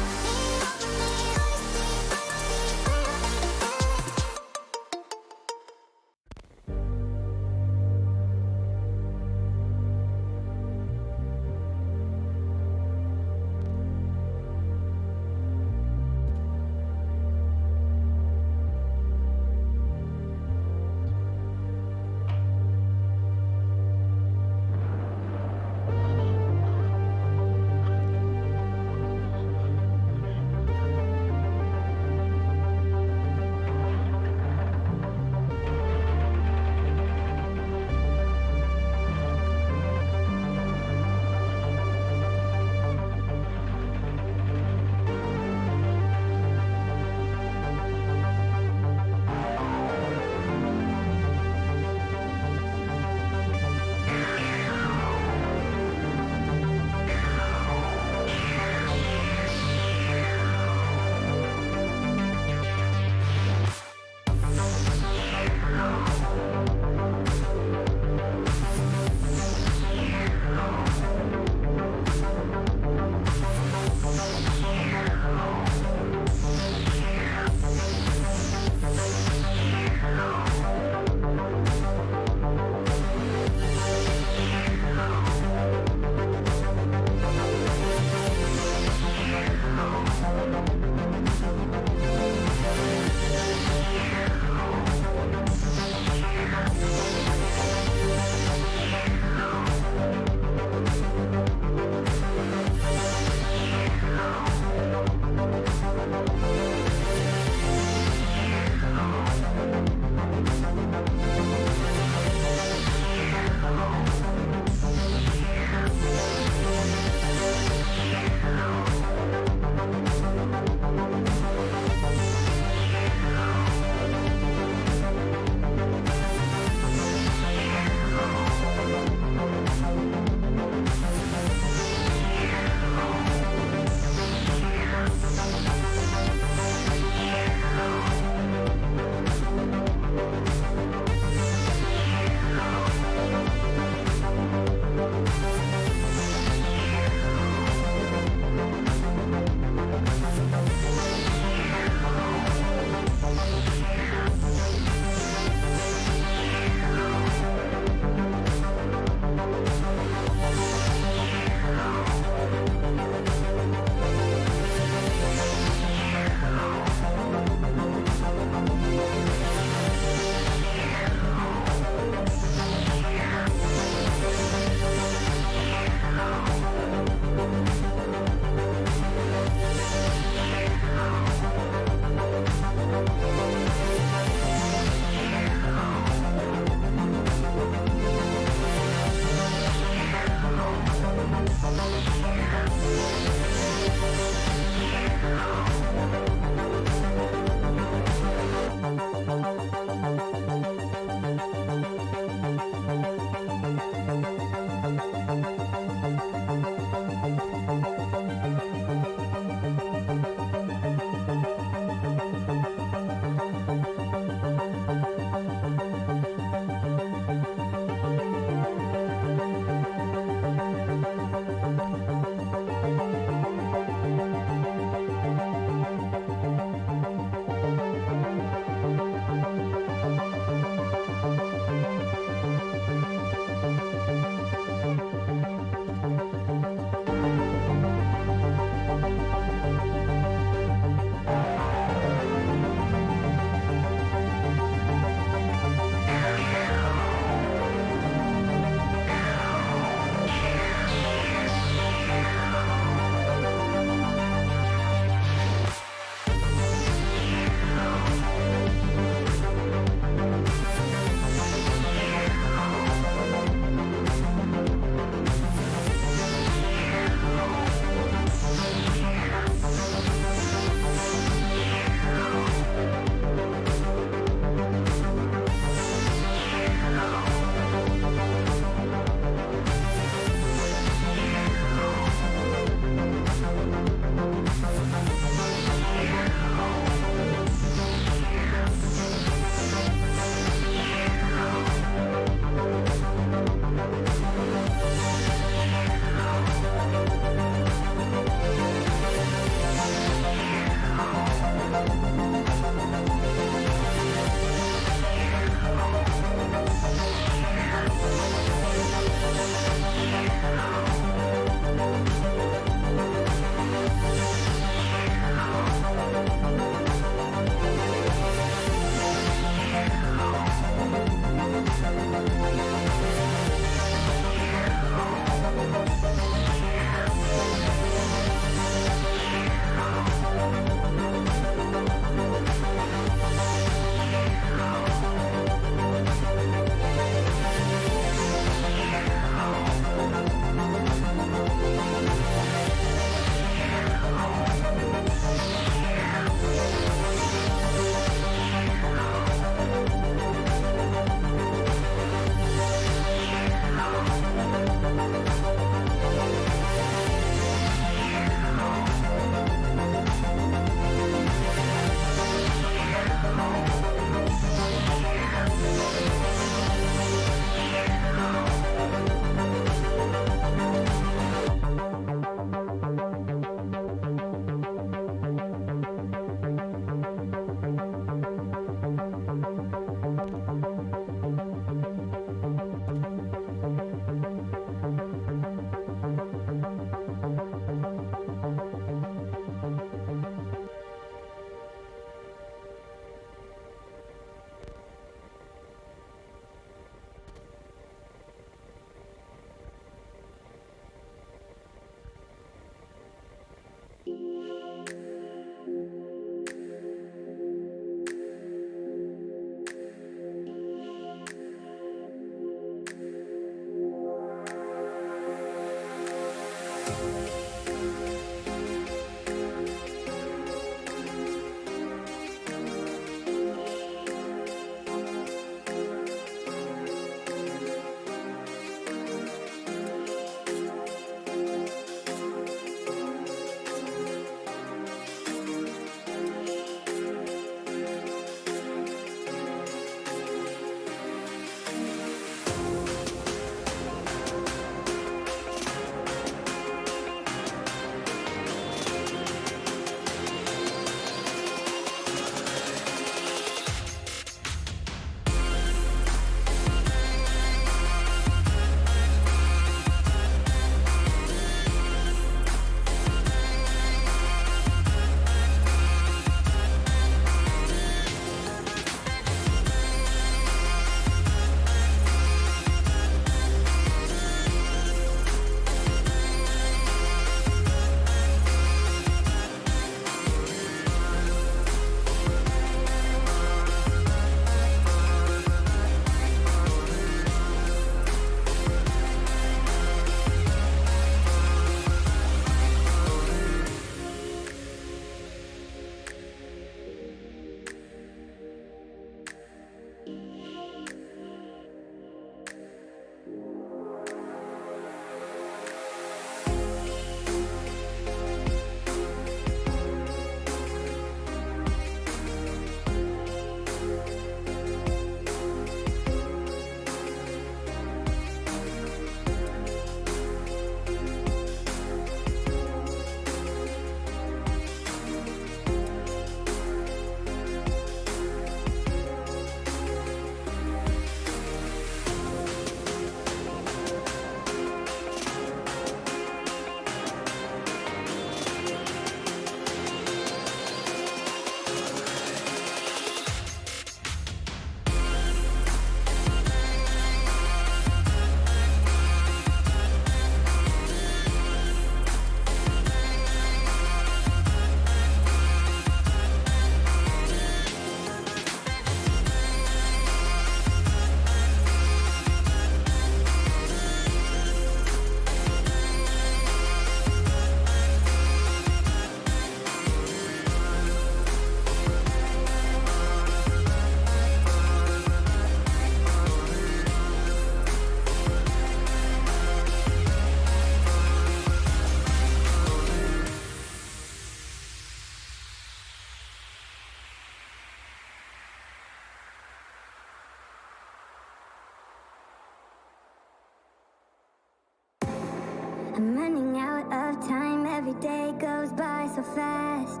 I'm running out of time, every day goes by so fast.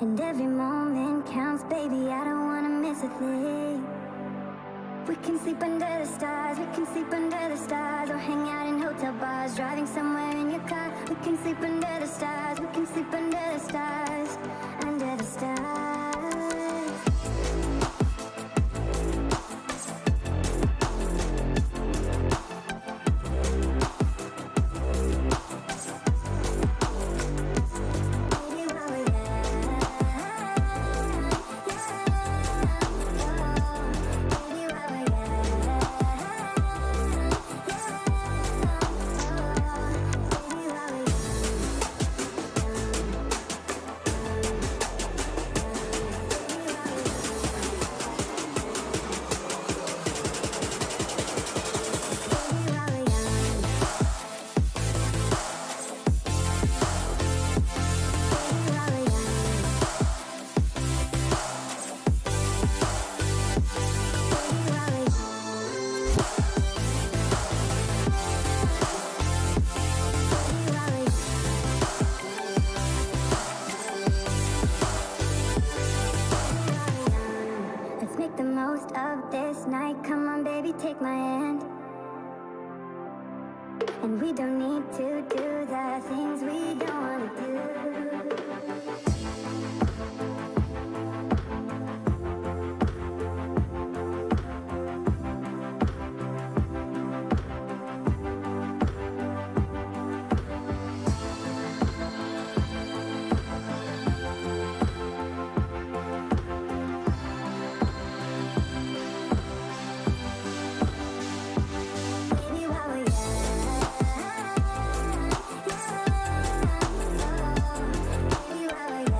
And every moment counts, baby, I don't wanna miss a thing. We can sleep under the stars, we can sleep under the stars, or hang out in hotel bars, driving somewhere in your car. We can sleep under the stars, we can sleep under the stars, under the stars. Let's make the most of this night. Come on, baby, take my hand. And we don't need to do the things we don't want to do. Baby, while we're young, baby, while we're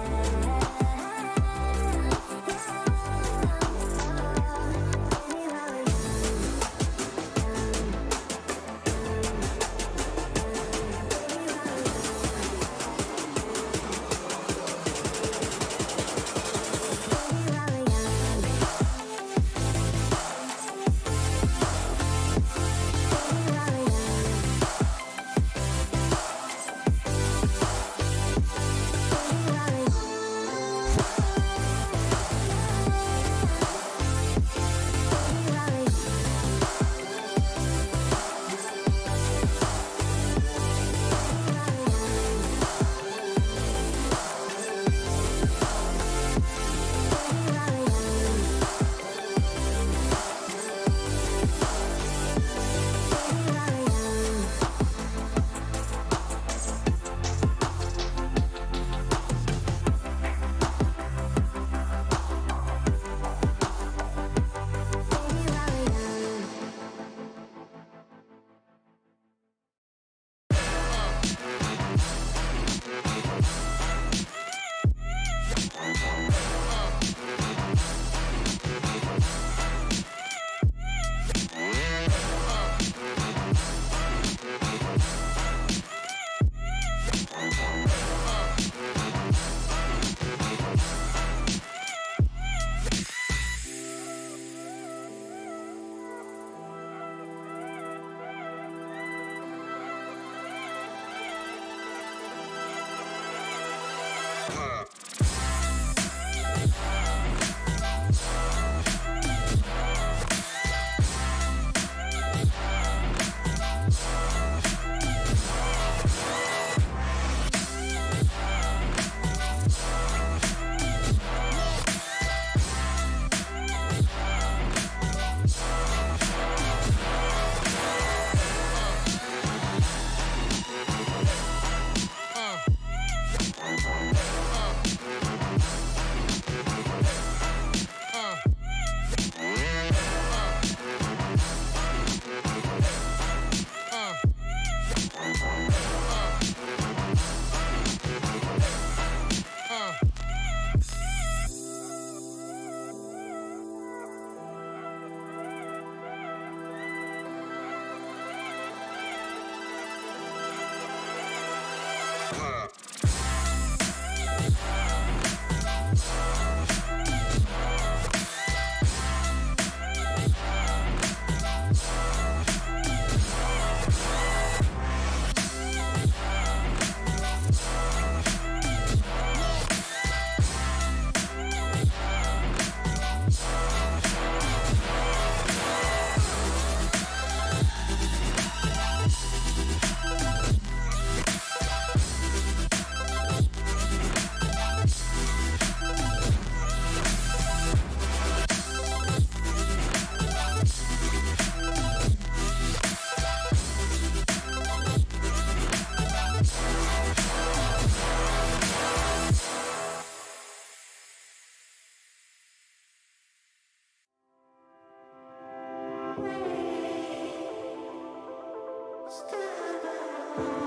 Stay